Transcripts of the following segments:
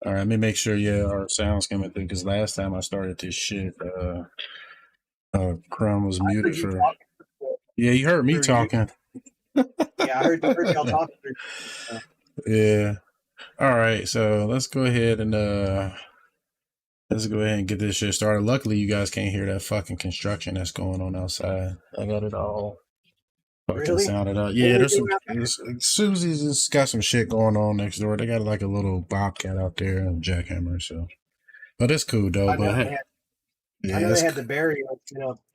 All right, let me make sure, our sound's coming through, because last time I started this shit, Crum was muted for... Yeah, you heard me talking. Yeah, I heard y'all talking. Yeah. All right, so let's go ahead and get this shit started. Luckily, you guys can't hear that fucking construction that's going on outside. I got it all fucking sounded out. Yeah, there's some... Susie's just got some shit going on next door. They got like a little bobcat out there and jackhammer, so... But it's cool, though. I know they had the burial,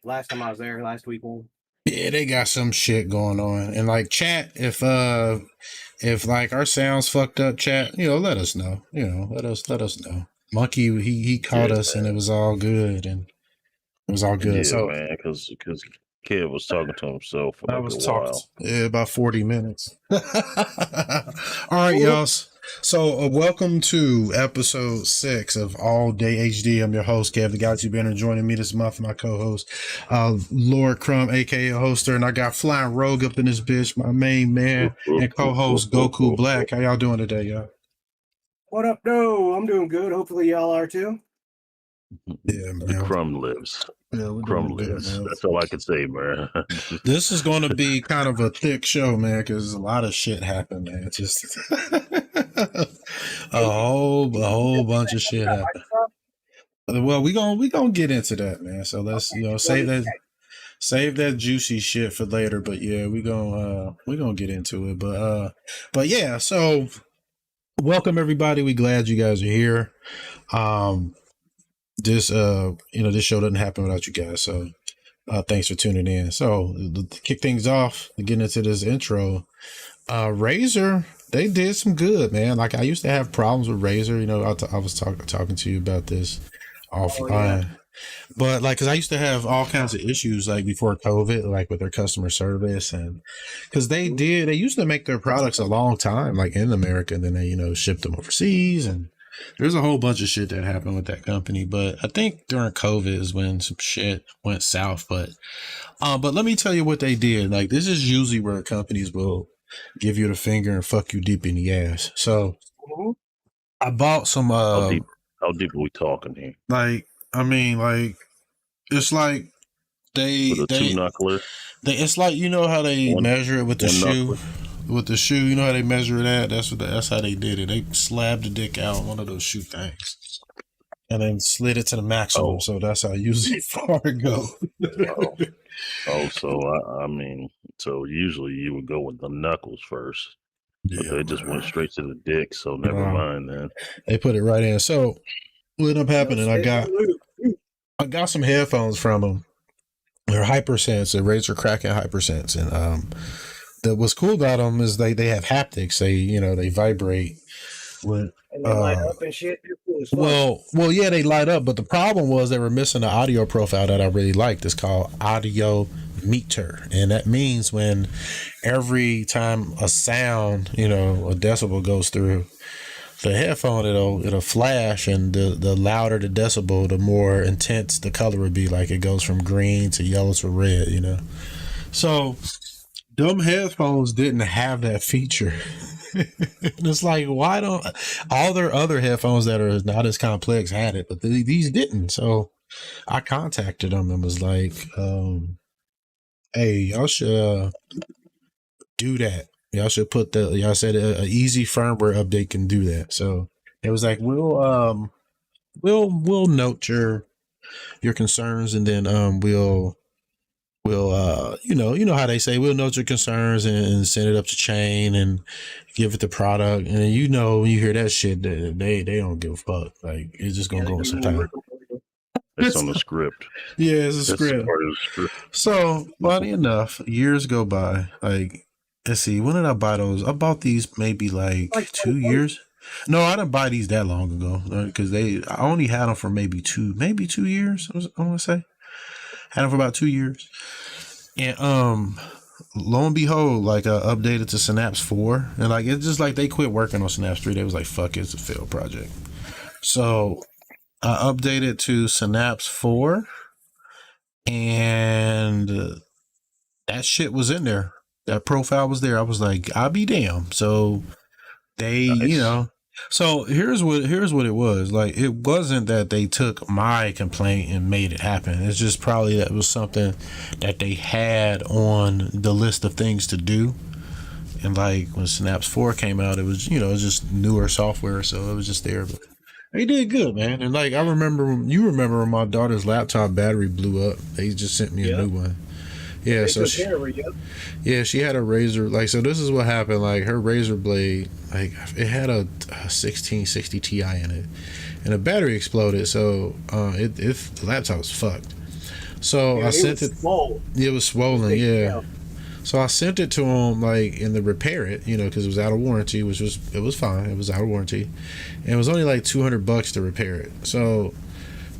last time I was there last weekend. Yeah, they got some shit going on. And like chat, if like our sounds fucked up, chat, let us know. Let us know. Monkey, he caught us, man. And it was all good, Yeah, so, man, because Kev was talking to himself for like a while. Yeah, about 40 minutes. All right, y'all. So welcome to episode 6 of All Day HD. I'm your host, Kev the Galaxybender. Joining me this month, my co-host, Lord Crum, aka Holtster, and I got Flying Rogue up in this bitch, my main man, and co-host Goku Black. How y'all doing today, y'all? What up, though? I'm doing good. Hopefully y'all are too. Yeah, man. Crum lives. Yeah, Crum lives. That's all I can say, man. This is going to be kind of a thick show, man, because a lot of shit happened, man. Just a whole bunch of shit happened. Well, we gonna get into that, man. So let's save that juicy shit for later. But yeah, we gonna get into it. But yeah. So welcome everybody. We glad you guys are here. This this show doesn't happen without you guys, so thanks for tuning in. So to kick things off, to get into this intro, Razer, they did some good, man. Like I used to have problems with Razer, I was talking to you about this offline. But like, cause I used to have all kinds of issues like before COVID, like with their customer service, and cause they used to make their products a long time, like in America, and then they, shipped them overseas, and there's a whole bunch of shit that happened with that company. But I think during COVID is when some shit went south. But let me tell you what they did. Like, this is usually where companies will give you the finger and fuck you deep in the ass. So I bought some, how deep are we talking here? Like, I mean, like, it's like they two-knuckler. It's like, how they measure it with the shoe. With the shoe, you know how they measure that? That's how they did it. They slabbed the dick out on one of those shoe things and then slid it to the maximum. Oh. So that's how usually far it go. So usually you would go with the knuckles first. Yeah, but they just went straight to the dick, so never mind then. They put it right in. So what ended up happening, I got some headphones from them. They're Hypersense, they're Razer Kraken Hypersense, and what's cool about them is they have haptics. They vibrate with and they light up and shit. Well, yeah, they light up, but the problem was they were missing the audio profile that I really liked. It's called audio meter, and that means when every time a sound, a decibel goes through the headphone, it'll flash, and the louder the decibel, the more intense the color would be. Like it goes from green to yellow to red, So dumb headphones didn't have that feature. It's like, why don't all their other headphones that are not as complex had it, but these didn't? So I contacted them and was like, hey, y'all should do that. Y'all should put y'all said an easy firmware update can do that. So it was like, we'll note your concerns, and then we'll how they say, we'll note your concerns and send it up the chain and give it the product. And when you hear that shit, they don't give a fuck. Like, it's just gonna go some time. It's on the script. Yeah, it's a script. Part of the script. So, funny enough, years go by. Like, let's see, when did I buy those? I bought these maybe like 2 years. No, I didn't buy these that long ago, because I only had them for maybe 2 years. I want to say. Had them for about 2 years. And lo and behold, like updated to Synapse 4. And like, it's just like they quit working on Synapse 3. They was like, fuck it, it's a failed project. So I updated to Synapse 4, and that shit was in there. That profile was there. I was like, I'll be damned. So they, nice. So here's what it was. Like, it wasn't that they took my complaint and made it happen. It's just probably that was something that they had on the list of things to do. And like when Synapse 4 came out, it was, it was just newer software, so it was just there. But they did good, man. And like, you remember when my daughter's laptop battery blew up. They just sent me a new one. Yeah, so she had a Razer. Like, so this is what happened. Like, her Razer blade, like, it had a 1660 Ti in it, and the battery exploded. So the laptop was fucked. So I sent it. It was swollen. Yeah. So I sent it to him, like, and to repair it, because it was out of warranty, it was fine. It was out of warranty, and it was only like $200 to repair it. So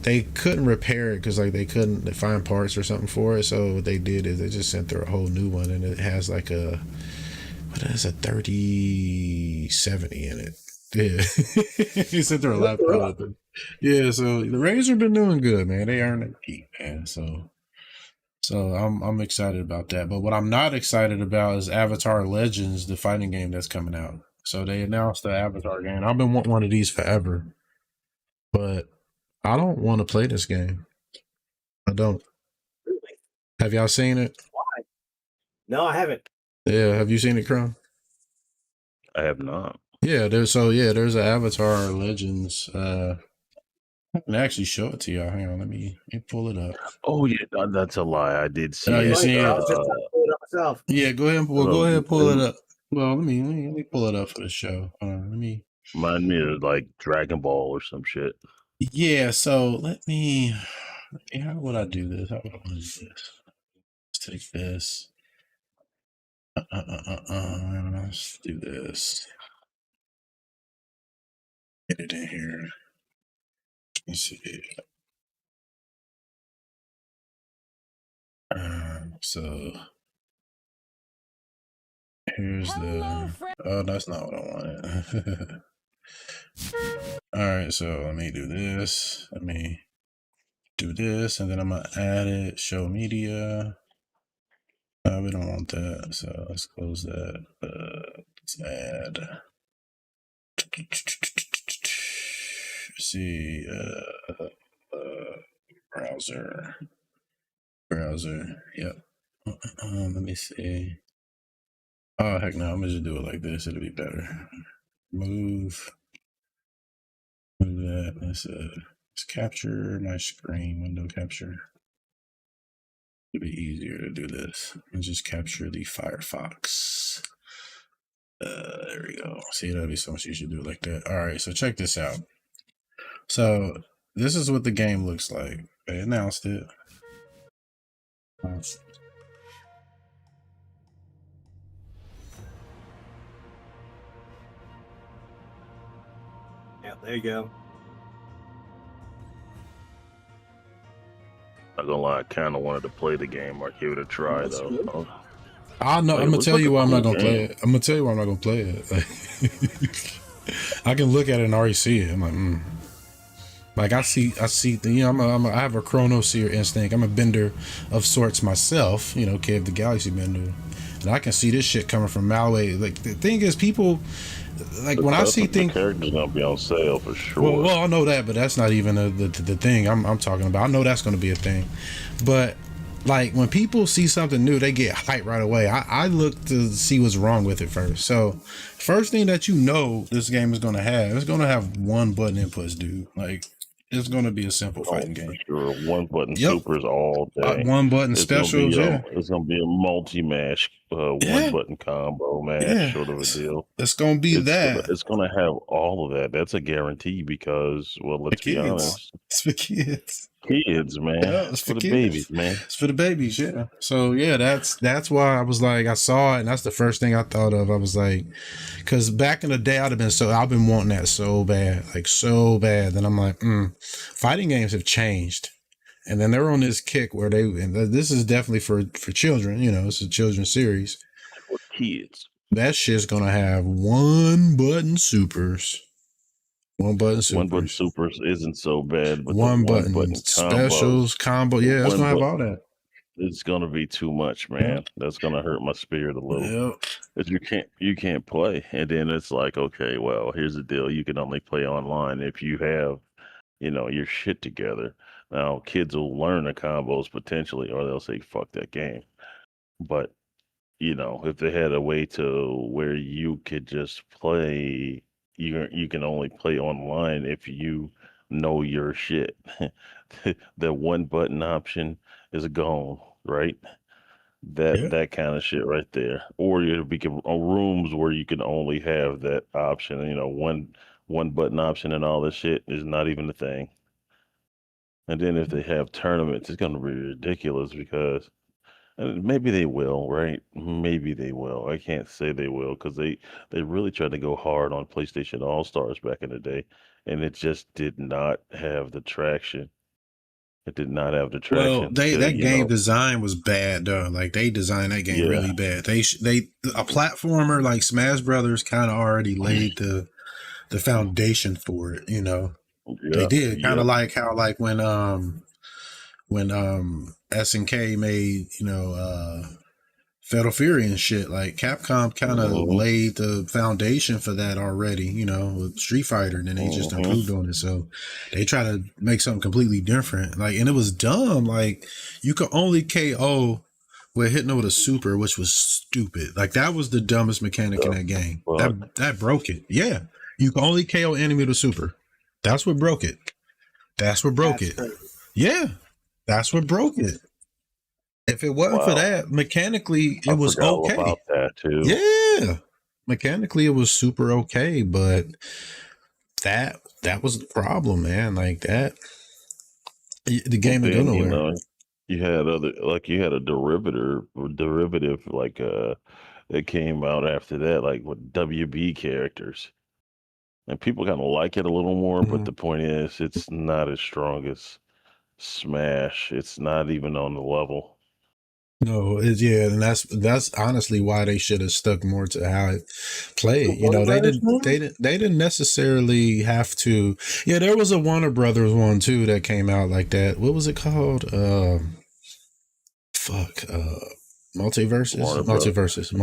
they couldn't repair it because like they couldn't find parts or something for it. So what they did is they just sent her a whole new one, and it has like a 3070 in it. Yeah, he sent her a laptop. Yeah, so the Razer been doing good, man. They earned their keep, man. So I'm excited about that. But what I'm not excited about is Avatar Legends, the fighting game that's coming out. So they announced the Avatar game. I've been wanting one of these forever, but I don't want to play this game. I don't. Really? Have y'all seen it? Why? No, I haven't. Yeah, have you seen it, Crum? I have not. Yeah, there's an Avatar Legends. I can actually show it to y'all. Hang on, let me pull it up. Oh yeah, that's a lie. I did see Oh, it. you seen it? I was just trying to pull it up myself. Yeah, go ahead. Go ahead and pull it up. Well, let me pull it up for the show. Let me. Remind me of like Dragon Ball or some shit. Yeah. So let me. How would I do this? How would I do this? Let's take this. Let's do this. Get it in here. Let's see. So here's the. Oh, that's not what I wanted. All right, so let me do this. Let me do this, and then I'm gonna add it. Show media. No, we don't want that. So let's close that. Let's add. Let's see. Browser. Yep. Let me see. Oh heck no! I'm gonna just do it like this. It'll be better. Move that. Let's capture my screen. Window capture. It'd be easier to do this. And just capture the Firefox. There we go. See, that'd be so much easier to do it like that. All right, so check this out. So this is what the game looks like. They announced it. Yeah, there you go. Not gonna lie, I kind of wanted to play the game or give it a try though. I know. I'm gonna tell you why I'm not gonna play it. I'm gonna tell you why I'm not gonna play it. I can look at it and already see it. I'm like, Like I see, I have a chronosphere instinct. I'm a bender of sorts myself. Kev the Galaxybender, and I can see this shit coming from Malway. Like the thing is, people. Like when I see things, the character's gonna be on sale for sure. Well, I know that, but that's not even the thing I'm talking about. I know that's going to be a thing, but like when people see something new, they get hyped right away. I look to see what's wrong with it first. So, first thing that this game is going to have, it's going to have one button inputs, dude. Like it's going to be a simple fighting game. Sure, one button supers all day. One button specials. It's going to be a multi-mash, one button combo match sort of a deal. It's going to be that. It's going to have all of that. That's a guarantee because, well, let's be honest. It's for kids. Kids, man. Yeah, it's for the babies, man. It's for the babies, yeah. So yeah, that's why I was like, I saw it, and that's the first thing I thought of. I was like, because back in the day, I've been wanting that so bad, Then I'm like, fighting games have changed, and then they're on this kick where this is definitely for children. It's a children's series. For kids. That shit's gonna have one button supers. One button supers isn't so bad, but one button specials combo. Yeah, it's gonna have all that. it's gonna be too much, man. That's gonna hurt my spirit a little. Yeah. Because you can't play, and then it's like, okay, well, here's the deal: you can only play online if you have, your shit together. Now, kids will learn the combos potentially, or they'll say, "Fuck that game." But if they had a way to where you could just play, you can only play online if you know your shit. The one button option is gone, right? Yeah. That kind of shit right there. Or it'll be rooms where you can only have that option. One button option and all this shit is not even a thing. And then if they have tournaments, it's gonna be ridiculous because maybe they will, right? Maybe they will. I can't say they will because they really tried to go hard on PlayStation All Stars back in the day, and it just did not have the traction. It did not have the Well, traction that to, game design was bad though. Like they designed that game really bad. They a platformer like Smash Brothers kind of already laid the foundation for it. They did kind of like how like when SNK made Fatal Fury and shit. Like Capcom kind of laid the foundation for that already, with Street Fighter, and then they just improved on it. So they try to make something completely different. Like, and it was dumb. Like you could only KO with hitting with a super, which was stupid. Like that was the dumbest mechanic in that game. That broke it. Yeah, you can only KO enemy with a super. That's what broke it. That's what broke it. Crazy. Yeah, that's what broke it. If it wasn't for that, mechanically it was okay. About that too. Yeah, mechanically it was super okay, but that was the problem, man. Like that, the game would go nowhere. You had a derivative like that came out after that, like with WB characters, and people kind of like it a little more. But the point is, it's not as strong as Smash. It's not even on the level. No, and that's honestly why they should have stuck more to how it played. They didn't necessarily have to. Yeah, there was a Warner Brothers one too that came out like that. What was it called? Multiverses. Yeah, Multiverses.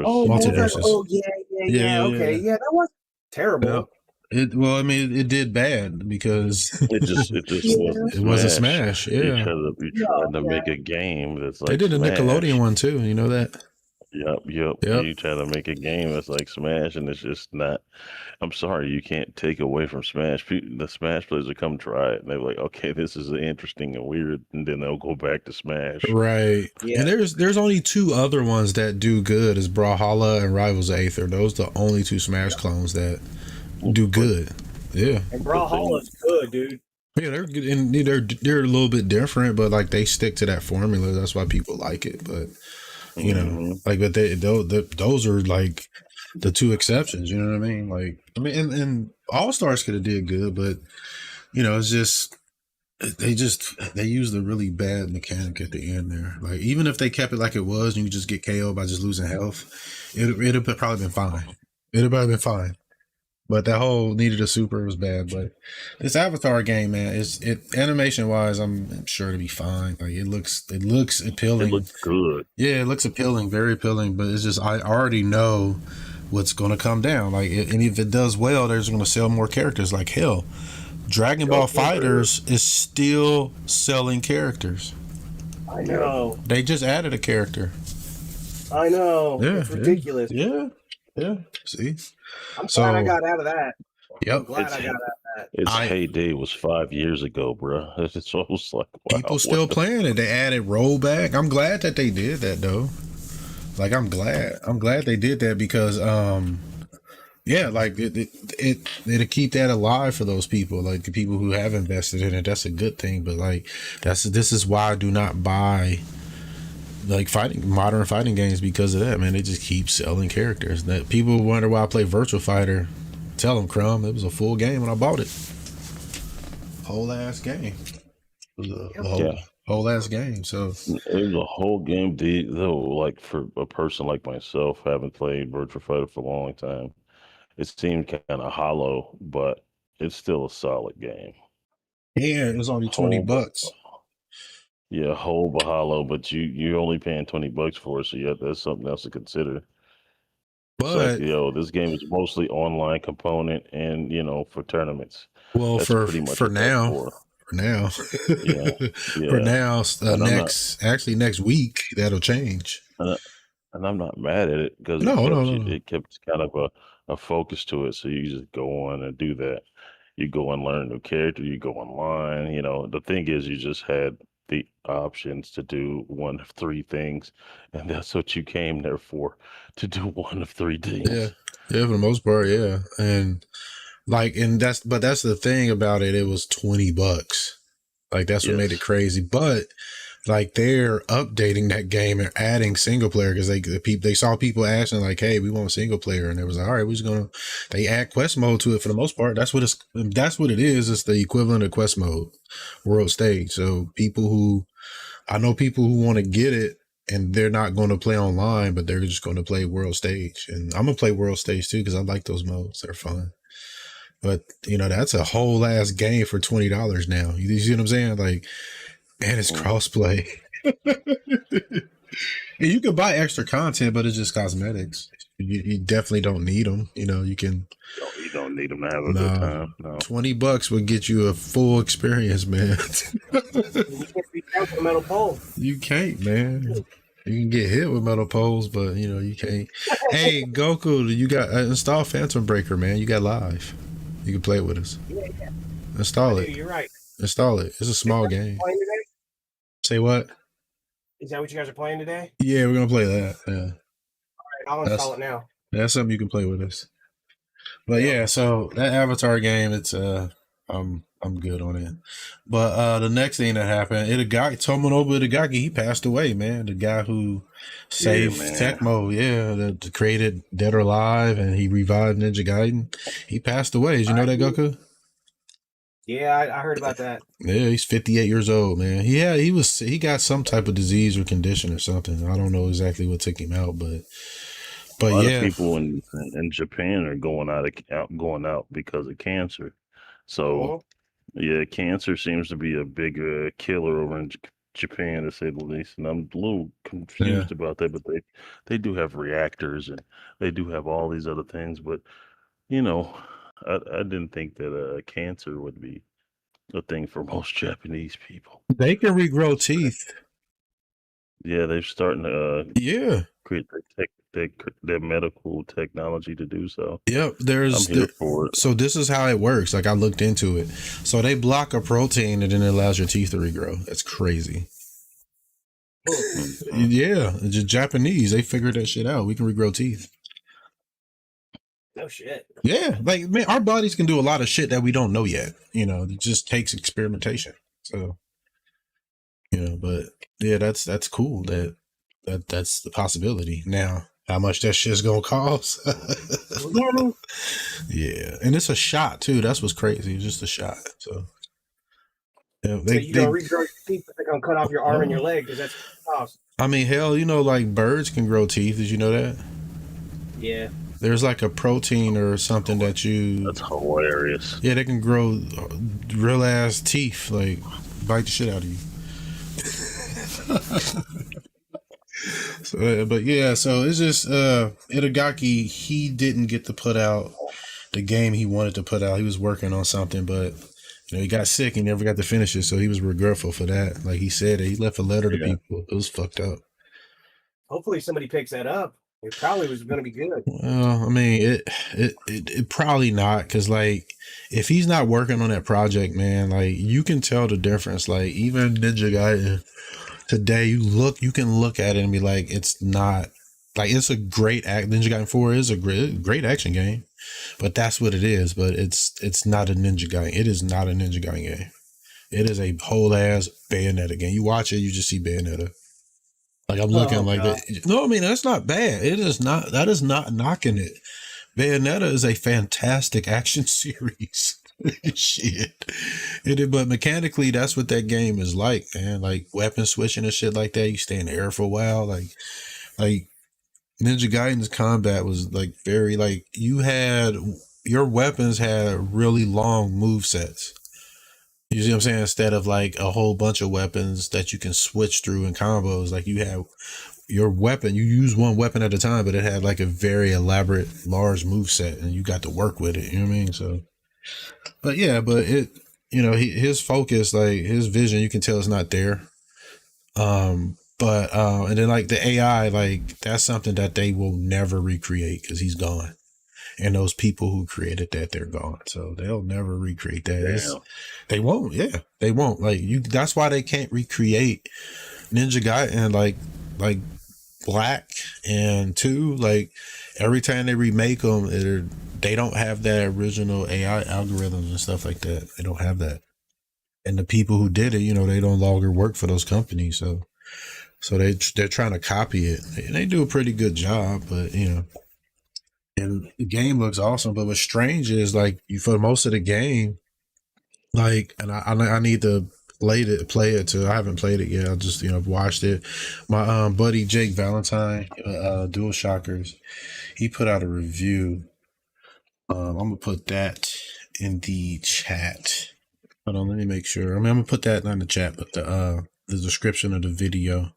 Oh, Multiverses. Oh, yeah. Okay, yeah, that was terrible. It did bad because it was a Smash. Yeah, you tried to make a game that's like they did a Smash. Nickelodeon one too. You know that? Yep. You try to make a game that's like Smash, and it's just not. I'm sorry, you can't take away from Smash. The Smash players will come try it, and they're like, "Okay, this is interesting and weird," and then they'll go back to Smash. Right. Yeah. And there's only two other ones that do good: is Brawlhalla and Rivals of Aether. Those are the only two Smash clones that do good. Yeah. And Brawlhalla's good, dude. Yeah, they're good, and they're a little bit different, but like they stick to that formula. That's why people like it. But but those are like the two exceptions. You know what I mean? Like, and All Stars could have did good, but it's just they used a really bad mechanic at the end there. Like, even if they kept it like it was, and you just get KO'd by just losing health, it'd have probably been fine. It'd probably been fine. But that whole needed a super was bad. But this Avatar game, man, animation wise, I'm sure to be fine. Like it looks appealing. It looks good. Yeah, it looks appealing, very appealing. But it's just I already know what's going to come down. Like, and if it does well, there's going to sell more characters. Like hell, Dragon Ball FighterZ is still selling characters. I know. They just added a character. I know. Yeah, it's ridiculous. Yeah. See. I'm glad I got out of that. Yep. I'm glad I got out of that. Its heyday was 5 years ago, bro. It's almost like, wow, people still playing it. They added rollback. I'm glad that they did that though. Like I'm glad they did that because like it'll keep that alive for those people, like the people who have invested in it. That's a good thing. But like this is why I do not buy like modern fighting games because of that, man. They just keep selling characters. That people wonder why I play Virtual Fighter. Tell them, Crum, it was a full game when I bought it. Whole ass game. It was a whole ass game. So it was a whole game, though. Like for a person like myself, having played Virtual Fighter for a long time, it seemed kind of hollow, but it's still a solid game. Yeah, it was only $20. Yeah, whole Bahalo, but you're only paying $20 for it, so yeah, that's something else to consider. It's like, But this game is mostly online component and, for tournaments. well, That's pretty much for what that's now, for. for now, Yeah, for yeah. now, And I'm not next week that'll change. and, I- and I'm not mad at it because No, no, no, no. it kept kind of a focus to it. So you just go on and do that. You go and learn a new character, you go online, the thing is you just had the options to do one of three things, and that's what you came there for, to do one of three Yeah, things. yeah, for the most part, yeah, and that's the thing about it. It was $20. Like that's what made it Yes. crazy. But like they're updating that game and adding single player because they saw people asking like, "Hey, we want single player," and it was like, "All right, we're just gonna." They add quest mode to it for the most part. That's what it is. It's the equivalent of quest mode, world stage. So I know people who want to get it and they're not going to play online, but they're just going to play world stage. And I'm gonna play world stage too because I like those modes. They're fun. But that's a whole ass game for $20 now. You see what I'm saying? Like, and it's crossplay. And you can buy extra content, but it's just cosmetics. You definitely don't need them. You can. You don't need them to have a good time. No. $20 would get you a full experience, man. You can't beat that with a metal pole. You can't, man. You can get hit with metal poles, but you can't. Hey, Goku, you got install Phantom Breaker, man. You got live. You can play it with us. Yeah. Install it. You're right. Install it. It's a small game. Say what? Is that what you guys are playing today? Yeah, we're gonna play that. Yeah. All right, I'll install it now. That's something you can play with us. But yeah, so that Avatar game, it's I'm good on it. But the next thing that happened, Tomonobu Itagaki, he passed away, man. The guy who saved Tecmo, that created Dead or Alive, and he revived Ninja Gaiden. He passed away. Did you know that, Goku? Yeah, I heard about that. Yeah, he's 58 years old, man. He got some type of disease or condition or something. I don't know exactly what took him out, but a lot of people in Japan are going out because of cancer. So yeah, cancer seems to be a big killer over in Japan, to say the least. And I'm a little confused about that, but they do have reactors and they do have all these other things. But I didn't think that cancer would be a thing for most Japanese people. They can regrow teeth. Yeah, they're starting to create their medical technology to do so. Yep, I'm here for it. So this is how it works. Like I looked into it. So they block a protein and then it allows your teeth to regrow. That's crazy. Yeah, the Japanese, they figured that shit out. We can regrow teeth. No shit. Yeah, like man, our bodies can do a lot of shit that we don't know yet. It just takes experimentation. So, but yeah, that's cool. That's the possibility. Now, how much that shit's gonna cost? Yeah, and it's a shot too. That's what's crazy. It's just a shot. So, yeah, you gonna regrow your teeth, but they're gonna cut off your arm and your leg because that's what it costs. I mean, hell, like birds can grow teeth. Did you know that? Yeah. There's like a protein or something that's hilarious. Yeah, they can grow real ass teeth, like bite the shit out of you. So it's just Itagaki, he didn't get to put out the game he wanted to put out. He was working on something, but he got sick and never got to finish it, so he was regretful for that. Like he said, he left a letter to people. It was fucked up. Hopefully somebody picks that up. It probably was going to be good. Well, I mean, it probably not, because like if he's not working on that project, man, like you can tell the difference. Like even Ninja Gaiden today, you can look at it and be like, it's not like it's a great Ninja Gaiden 4 is a great action game, but that's what it is. But it's not a Ninja Gaiden. It is not a Ninja Gaiden game. It is a whole ass Bayonetta game. You watch it, you just see Bayonetta. Like I'm looking like that. No, I mean that's not bad. It is not. That is not knocking it. Bayonetta is a fantastic action series. Shit. But mechanically, that's what that game is like, man. Like weapon switching and shit like that. You stay in the air for a while. Like Ninja Gaiden's combat was like very like your weapons had really long move sets. You see what I'm saying? Instead of like a whole bunch of weapons that you can switch through in combos, like you have your weapon, you use one weapon at a time, but it had like a very elaborate, large move set, and you got to work with it. You know what I mean? So, but yeah, but it, his focus, like his vision, you can tell it's not there. But and then like the AI, like that's something that they will never recreate because he's gone. And those people who created that, they're gone. So they'll never recreate that. They won't. Yeah, they won't. Like that's why they can't recreate Ninja Gaiden like Black and 2. Like every time they remake them, they don't have that original AI algorithms and stuff like that. They don't have that. And the people who did it, they no longer work for those companies. So they're trying to copy it. And they do a pretty good job, but and the game looks awesome. But what's strange is like for most of the game, like, and I need to play it too. I haven't played it yet. I just watched it. My buddy Jake Valentine, Dual Shockers, he put out a review. I'm gonna put that in the chat. Hold on, let me make sure. I'm gonna put that not in the chat, but the description of the video.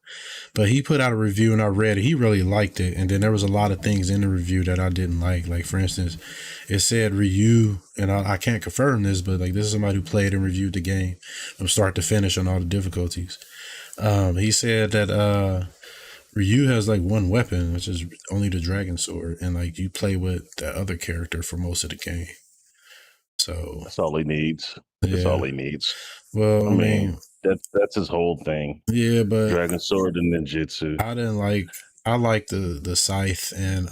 But he put out a review and I read it. He really liked it. And then there was a lot of things in the review that I didn't like. Like for instance, it said Ryu, and I can't confirm this, but like this is somebody who played and reviewed the game from start to finish on all the difficulties. He said that Ryu has like one weapon, which is only the Dragon Sword, and like you play with the other character for most of the game. So that's all he needs. That's all he needs. Well, I mean that's his whole thing. Yeah, but Dragon Sword and Ninjutsu. I like the scythe and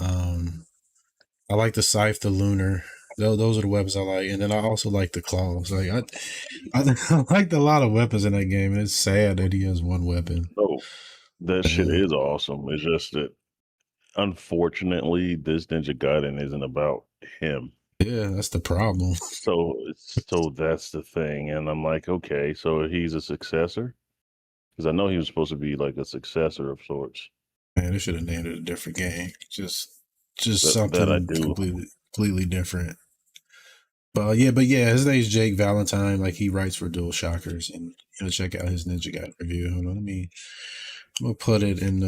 I like the scythe, the lunar. Those are the weapons I like, and then I also like the claws. Like I liked a lot of weapons in that game, and it's sad that he has one weapon. Oh, that shit is awesome. It's just that unfortunately this Ninja Gaiden isn't about him. Yeah, that's the problem. So that's the thing. And I'm like, okay, so he's a successor? Because I know he was supposed to be like a successor of sorts. Man, they should have named it a different game. Just something completely different. But yeah, his name's Jake Valentine. Like he writes for Dual Shockers, and check out his Ninja Gaiden review. Hold on, I'm gonna put it in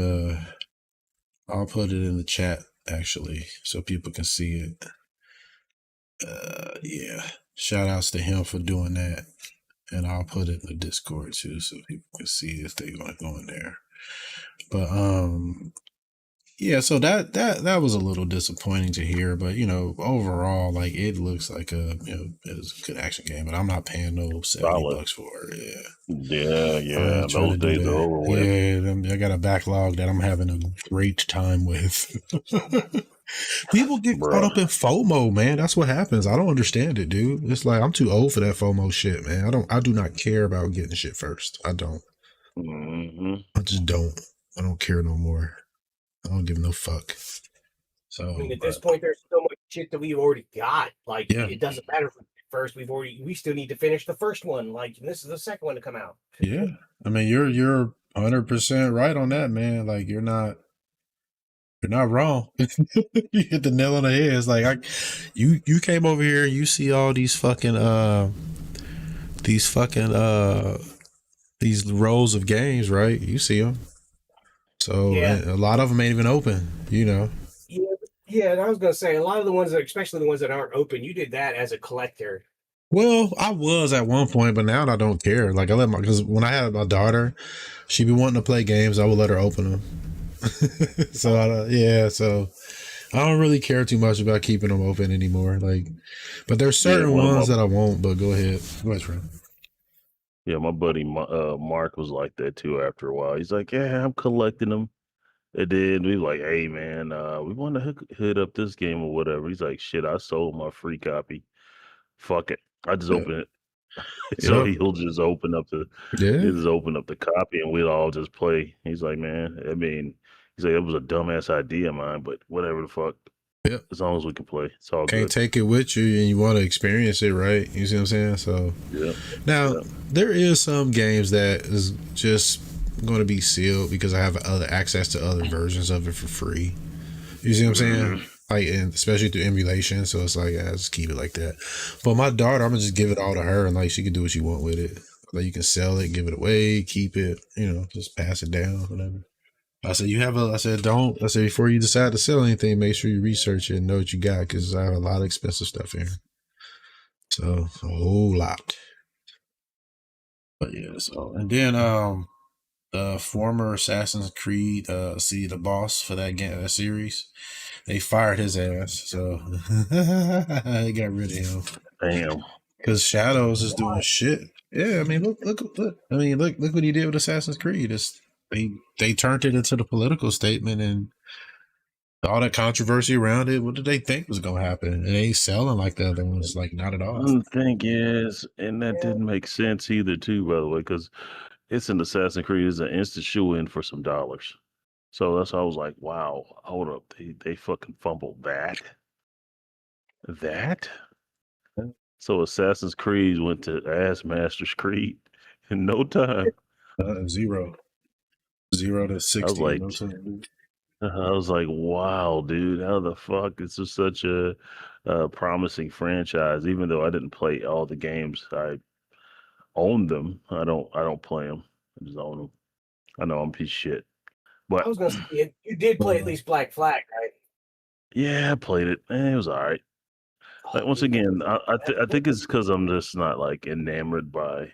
I'll put it in the chat actually, so people can see it. Yeah, shout outs to him for doing that, and I'll put it in the Discord too so people can see if they want to go in there. But yeah, so that was a little disappointing to hear, but overall, like it looks like it's a good action game, but I'm not paying no $70 for it. Yeah, those days are over with. Yeah, I got a backlog that I'm having a great time with. People get caught up in FOMO, man. That's what happens. I don't understand it, dude. It's like I'm too old for that FOMO shit, man. I do not care about getting shit first. I don't. I just don't. I don't care no more. I don't give no fuck. So I mean, at this point, there's so much shit that we've already got. Like it doesn't matter if first. We still need to finish the first one. Like this is the second one to come out. Yeah, I mean you're 100% right on that, man. Like you're not wrong. You hit the nail on the head. It's like you came over here and you see all these fucking these rows of games, right? You see them. So a lot of them ain't even open, Yeah, and I was gonna say a lot of the ones that, especially the ones that aren't open, you did that as a collector. Well, I was at one point, but now I don't care. Like because when I had my daughter, she'd be wanting to play games. I would let her open them. So I don't really care too much about keeping them open anymore. Like, but there's certain ones that I won't. But go ahead, friend. Yeah, my buddy Mark was like that too. After a while, he's like, "Yeah, I'm collecting them." And then we like, "Hey, man, we want to hit up this game or whatever." He's like, "Shit, I sold my free copy. Fuck it, I just open it." So he'll just open up the copy, and we'll all just play. He's like, "Man, I mean." He's like, it was a dumbass idea of mine, but whatever the fuck. Yeah. As long as we can play. It's all Can't good. take it with you and you want to experience it, right? You see what I'm saying? So now there is some games that is just going to be sealed because I have other access to other versions of it for free. You see what I'm saying? like, and especially through emulation. So it's like, I just keep it like that. But my daughter, I'm gonna just give it all to her, and like she can do what she want with it. Like you can sell it, give it away, keep it, just pass it down, whatever. I said, I said, before you decide to sell anything, make sure you research it and know what you got, because I have a lot of expensive stuff here. So a whole lot. But yeah, so, and then the former Assassin's Creed, the boss for that game, that series, they fired his ass. So they got rid of him. Damn. Because Shadows is doing shit. Yeah, I mean, look. I mean, look what he did with Assassin's Creed. They turned it into the political statement and all that controversy around it. What did they think was gonna happen? It ain't selling like the other ones, like not at all. The thing is, and that didn't make sense either, too, by the way, because it's an Assassin's Creed. It's an instant shoe in for some dollars. So that's why I was like, wow, hold up. They fucking fumbled that. That? So Assassin's Creed went to Ass Master's Creed in no time. Zero to 60 I was like, in no time. I was like, wow, dude, how the fuck? This is such a promising franchise. Even though I didn't play all the games, I own them. I don't play them. I just own them. I know I'm a piece of shit. But I was gonna say you did play at least Black Flag, right? yeah, I played it. It was all right. Like once again, I think it's because I'm just not like enamored by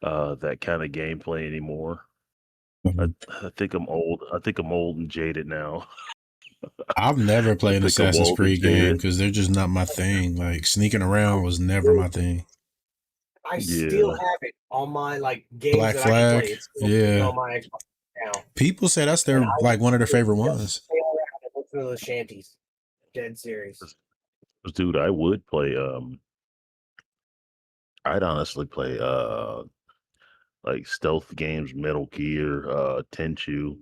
that kind of gameplay anymore. I think I'm old. I think I'm old and jaded now. I've never played an think I'm Assassin's old Creed and game jaded. because they're just not my thing. Like sneaking around was never my thing. I still have it on my games Black that Flag, I can play. It's still on my Xbox now. People say that's their one of their favorite ones. Stay around and listen to the shanties. Dead serious. Dude, I would play. I'd honestly play like stealth games, Metal Gear, Tenchu,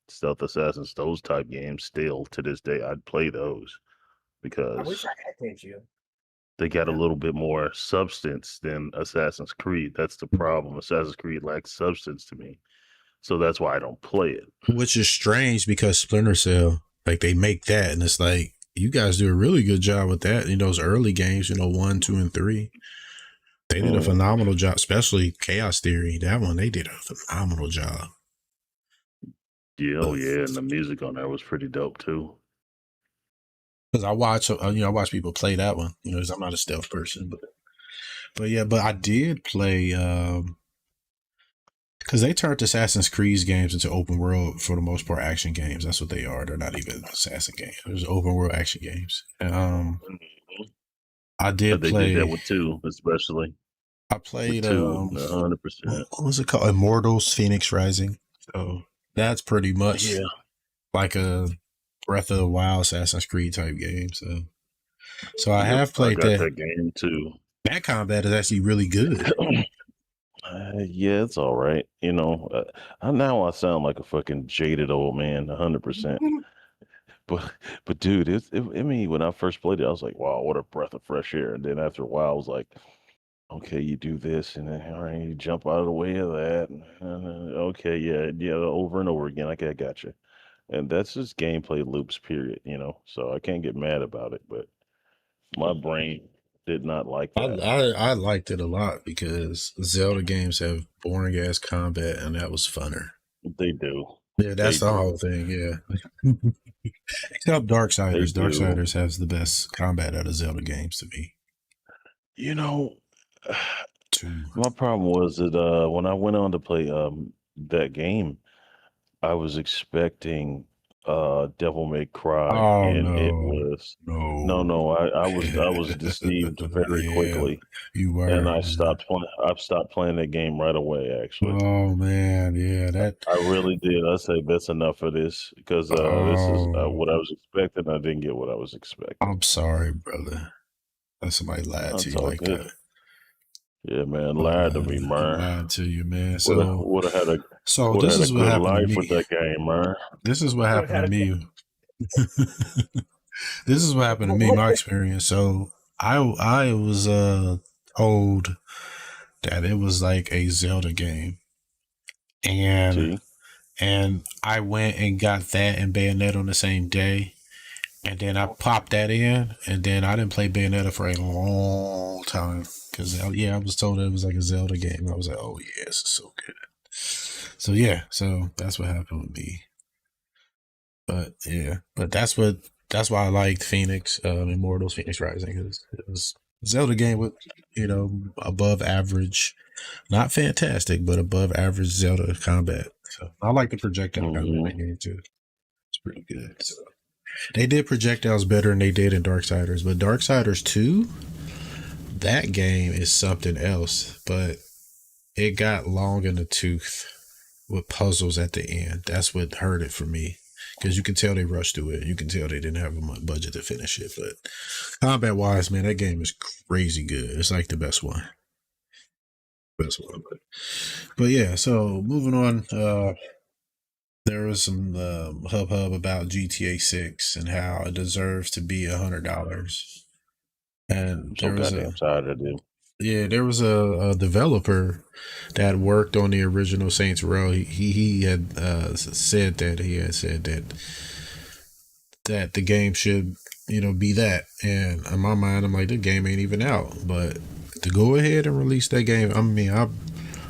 Stealth Assassins, those type games. Still to this day, I'd play those I because wish I had Tenchu. they got a little bit more substance than Assassin's Creed. That's the problem. Assassin's Creed lacks substance to me, so that's why I don't play it. Which is strange because Splinter Cell, like they make that, and it's like you guys do a really good job with that in those early games. 1, 2, and 3. They did a phenomenal job, especially Chaos Theory. That one, they did a phenomenal job. Yeah, oh yeah, and the music on there was pretty dope too. Because I watch people play that one. Because I'm not a stealth person, but I did play. Because they turned Assassin's Creed games into open world for the most part action games. That's what they are. They're not even assassin games. There's open world action games. And, I did play. They did that with 2, especially. I played 100%. What was it called? Immortals: Phoenix Rising. So that's pretty much like a Breath of the Wild Assassin's Creed type game. So I have played that game too. That combat is actually really good. Yeah, it's all right. Now I sound like a fucking jaded old man, 100%. But dude, I mean, when I first played it, I was like, wow, what a breath of fresh air. And then after a while, I was like, okay, you do this, and then all right, you jump out of the way of that. And okay, yeah, over and over again. Okay, I got you. And that's just gameplay loops, period. So I can't get mad about it. But my brain did not like that. I liked it a lot because Zelda games have boring ass combat, and that was funner. They do. Yeah, that's the whole thing. Yeah. Except Darksiders. Darksiders has the best combat out of Zelda games to me. My problem was that when I went on to play that game, I was expecting Devil May Cry, it was no. I was deceived very quickly. You were, and I stopped playing that game right away. Actually, oh man, yeah, I really did. I say that's enough of this because this is what I was expecting. I didn't get what I was expecting. I'm sorry, brother. That somebody lied to you like that. Yeah, man, lied to me, man. Lied to you, man. Would have had a this is what happened life to me with that game, man. This is what happened to me. This is what happened to me. My experience. So I was told that it was like a Zelda game, and I went and got that and Bayonetta on the same day, And then I popped that in, and then I didn't play Bayonetta for a long time because I was told it was like a Zelda game. I was like, oh yeah, this is so good. So yeah, so that's what happened with me. But yeah, but that's why I liked Phoenix, Immortals, Phoenix Rising, because it was a Zelda game with above average, not fantastic, but above average Zelda combat. So I like the projectile combat in that game too. It's pretty good. So they did projectiles better than they did in Darksiders, but Darksiders 2, that game is something else. But it got long in the tooth with puzzles at the end. That's what hurt it for me. Because you can tell they rushed through it. You can tell they didn't have a budget to finish it. But combat-wise, man, that game is crazy good. It's like the best one. But yeah, so moving on. There was some hub about GTA 6 and how it deserves to be $100. And there was there was a developer that worked on the original Saints Row. He had said that the game should be that. And in my mind, I'm like, the game ain't even out. But to go ahead and release that game, I mean,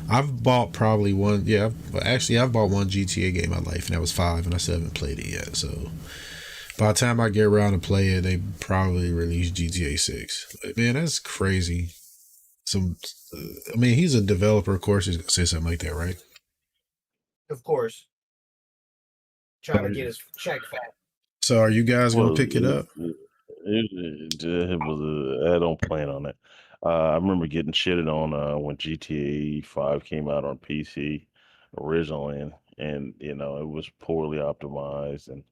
I've bought probably one. Yeah, I've bought one GTA game in my life, and that was 5, and I still haven't played it yet. So by the time I get around and play it, they probably release GTA 6. Like, man, that's crazy. I mean, he's a developer. Of course, he's gonna say something like that, right? Of course. Trying to get his check fat. So, are you guys gonna pick it up? I don't plan on it. I remember getting shitted on when GTA 5 came out on PC originally, and it was poorly optimized and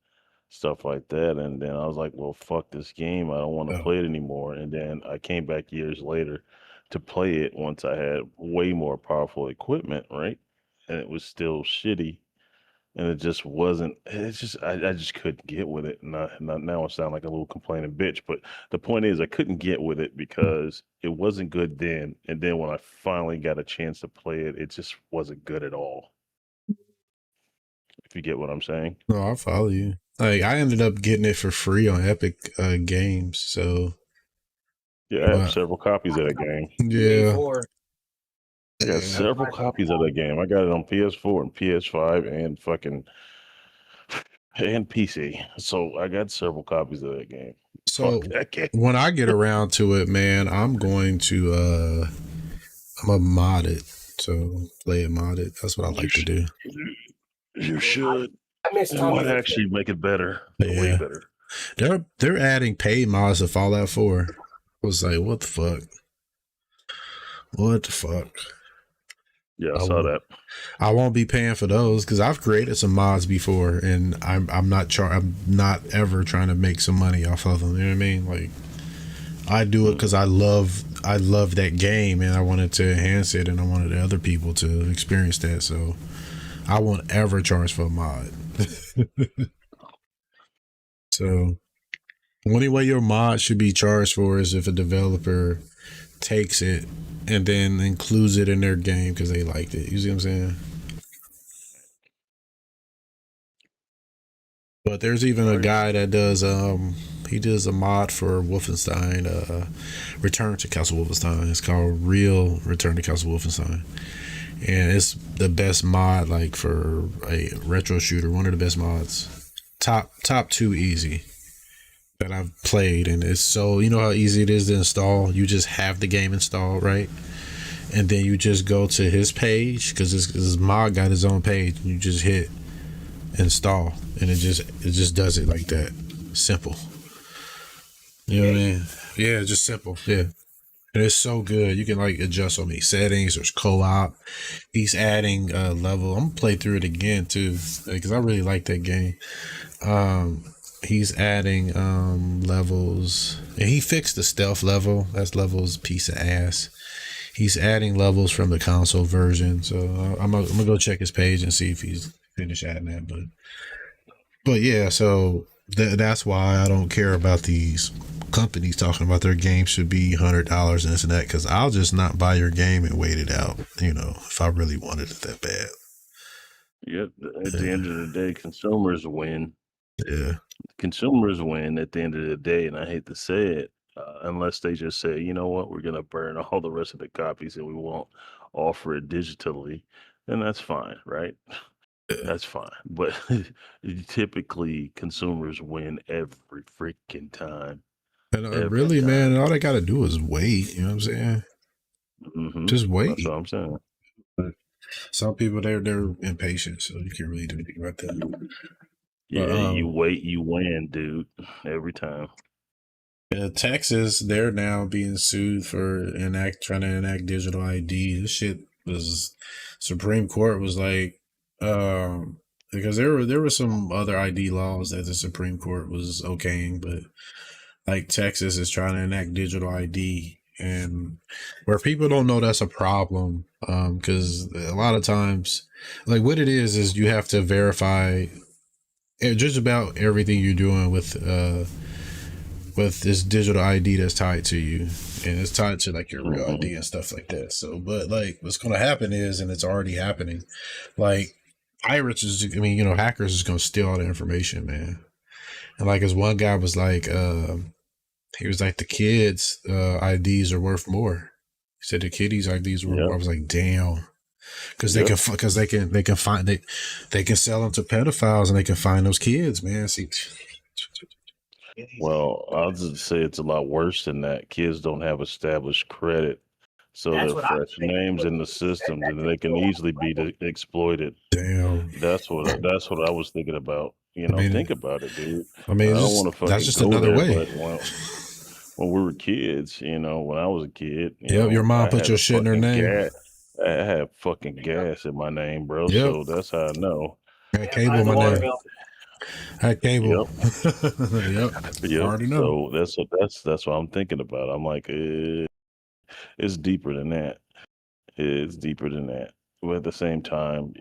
stuff like that. And then I was like, well, fuck this game. I don't want to play it anymore. And then I came back years later to play it once I had way more powerful equipment, right? And it was still shitty. And it just wasn't. It's just I just couldn't get with it. Now I sound like a little complaining bitch, but the point is I couldn't get with it because it wasn't good then. And then when I finally got a chance to play it, it just wasn't good at all. If you get what I'm saying. No, I follow you. Like, I ended up getting it for free on Epic Games. So yeah, I have several copies of that game. Yeah. I got several copies of that game. I got it on PS4 and PS5 and PC. So I got several copies of that game. So when I get around to it, man, I'm going to I'm gonna mod it. So play it modded. That's what I like to do. You should. It might actually make it better. Yeah. Way better. They're adding paid mods to Fallout 4. I was like, what the fuck? What the fuck? Yeah, I saw that. I won't be paying for those because I've created some mods before, and I'm not ever trying to make some money off of them. You know what I mean? Like, I do it because I love that game, and I wanted to enhance it, and I wanted other people to experience that. So I won't ever charge for a mod. So the only way your mod should be charged for is if a developer takes it and then includes it in their game because they liked it. You see what I'm saying? But there's even a guy that does he does a mod for Wolfenstein, Return to Castle Wolfenstein. It's called Real Return to Castle Wolfenstein. And it's the best mod, like, for a retro shooter, one of the best mods. Top 2 easy that I've played. And it's so, you know how easy it is to install? You just have the game installed, right? And then you just go to his page, because this mod got his own page, and you just hit install, and it just does it like that. Simple. You know what I mean? Yeah, just simple. Yeah. And it's so good. You can, like, adjust so many settings. There's co-op. He's adding level. I'm gonna play through it again too, because I really like that game. He's adding levels, and he fixed the stealth level. That level's a piece of ass. He's adding levels from the console version. So I'm gonna go check his page and see if he's finished adding that. But yeah, so that's why I don't care about these companies talking about their game should be $100 and this and that, because I'll just not buy your game and wait it out, if I really wanted it that bad. Yep. At the end of the day, consumers win. Yeah. Consumers win at the end of the day, and I hate to say it, unless they just say, you know what, we're gonna burn all the rest of the copies and we won't offer it digitally, then that's fine, right? That's fine. But typically, consumers win every freaking time. And Every really, man, time. all they got to do is wait. You know what I'm saying? Mm-hmm. Just wait. That's what I'm saying. But some people they're impatient, so you can't really do anything about that. Yeah, But, you wait, you win, dude. Every time. Texas, they're now being sued for trying to enact digital ID. This shit was Supreme Court was like, because there were some other ID laws that the Supreme Court was okaying, but like Texas is trying to enact digital ID, and where people don't know that's a problem, because a lot of times, like what it is you have to verify just about everything you're doing with this digital ID that's tied to you, and it's tied to like your real ID and stuff like that. So, but like what's going to happen is, and it's already happening, like pirates hackers is going to steal all the information, man. And like as one guy was like, he was like, the kids' IDs are worth more. He said the kiddies' IDs were more. I was like, damn. Because they can find they can sell them to pedophiles and they can find those kids, man. See, well, I'll just say it's a lot worse than that. Kids don't have established credit, so they're fresh names in the system, and they can easily be exploited. Damn. That's what I was thinking about. Think about it, dude. I mean, I don't want to fucking that's just go another there, way. but when we were kids, when I was a kid, your mom put your shit in her name. I had fucking gas in my name, bro. Yep. So that's how I know. I had cable in my name. I had cable. Yep. Already know. So that's what I'm thinking about. I'm like, it's deeper than that. It's deeper than that. But at the same time,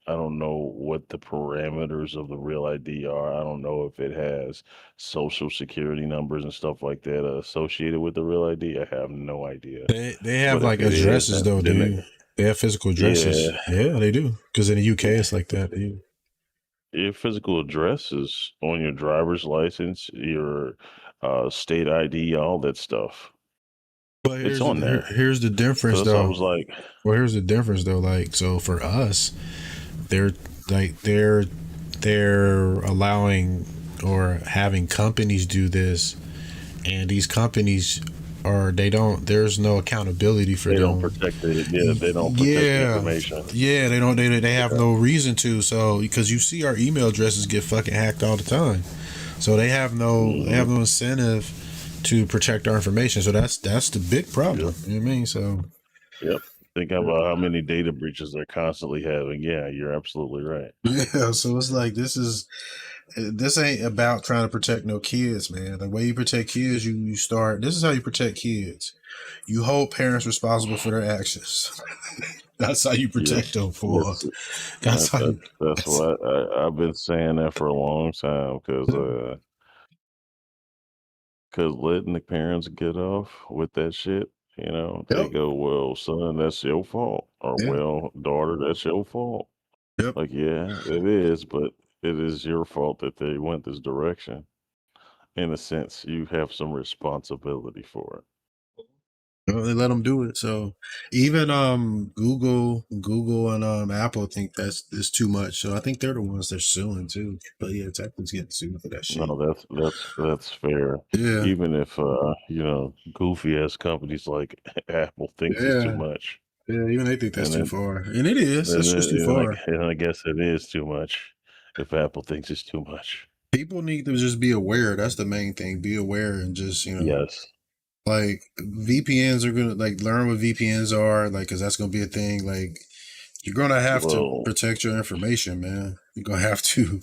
I don't know what the parameters of the real ID are. I don't know if it has social security numbers and stuff like that associated with the real ID. I have no idea. They have like addresses though, dude. They have physical addresses. Yeah, they do. Because in the UK, it's like that. Your physical address is on your driver's license, your state ID, all that stuff. But it's on there. Here's the difference, though. I was like, well, here's the difference, though. Like, so for us, they're allowing or having companies do this, and these companies there's no accountability for them. They don't protect it. Yeah, they don't protect the information. Yeah, they have no reason to. So because you see our email addresses get fucking hacked all the time, so they have no incentive to protect our information. So that's the big problem. Yep. You know what I mean? So think about how many data breaches they're constantly having. Yeah, you're absolutely right. Yeah, so it's like this ain't about trying to protect no kids, man. The way you protect kids, you start. This is how you protect kids. You hold parents responsible for their actions. That's how you protect them. That's what I've been saying that for a long time, because letting the parents get off with that shit, they go, well, son, that's your fault, or well, daughter, that's your fault. Like, yeah, it is, but it is your fault that they went this direction. In a sense, you have some responsibility for it. Well, they let them do it. So even Google and Apple think that's too much. So I think they're the ones they're suing too. But yeah, Apple's getting sued for that shit. No, that's fair. Yeah. Even if goofy ass companies like Apple thinks it's too much. Yeah, even they think that's too far. And it is. It's just too far. And I guess it is too much if Apple thinks it's too much. People need to just be aware. That's the main thing. Be aware and just, Yes. Like VPNs are gonna learn what VPNs are, because that's gonna be a thing. Like you're gonna have to protect your information, man. You're gonna have to.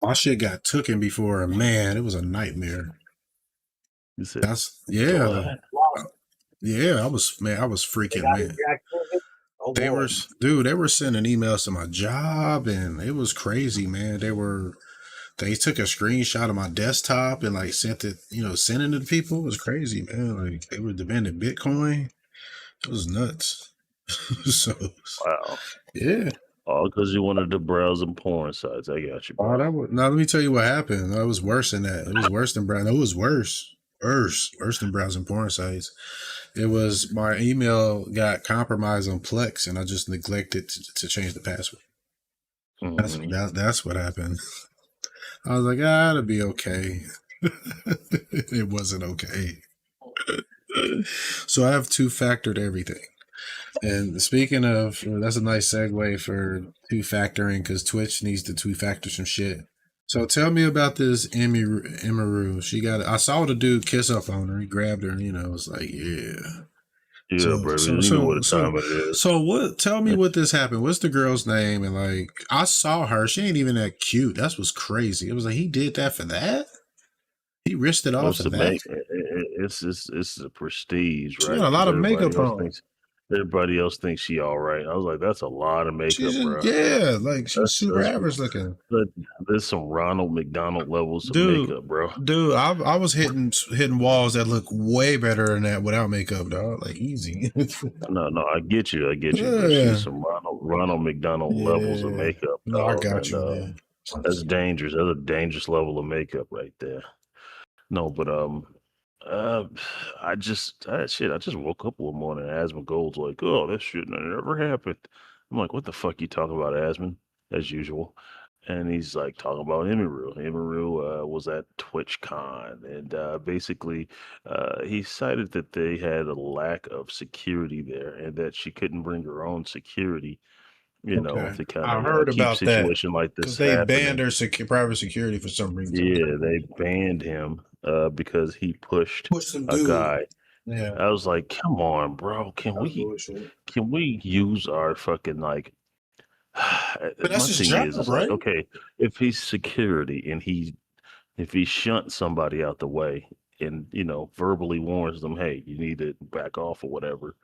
My shit got taken before, and man, it was a nightmare. Yeah, I was freaking, man. They were sending emails to my job, and it was crazy, man. They took a screenshot of my desktop and sent it, sending it to people. It was crazy, man. They were demanding Bitcoin. It was nuts. So wow. Yeah. All because you wanted to browse some porn sites. I got you, bro. Now let me tell you what happened. It was worse than that. It was worse than browsing. It was worse than browsing porn sites. It was my email got compromised on Plex, and I just neglected to change the password. That's what happened. I was like, it'll be okay. It wasn't okay. So I have two-factored everything. And speaking of, that's a nice segue for two-factoring because Twitch needs to two-factor some shit. So tell me about this Emiru. She got. I saw the dude kiss up on her. He grabbed her, and it was like, yeah. Yeah, baby. You know what time it is. So what? Tell me what this happened. What's the girl's name? And like, I saw her. She ain't even that cute. That's what's crazy. It was like he did that for that. He risked it off for that. It's the prestige, right? She got a lot of makeup on. Everybody else thinks she all right. I was like, that's a lot of makeup, bro. Yeah, like she's super average looking. There's some Ronald McDonald levels of makeup, bro. Dude, I was hitting walls that look way better than that without makeup, dog. Like easy. No, I get you. Yeah. But she's some Ronald McDonald levels of makeup. No, I got you, man. That's dangerous. That's a dangerous level of makeup right there. No, but I just woke up one morning and Asmund Gold's like, oh, that shit never happened. I'm like, what the fuck you talking about, Asmund? As usual. And he's like talking about Emiru. Emiru was at TwitchCon, and basically he cited that they had a lack of security there and that she couldn't bring her own security, to kind of keep a situation like this because they banned her private security for some reason. Yeah, they banned him because he pushed a guy. Yeah, I was like, come on, bro. Can we use our fucking like? But that's his job, right? Like, okay, if he's security and if he shunts somebody out the way and verbally warns them, hey, you need to back off or whatever,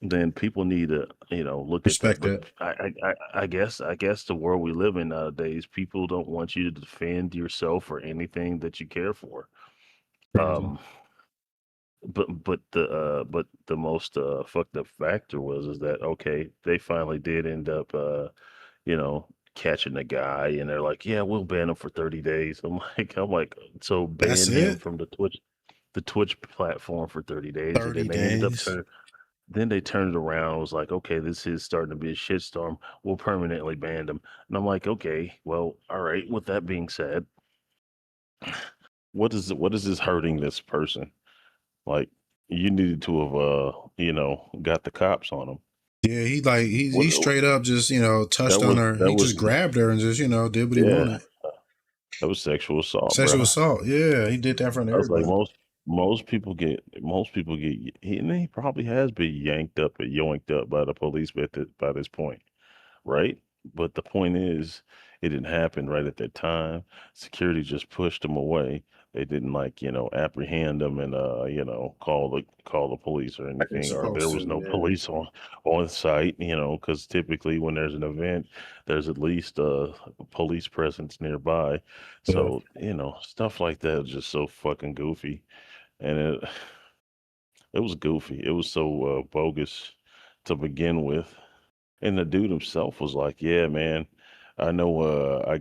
then people need to look respect at that. I guess the world we live in nowadays, people don't want you to defend yourself or anything that you care for. But the most fucked up factor is that okay, they finally did end up catching the guy, and they're like, yeah, we'll ban him for 30 days. I'm like, so ban him from the Twitch platform for 30 days. 30 and then days. Then they turned it around. It was like, okay, this is starting to be a shitstorm. We'll permanently ban them. And I'm like, okay, well, all right. With that being said, what is this hurting this person? Like, you needed to have, got the cops on him. Yeah, he straight up just touched on her. He just grabbed her and just did what he wanted. That was sexual assault. Sexual assault. Yeah, he did that in front of everybody. Like most people get, he probably has been yoinked up by the police by this point, right? But the point is, it didn't happen right at that time. Security just pushed him away. They didn't apprehend him and call the police or anything, or there was no police on site, because typically when there's an event, there's at least a police presence nearby. So stuff like that is just so fucking goofy. And it was goofy. It was so bogus to begin with. And the dude himself was like, "Yeah, man, I know. I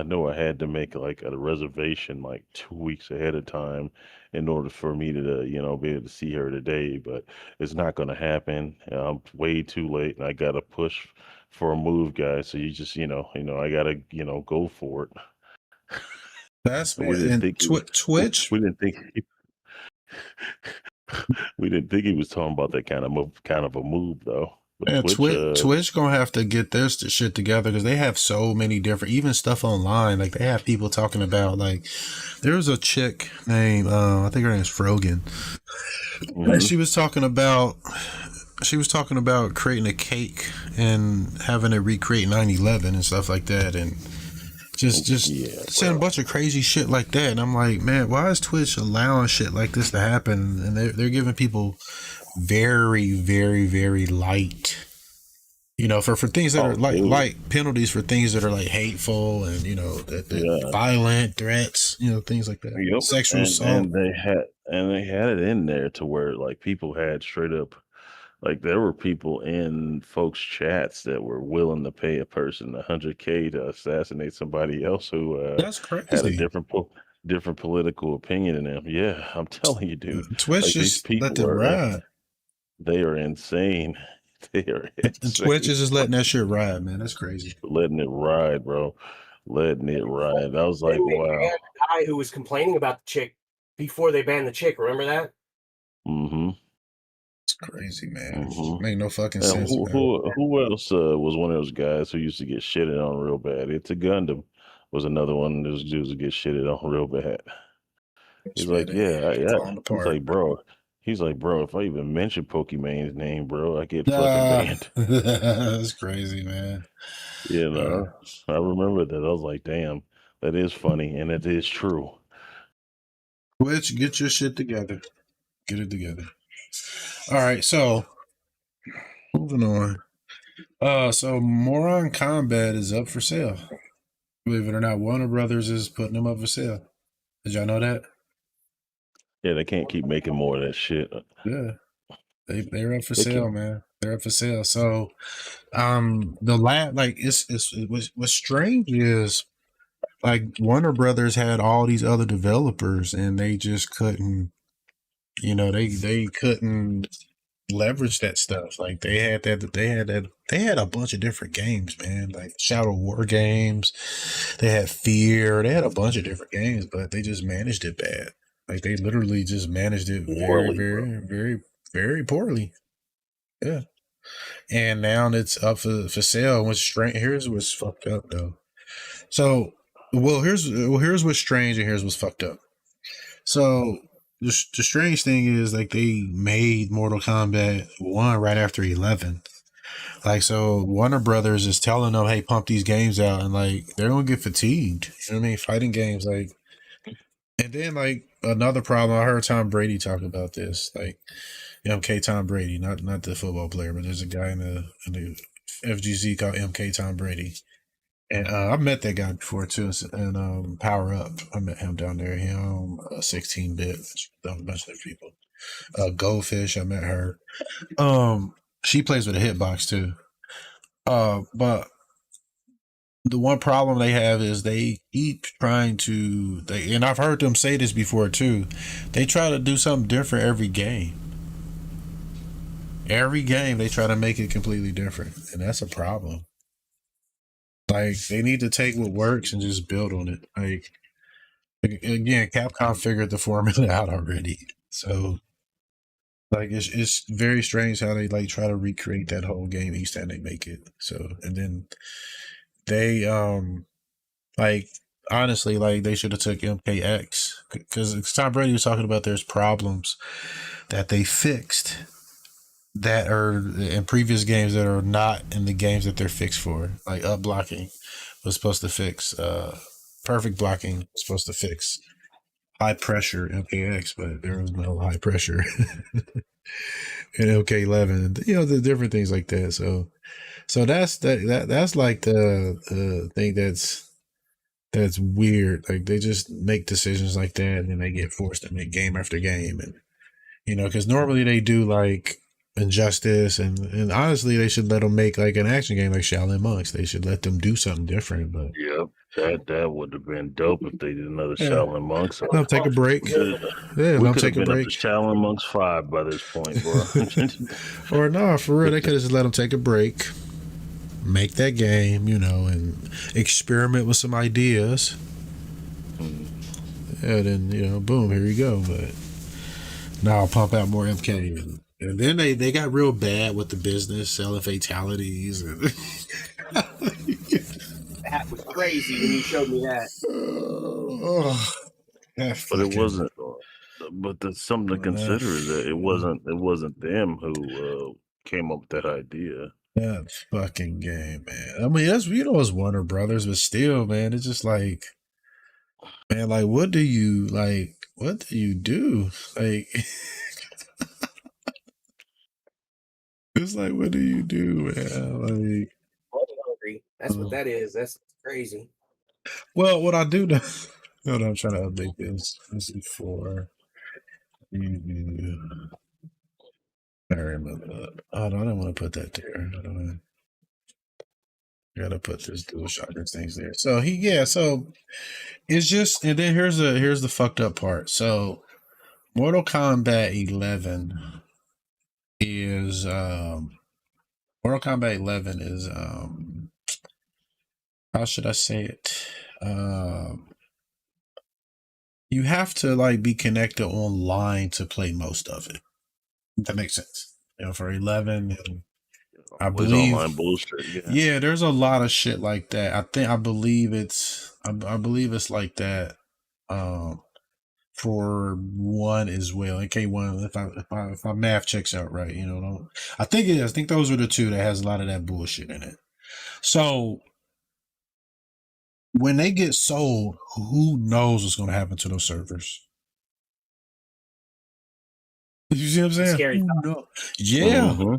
know I had to make like a reservation like 2 weeks ahead of time in order for me to, be able to see her today. But it's not going to happen. I'm way too late, and I got to push for a move, guys. So you just, I got to, go for it." That's we didn't think Twitch. We didn't think. We didn't think he was talking about that kind of a move, though. But Twitch gonna have to get their shit together because they have so many different, even stuff online. Like they have people talking about like there was a chick named I think her name is Frogan. Mm-hmm. She was talking about creating a cake and having it recreate 9/11 and stuff like that, and just saying a bunch of crazy shit like that. And I'm like, man, why is Twitch allowing shit like this to happen? And they're giving people very, very, very light, for things that are light penalties for things that are like hateful and violent threats, things like that. Yep. Sexual assault. And they had it in there to where like people had straight up Like there were people in folks' chats that were willing to pay a person $100K to assassinate somebody else who That's had a crazy. different political opinion than them. Yeah, I'm telling you, dude. Twitch Like these just let people it are ride. they are insane. They are And Twitch insane. is just letting that shit ride, man. That's crazy. Letting it ride, bro. Letting it ride. I was like, Then they wow. banned the guy who was complaining about the chick before they banned the chick. Remember that? Mm-hmm. It's crazy, man. Mm-hmm. Make no fucking And sense, man. who else was one of those guys who used to get shitted on real bad? It's a Gundam was another one of those dudes who get shitted on real bad. He's Man, like, yeah. falling He's apart. like, bro. He's like, bro. If I even mention Pokemon's name, bro, I get fucking Nah, banned. that's crazy, man. You know, I remember that. I was like, damn, that is funny and it is true. Twitch, get your shit together. Get it together. All right, so moving on. So Mortal Kombat is up for sale. Believe it or not, Warner Brothers is putting them up for sale. Did y'all know that? Yeah, they can't keep making more of that shit. Yeah, they're up for They sale, keep, man. They're up for sale. So, the lab, like what's strange is like Warner Brothers had all these other developers, and they just couldn't. You know, they couldn't leverage that stuff. Like they had a bunch of different games, man. Like Shadow War games. They had Fear. They had a bunch of different games, but they just managed it bad. Like they literally just managed it very poorly. Yeah. And now it's up for sale. Here's what's fucked up though. So here's what's strange and here's what's fucked up. So the strange thing is like they made Mortal Kombat 1 right after 11. Like, so Warner Brothers is telling them, hey, pump these games out, and like they're gonna get fatigued. You know what I mean? Fighting games, like, and then like another problem. I heard Tom Brady talk about this, like MK Tom Brady, not the football player, but there's a guy in the FGC called MK Tom Brady. And I've met that guy before too, and Power Up. I met him down there. 16-bit, a bunch of other people. Goldfish, I met her. She plays with a hitbox too. But the one problem they have is they keep trying to. And I've heard them say this before too. They try to do something different every game. Every game they try to make it completely different, and that's a problem. Like they need to take what works and just build on it. Like again, Capcom figured the formula out already. So like it's very strange how they like try to recreate that whole game each time they make it. So and then they like honestly like they should have took MKX because Tom Brady was talking about there's problems that they fixed that are in previous games that are not in the games that they're fixed for. Like up blocking was supposed to fix perfect blocking was supposed to fix high pressure MKX, but there was no high pressure in MK11. You know, the different things like that. So that's like the thing that's weird. Like they just make decisions like that, and then they get forced to make game after game, and you know, because normally they do like Injustice, and honestly, they should let them make like an action game like Shaolin Monks. They should let them do something different. But yep, that would have been dope if they did another Shaolin Monks. Let them take a break. Yeah, let we them could take have a been break. up to Shaolin Monks 5 by this point, bro. Or no, for real, they could have just let them take a break, make that game, you know, and experiment with some ideas. Yeah, then you know, boom, here you go. But now I'll pump out more MK. And then they got real bad with the business, selling fatalities. And That was crazy when you showed me that. But it wasn't. But there's something to consider is that it wasn't them who came up with that idea. That fucking game, man. I mean, that's it's Warner Brothers, but still, man, it's just like, man, like what do you do? Like it's like, what do you do, man? Like, Hungry. That's what that is. That's crazy. well, what I do know, hold on, I'm trying to update this. This is for Sorry, I don't want to put that there. I gotta put this dual shotgun things there. So so it's just, and then here's the fucked up part. So Mortal Kombat 11 is how should I say it? You have to like be connected online to play most of it. That makes sense. You know, for 11, I believe online bullshit. Yeah, there's a lot of shit like that. I believe it's like that. For 1 as well. And K1, if my math checks out right, you know, I think it is. I think those are the 2 that has a lot of that bullshit in it. So when they get sold, who knows what's going to happen to those servers? You see what I'm saying? Scary. Yeah. Mm-hmm.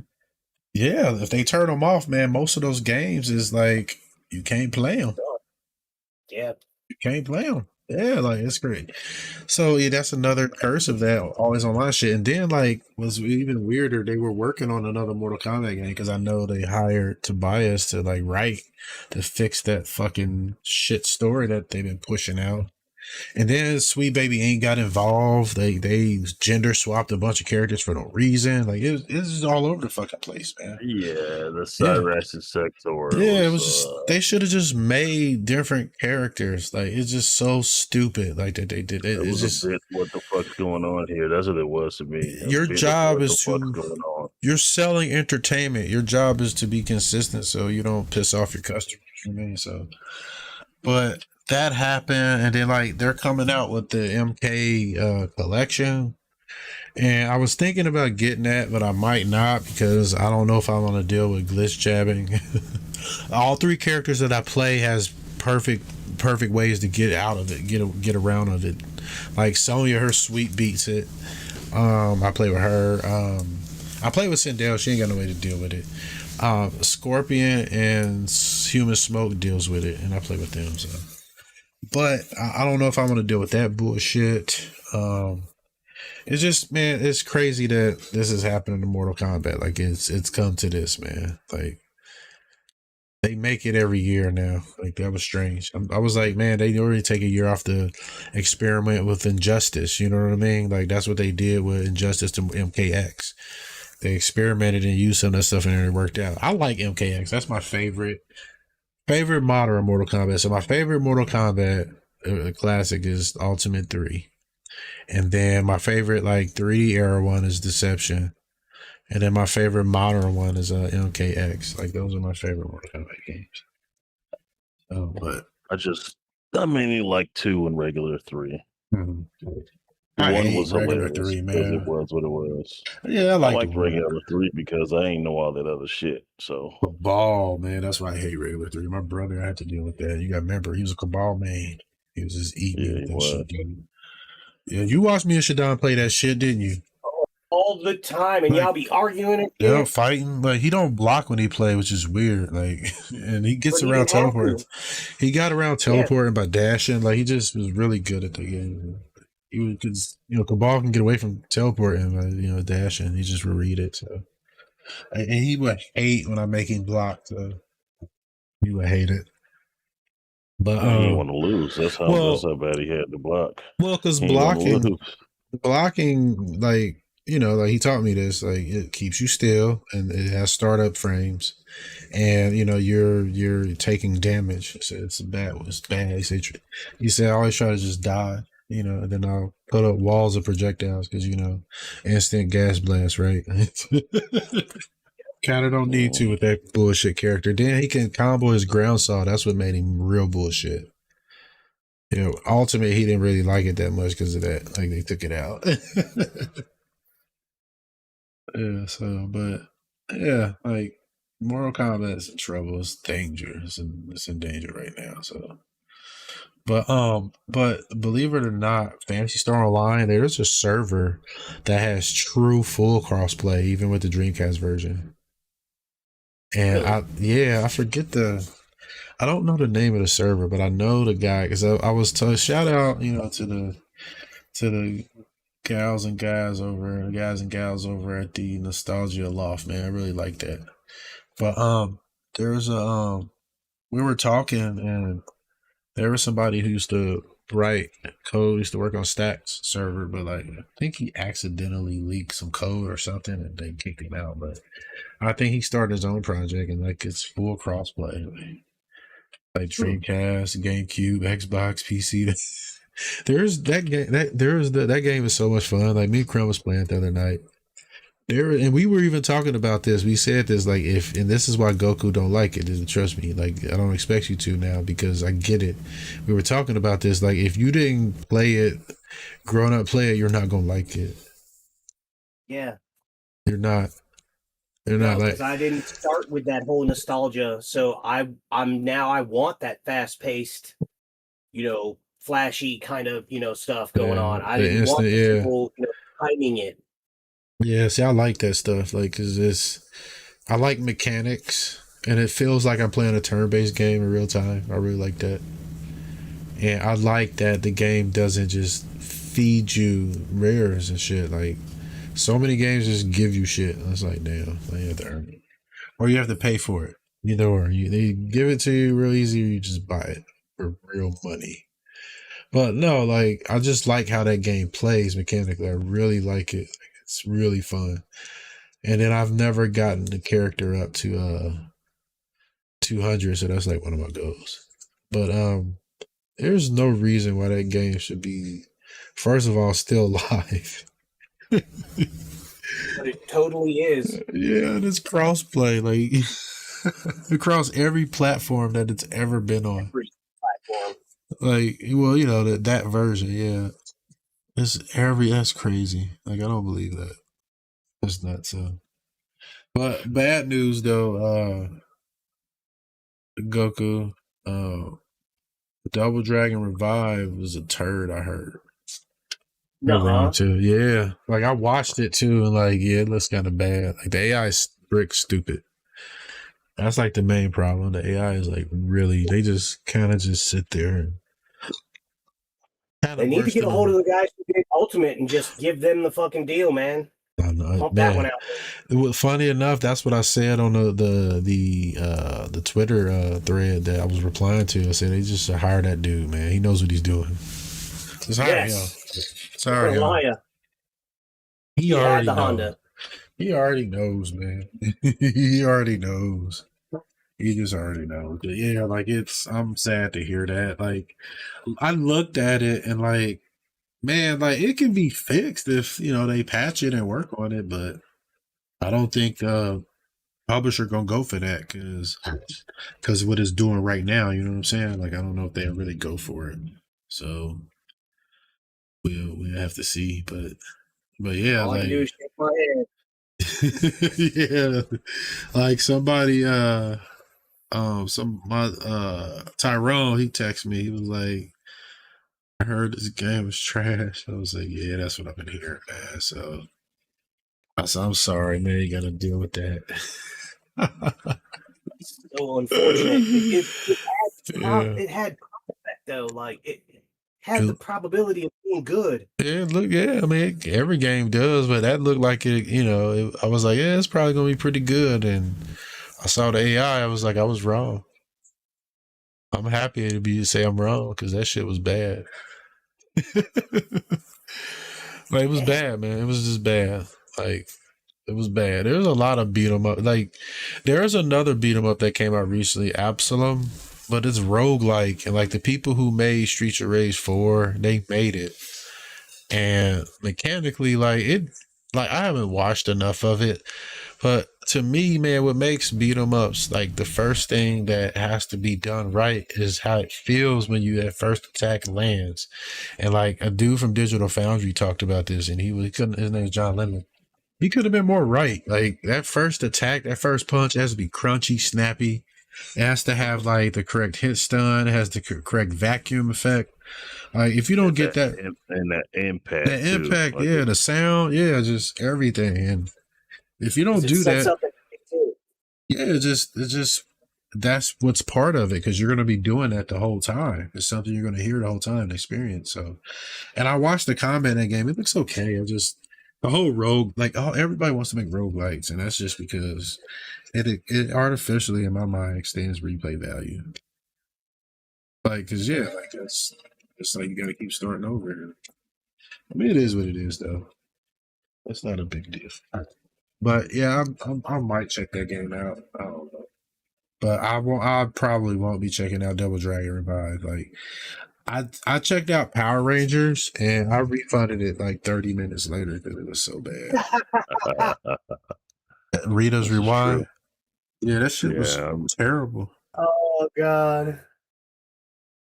Yeah. If they turn them off, man, most of those games is like, you can't play them. Yeah. You can't play them. Yeah, like it's great. So yeah, that's another curse of that always online shit. And then like was even weirder, they were working on another Mortal Kombat game because I know they hired Tobias to like write to fix that fucking shit story that they've been pushing out. And then Sweet Baby ain't got involved. They gender swapped a bunch of characters for no reason. Like it's all over the fucking place, man. Yeah, the Cyrax sector. Yeah, it was just, they should have just made different characters. Like it's just so stupid. Like that they did it. It's just what the fuck's going on here. That's what it was to me. Your job is to you're selling entertainment. Your job is to be consistent so you don't piss off your customers. You know what I mean? So, but that happened, and then like they're coming out with the MK collection, and I was thinking about getting that, but I might not because I don't know if I want to deal with glitch jabbing. All 3 characters that I play has perfect ways to get out of it, get around of it. Like Sonya, her sweep beats it. I play with her. I play with Sindel. She ain't got no way to deal with it. Scorpion and Human Smoke deals with it, and I play with them. So. But I don't know if I want to deal with that bullshit. It's just, man, it's crazy that this is happening to Mortal Kombat. Like it's come to this, man. Like they make it every year now. Like that was strange. I was like, man, they already take a year off to experiment with Injustice. You know what I mean? Like that's what they did with Injustice to MKX. They experimented and used some of that stuff and it worked out. I like MKX. That's my favorite modern Mortal Kombat. So my favorite Mortal Kombat classic is Ultimate 3. And then my favorite like 3D era one is Deception. And then my favorite modern one is MKX. Like those are my favorite Mortal Kombat games. But I mainly like 2 and regular 3. Mm-hmm. One was regular hilarious 3, man. because it was what it was. Yeah, I liked regular 3 because I ain't know all that other shit. So Cabal, man, that's why I hate regular 3. My brother had to deal with that. You got to remember, he was a Cabal main. He was just eating that shit, dude. Yeah, you watched me and Shadon play that shit, didn't you? All the time, and y'all be arguing and yeah, fighting. Like he don't block when he play, which is weird. Like, and he gets around teleporting. He got around teleporting by dashing. Like he just was really good at the game. He was, because Cabal can get away from teleporting by dashing. He just would read it. So, and he would hate when I make him block. So he would hate it. But he didn't want to lose. That's how bad he had to block. Well, because blocking, like he taught me this. Like it keeps you still, and it has startup frames, and you're taking damage. So it's bad. It's bad. He said I always try to just die. And then I'll put up walls of projectiles because instant gas blast, right? Kind of don't need to with that bullshit character. Then he can combo his ground saw. That's what made him real bullshit. Ultimate, he didn't really like it that much because of that. Like they took it out. Yeah. So, but yeah, like Mortal Kombat is in trouble. It's dangerous, and it's in danger right now. So. But believe it or not, Phantasy Star Online, there's a server that has true full crossplay, even with the Dreamcast version. And I forget I don't know the name of the server, but I know the guy because I was told, shout out, to the guys and gals over at the Nostalgia Loft, man. I really like that. But there's a we were talking, and there was somebody who used to write code, used to work on Stacks server, but like I think he accidentally leaked some code or something and they kicked him out. But I think he started his own project and like it's full crossplay. Like Dreamcast, GameCube, Xbox, PC. There's that game that game is so much fun. Like me and Crum was playing the other night. And we were even talking about this. We said this like and this is why Goku don't like it. Doesn't trust me. Like I don't expect you to now because I get it. We were talking about this. Like if you didn't play it, grown up play it, you're not gonna like it. Yeah, you're not. They're not like because I didn't start with that whole nostalgia. So I want that fast paced, flashy kind of stuff going on. I didn't want people timing it. Yeah, see, I like that stuff. Like, cause I like mechanics, and it feels like I'm playing a turn-based game in real time. I really like that, and I like that the game doesn't just feed you rares and shit. Like, so many games just give you shit. It's like, damn, you have to earn it, or you have to pay for it. Either or, they give it to you real easy, or you just buy it for real money. But no, like I just like how that game plays mechanically. I really like it. It's really fun. And then I've never gotten the character up to 200, so that's like one of my goals. But there's no reason why that game should be, first of all, still live. But it totally is. Yeah, and it's crossplay, like across every platform that it's ever been on. Every platform. Like, well, that version, yeah. That's crazy. Like, I don't believe that. That's nuts. But bad news though, Goku, Double Dragon Revive was a turd, I heard. No. Too. Yeah. Like I watched it too, and like, yeah, it looks kind of bad. Like the AI is stupid. That's like the main problem. The AI is like really, they just kind of just sit there and they need to get a hold of the guys who did Ultimate and just give them the fucking deal, man. Pump that one out. Funny enough, that's what I said on the Twitter thread that I was replying to. I said they just hire that dude, man. He knows what he's doing. Just hire him. Sorry, he already knows. Honda. He already knows, man. He already knows. He just already knows. But yeah, like I'm sad to hear that. Like I looked at it and like, man, like it can be fixed if they patch it and work on it, but I don't think publisher gonna go for that because what it's doing right now, you know what I'm saying? Like I don't know if they really go for it. So we'll have to see, but yeah, all I can do is shake my head. Yeah, like somebody Tyrone, he texted me. He was like, I heard this game was trash. I was like, yeah, that's what I've been hearing, man. So I said, I'm sorry, man. You got to deal with that. So unfortunate. It had effect though. Like it had the probability of being good. Yeah, I mean, every game does, but that looked like it. I was like, yeah, it's probably gonna be pretty good. And I saw the AI. I was like, I was wrong. I'm happy to say I'm wrong because that shit was bad. Like it was bad, man. It was just bad. Like it was bad. There's a lot of beat 'em up. Like there's another beat 'em up that came out recently, Absalom, but it's roguelike, and like the people who made Streets of Rage 4, they made it, and mechanically, like I haven't watched enough of it, but to me, man, what makes beat 'em ups, like the first thing that has to be done right is how it feels when that first attack lands. And like a dude from Digital Foundry talked about this, and his name is John Lemon. He could have been more right. Like that first attack, that first punch has to be crunchy, snappy. It has to have like the correct hit stun. It has the correct vacuum effect. Like if you don't get that and that impact, yeah, the sound, yeah, just everything. And if you don't do that, that's what's part of it, because you're going to be doing that the whole time. It's something you're going to hear the whole time and experience. So, and I watched the combat in that game. It looks okay. I just, the whole rogue, like, oh, everybody wants to make roguelites, and that's just because it artificially, in my mind, extends replay value. Like, cause yeah, like it's like you got to keep starting over. I mean, it is what it is, though. It's not a big deal. But yeah, I might check that game out. I don't know, but I probably won't be checking out Double Dragon Revive. Like, I checked out Power Rangers and I refunded it like 30 minutes later because it was so bad. Rita's Rewind. Yeah, that shit was terrible. Oh god,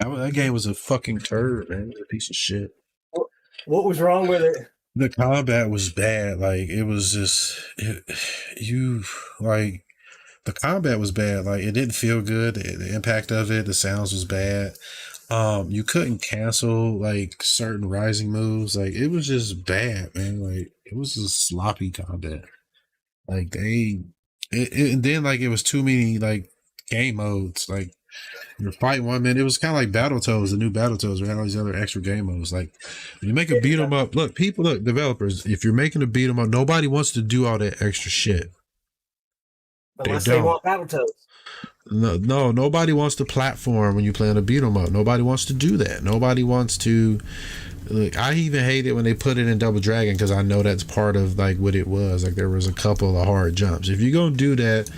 that game was a fucking turd, man. It was a piece of shit. What was wrong with it? The combat was bad. Like, it was just the combat was bad. Like, it didn't feel good. The impact of it, the sounds was bad. You couldn't cancel like certain rising moves. Like, it was just bad, man. Like, it was just sloppy combat. Like, and then like it was too many like game modes. Like, you're fighting 1 minute. It was kind of like Battletoads, the new Battletoads, or all these other extra game modes. Like, when you make a beat 'em up, look, developers, if you're making a beat 'em up, nobody wants to do all that extra shit. Unless they want Battletoads. No, nobody wants to platform when you play on a beat 'em up. Nobody wants to do that. Nobody wants to. Look, I even hate it when they put it in Double Dragon because I know that's part of like what it was. Like, there was a couple of hard jumps. If you're gonna do that,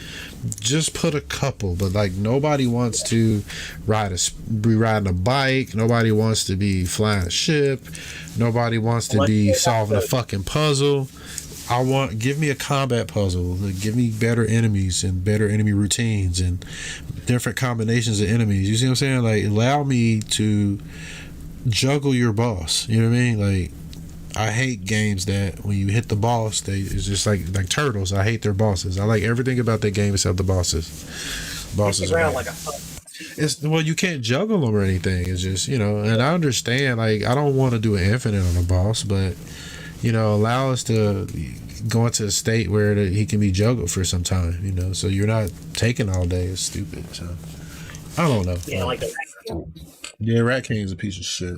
just put a couple. But like, nobody wants to be riding a bike. Nobody wants to be flying a ship. Nobody wants to be solving a fucking puzzle. Give me a combat puzzle. Give me better enemies and better enemy routines and different combinations of enemies. You see what I'm saying? Like, allow me to juggle your boss. You know what I mean? Like, I hate games that when you hit the boss, it's just like Turtles. I hate their bosses. I like everything about that game except the bosses. Bosses are like you can't juggle them or anything. It's just, and I understand. Like, I don't want to do an infinite on a boss, but allow us to go into a state where he can be juggled for some time, so you're not taking all day. It's stupid. So, I don't know. Yeah, like Rat King's a piece of shit.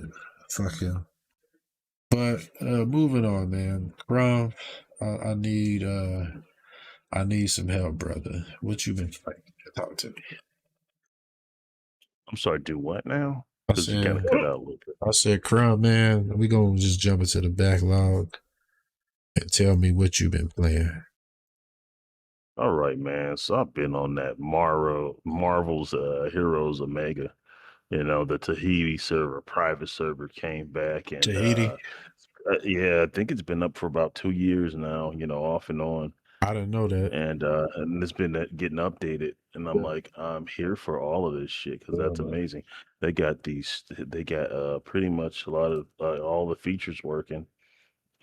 Fuck him. But moving on, man. Crum, I need some help, brother. What you been fighting? Talk to me. I'm sorry, do what now? I said, kind of cut out a little bit. I said, Crum, man, we gonna just jump into the backlog and tell me what you've been playing. All right, man. So I've been on that Marvel's Heroes Omega. The Tahiti server, private server, came back, and Tahiti. Yeah, I think it's been up for about 2 years now. Off and on. I didn't know that. And it's been getting updated, and I'm like, I'm here for all of this shit because that's amazing. They got pretty much a lot of all the features working.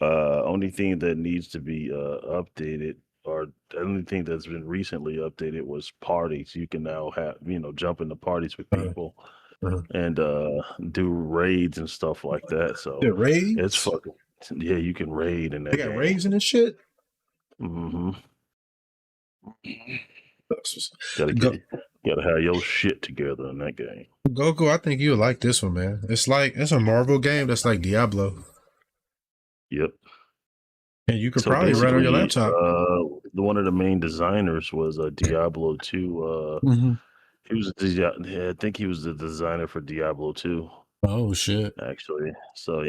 Only thing that needs to be updated, or the only thing that's been recently updated, was parties. You can now have jump into parties with people and do raids and stuff like that. So raids? It's fucking you can raid in that. They got raids in this shit. Mm-hmm. Gotta have your shit together in that game. Goku, I think you'll like this one, man. It's a Marvel game that's like Diablo. Yep. And you could probably run on your laptop. One of the main designers was Diablo 2. He was I think he was the designer for Diablo 2. Oh shit! Actually, so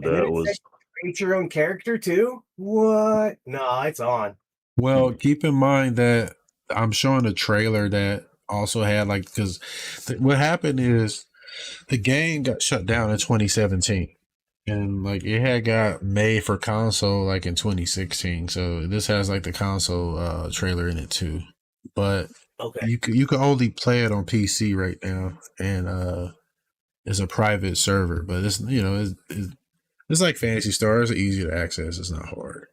that was. Create your own character too? What? No, it's on. Well, keep in mind that I'm showing a trailer that also had because what happened is the game got shut down in 2017, and it had got made for console in 2016. So this has the console trailer in it too, but you can only play it on PC right now, and it's a private server, but it's it's like Phantasy Star. It's easy to access. It's not hard.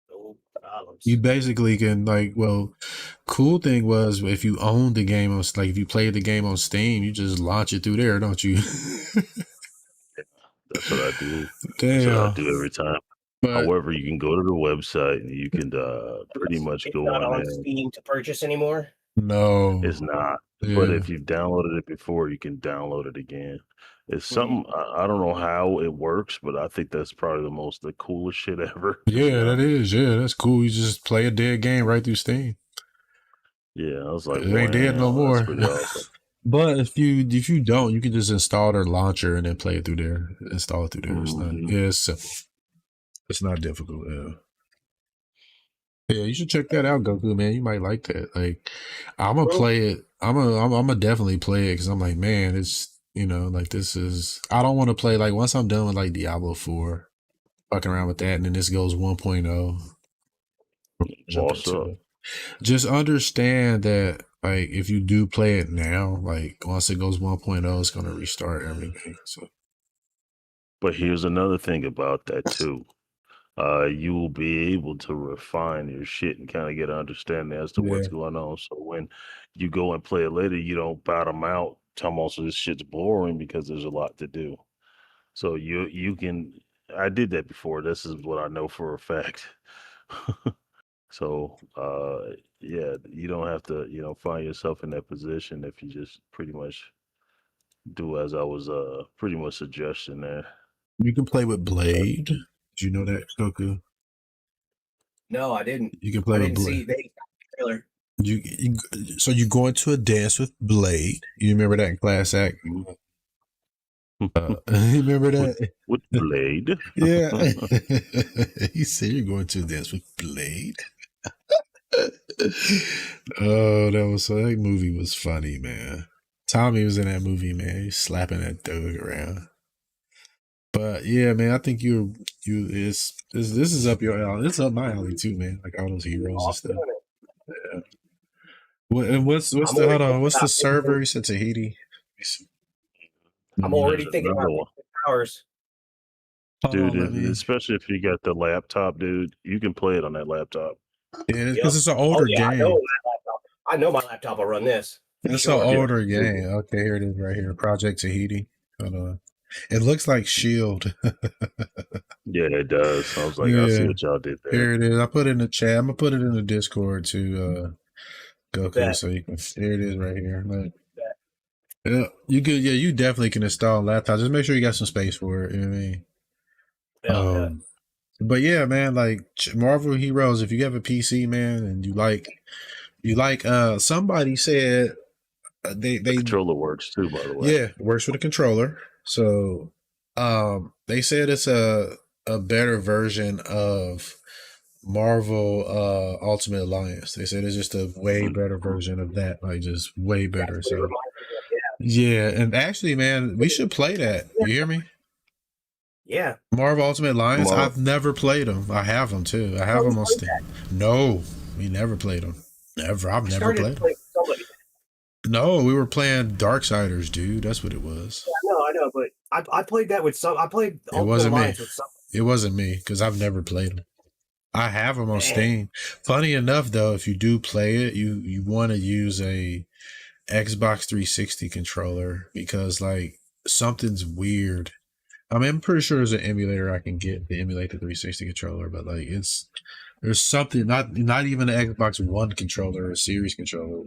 No problems. You basically can cool thing was if you own the game on if you play the game on Steam, you just launch it through there, don't you? That's what I do. Damn. That's what I do every time. However, you can go to the website and you can pretty much it's go not on on there. Steam to purchase anymore. No, It's not. yeah. But if you downloaded it before, you can download it again. It's something I don't know how it works, but I think that's probably the coolest shit ever. Yeah, that is. Yeah, that's cool. You just play a dead game right through Steam. Yeah, I was like, it ain't dead no wow, more. that's pretty awesome. But if you don't, you can just install their launcher and then play it through there. Install it through there. It's not. Yeah, it's simple. It's not difficult. Yeah, you should check that out, Goku, man. You might like that. Like, I'm gonna play it. I'm gonna definitely play it because I'm like, man, it's like this is. I don't want to play like once I'm done with like Diablo 4, fucking around with that, and then this goes 1.0. Jump into it. Just understand that like if you do play it now, like once it goes 1.0, it's gonna restart everything. So, but here's another thing about that too. You will be able to refine your shit and kind of get an understanding as to what's going on. So when you go and play it later, you don't bottom out. Almost this shit's boring because there's a lot to do. So you can. I did that before. This is what I know for a fact. So yeah, you don't have to find yourself in that position if you just pretty much do as I was pretty much suggesting there. you can play with Blade. Did you know that, Goku? No, I didn't. You can play with Blade. See trailer. So you go into a dance with Blade. You remember that in Class Act? You remember that? With Blade? Yeah. He said you're going to a dance with Blade. Oh, that movie was funny, man. Tommy was in that movie, man. He's slapping that dog around. But yeah, man, I think this is up your alley. It's up my alley too, man. Like all those heroes and stuff. Yeah. What's the server? You said Tahiti. I'm already thinking about hours. Dude, especially if you got the laptop, dude, you can play it on that laptop. Yeah, because it's an older game. I know my laptop will run this. It's an older game. Okay, here it is right here. Project Tahiti. Hold on. It looks like Shield. Yeah, it does. I was like, I see what y'all did there. Here it is. I put it in the chat. I'm gonna put it in the Discord to Goku, so you can. Here it is right here. Look. Yeah, you could. Yeah, you definitely can install a laptop. Just make sure you got some space for it. You know what I mean? But yeah, man, like Marvel Heroes. If you have a PC, man, and you like, somebody said the controller works too. By the way, yeah, it works with a controller. So, they said it's a better version of Marvel Ultimate Alliance. They said it's just a way better version of that, like just way better. So, yeah, and actually, man, we should play that. You hear me? Yeah. Marvel Ultimate Alliance. I've never played them. I have them too. I have them on Steam. No, we never played them. Never. I've never played them. No, we were playing Darksiders, dude. That's what it was. Yeah, I know, but I played that with some. I played. It wasn't me. It wasn't me because I've never played them. I have them on Steam. Funny enough, though, if you do play it, you want to use a Xbox 360 controller because like something's weird. I mean, I'm pretty sure there's an emulator I can get to emulate the 360 controller, but like there's something not even an Xbox One controller or a Series controller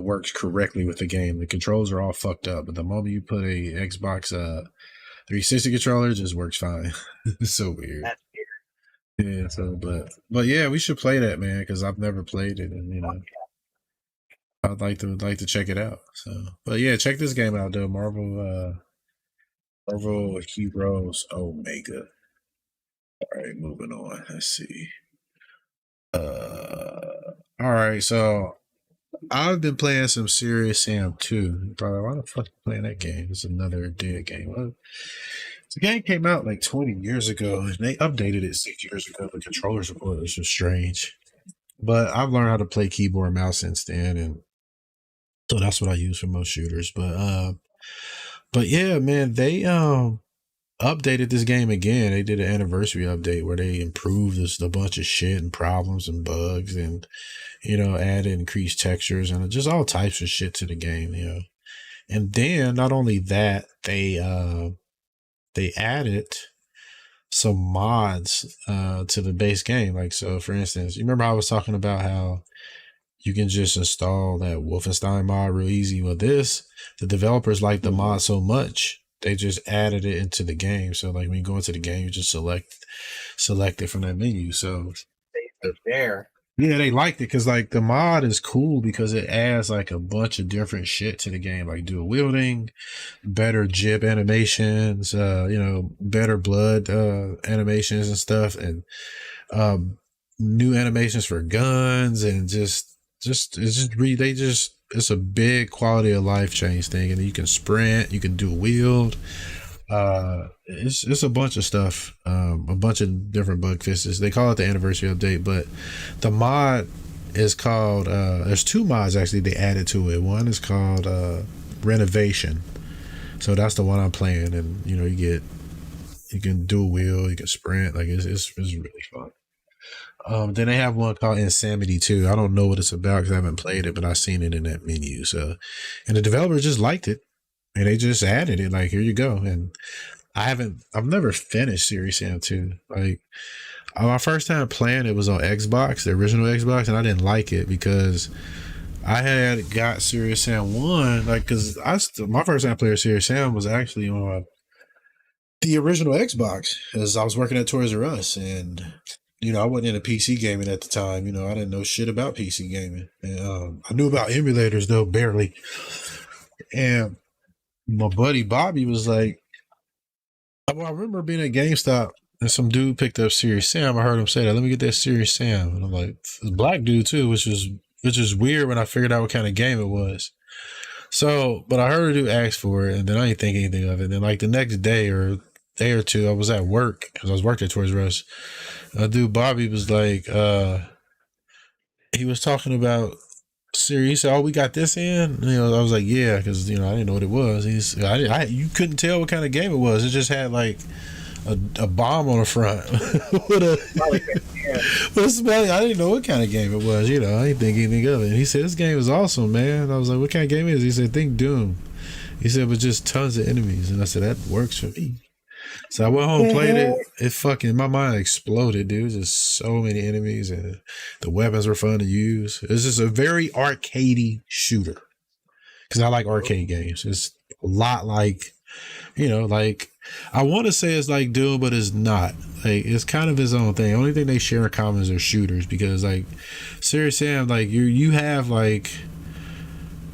works correctly with the game. The controls are all fucked up, but the moment you put a Xbox 360 controller, it just works fine. It's so weird. That's weird. Yeah. So, but yeah, we should play that, man, because I've never played it, and I'd like to check it out. So, but yeah, check this game out, though. Marvel Heroes Omega. All right, moving on. Let's see. All right, so I've been playing some Serious Sam 2. Probably, why the fuck are you playing that game? It's another dead game. Well, the game came out like 20 years ago, and they updated it 6 years ago. The controller support was just strange. But I've learned how to play keyboard and mouse since then, and so that's what I use for most shooters. But yeah, man, they updated this game again. They did an anniversary update where they improved just a bunch of shit and problems and bugs and added increased textures and just all types of shit to the game, And then not only that, they added some mods to the base game. Like, so for instance, you remember I was talking about how you can just install that Wolfenstein mod real easy. With this, the developers like the mod so much, they just added it into the game. So like when you go into the game, you just select it from that menu. So there. Yeah, they liked it because like the mod is cool because it adds like a bunch of different shit to the game, like dual wielding, better jib animations, better blood animations and stuff, and new animations for guns, and it's a big quality of life change thing. And you can sprint, you can dual wield. It's a bunch of stuff, a bunch of different bug fixes. They call it the anniversary update, but the mod is called there's two mods actually they added to it. One is called renovation, so that's the one I'm playing, and you can dual wheel, you can sprint, like it's really fun. Then they have one called Insanity too. I don't know what it's about because I haven't played it, but I've seen it in that menu. So, and the developer just liked it. And they just added it, like, here you go. And I've never finished Serious Sam 2. Like, my first time playing it was on Xbox, the original Xbox, and I didn't like it because I had got Serious Sam 1, like, because my first time playing Serious Sam was actually on the original Xbox, because I was working at Toys R Us, and, I wasn't into PC gaming at the time. I didn't know shit about PC gaming. And I knew about emulators, though, barely. And my buddy Bobby was like, I remember being at GameStop and some dude picked up Serious Sam. I heard him say that, let me get that Serious Sam. And I'm like, it's a black dude too, which is weird when I figured out what kind of game it was. So, but I heard a dude ask for it, and then I didn't think anything of it. And then like the next day or two, I was at work because I was working at Toys R Us. Dude Bobby was like, he was talking about Siri. He said, "Oh, we got this in." I was like, "Yeah," because I didn't know what it was. You couldn't tell what kind of game it was. It just had like a bomb on the front with a smell. I didn't know what kind of game it was. I didn't think anything of it. And he said, "This game is awesome, man." I was like, "What kind of game is it?" He said, "Think Doom." He said, "But just tons of enemies." And I said, "That works for me." So I went home and played it. It fucking, my mind exploded, dude. There's just so many enemies, and the weapons were fun to use. It's just a very arcadey shooter. Because I like arcade games. It's a lot like, like, I want to say it's like Doom, but it's not. Like, it's kind of his own thing. The only thing they share in common is their shooters. Because, like, Serious Sam, like, you have, like,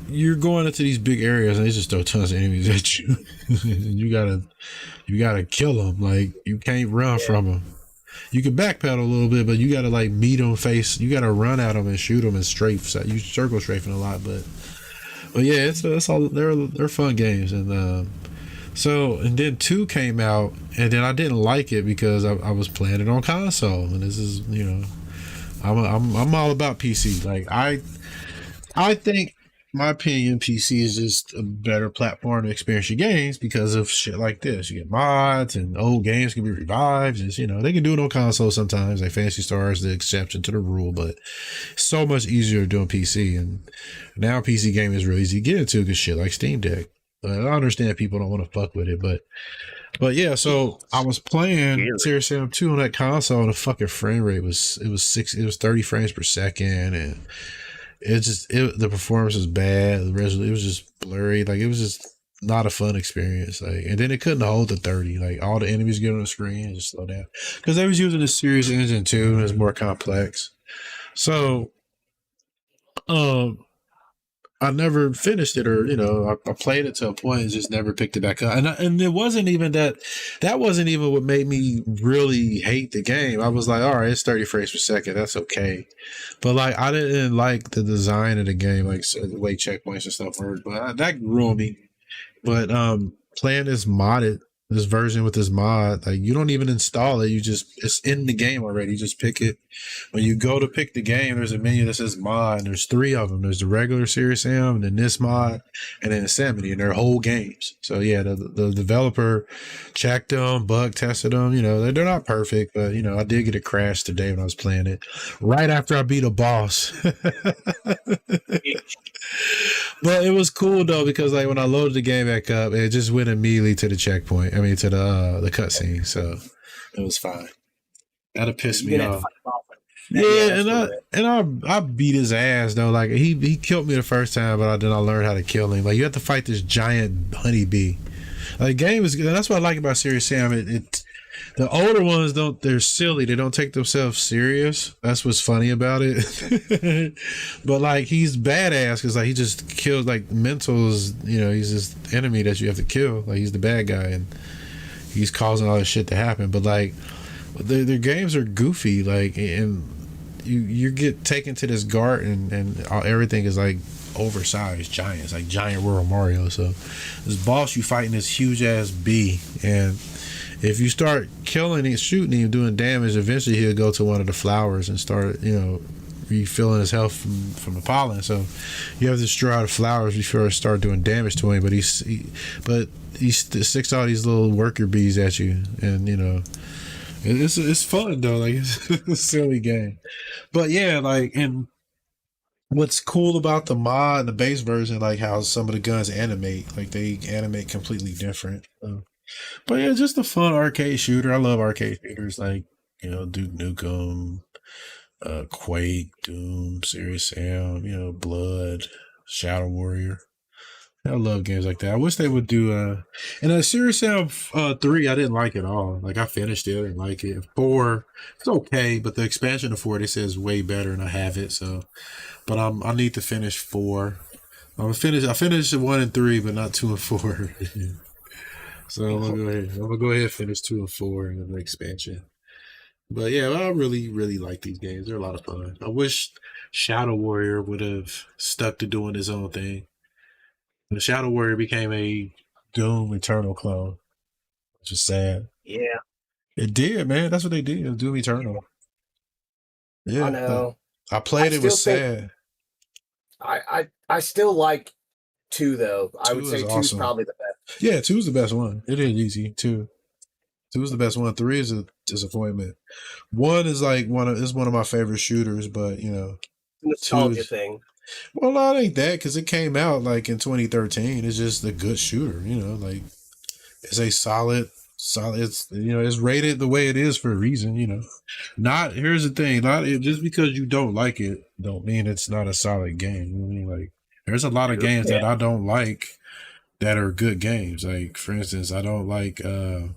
you're going into these big areas and they just throw tons of enemies at you. And you gotta kill them. Like, you can't run from them. You can backpedal a little bit, but you gotta like meet them face. You gotta run at them and shoot them and strafe. So you circle strafing a lot, but yeah, it's all they're fun games. And and then 2 came out, and then I didn't like it because I was playing it on console, and this is I'm all about PC. Like I think. My opinion, PC is just a better platform to experience your games because of shit like this. You get mods, and old games can be revived. Just, they can do it on console sometimes. Like Phantasy Star is the exception to the rule, but it's so much easier doing PC. And now PC gaming is really easy to get into because shit like Steam Deck. I understand people don't want to fuck with it, but yeah. So I was playing Serious Sam 2 on that console, and the fucking frame rate was 30 frames per second, and the performance was bad. The resolution, it was just blurry. Like, it was just not a fun experience. Like, and then it couldn't hold the 30. Like, all the enemies get on the screen and just slow down because they was using a Series engine too, and it's more complex. So, I never finished it, or I played it to a point and just never picked it back up. And it wasn't even that wasn't even what made me really hate the game. I was like, all right, it's 30 frames per second, that's okay. But like, I didn't like the design of the game, like the way checkpoints and stuff worked. But that grew on me. But playing this version with this mod, like, you don't even install it. It's in the game already. You just pick it. When you go to pick the game, there's a menu that says mod, and there's 3 of them. There's the regular Serious Sam, and then this mod, and then Insanity, and they're whole games. So yeah, the developer checked them, bug tested them. They're not perfect, but I did get a crash today when I was playing it, right after I beat a boss. But it was cool though, because like when I loaded the game back up, it just went immediately to the checkpoint. I mean, to the cutscene. So It was fine. That'll piss You're me gonna have off. to fight him off. I beat his ass though. Like he killed me the first time, but then I learned how to kill him. Like you have to fight this giant honeybee. Like the game is good. That's what I like about Serious Sam. The older ones they're silly. They don't take themselves serious. That's what's funny about it. But like he's badass because like he just kills like mentals. You know, he's this enemy that you have to kill. Like he's the bad guy and he's causing all this shit to happen. But like their games are goofy. Like and you get taken to this garden and everything is like oversized giants, like giant World Mario. So this boss you fighting this huge ass bee, and if you start killing him, shooting him, doing damage, eventually he'll go to one of the flowers and start, you know, refilling his health from the pollen. So you have to destroy all the flowers before you start doing damage to him. But he sticks all these little worker bees at you, and you know. It's fun though, like it's a silly game, but yeah, like and what's cool about the mod and the base version, like how some of the guns animate, like they animate completely different. But yeah, just a fun arcade shooter. I love arcade shooters, like you know Duke Nukem, Quake, Doom, Serious Sam, you know Blood, Shadow Warrior. I love games like that. I wish they would do and Serious Sam 3 I didn't like at all. Like I finished it, I didn't like it. 4 it's okay, but the expansion of 4 they say is way better and I have it, so but I need to finish 4. I finished 1 and 3, but not 2 and 4. So I'm gonna go ahead and finish 2 and 4 in the expansion. But yeah, I really, really like these games. They're a lot of fun. I wish Shadow Warrior would have stuck to doing his own thing. The Shadow Warrior became a Doom Eternal clone, which is sad. Yeah, it did, man. That's what they did. It was Doom Eternal. Yeah, I know. I played it. Was sad. I still like 2 though. I would say 2 is probably the best. Yeah, 2 is the best one. It is easy. 2 is the best one. 3 is a disappointment. 1 is like one of my favorite shooters, but you know, nostalgia thing. Well, no, it ain't that because it came out like in 2013. It's just a good shooter, you know. Like it's a solid. It's you know it's rated the way it is for a reason, you know. Not here's the thing. Not just because you don't like it, don't mean it's not a solid game. You know what I mean? Like there's a lot of games that I don't like that are good games. Like for instance, I don't like Enter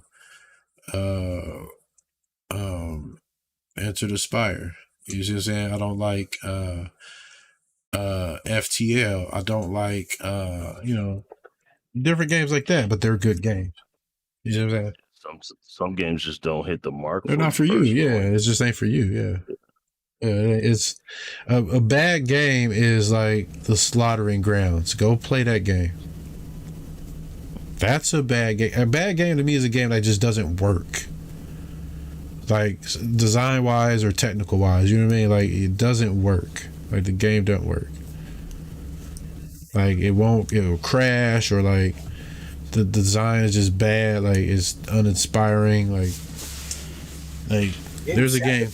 the Spire. You see what I'm saying? I don't like FTL. I don't like you know different games like that, but they're good games. You know what I'm saying? Some games just don't hit the mark. They're not for you. Yeah, it just ain't for you. Yeah. It's a bad game is like the Slaughtering Grounds. Go play that game. That's a bad game. A bad game to me is a game that just doesn't work. Like design wise or technical wise, you know what I mean? Like it doesn't work. Like the game don't work. Like it'll crash, or like the design is just bad. Like it's uninspiring. Like there's a game.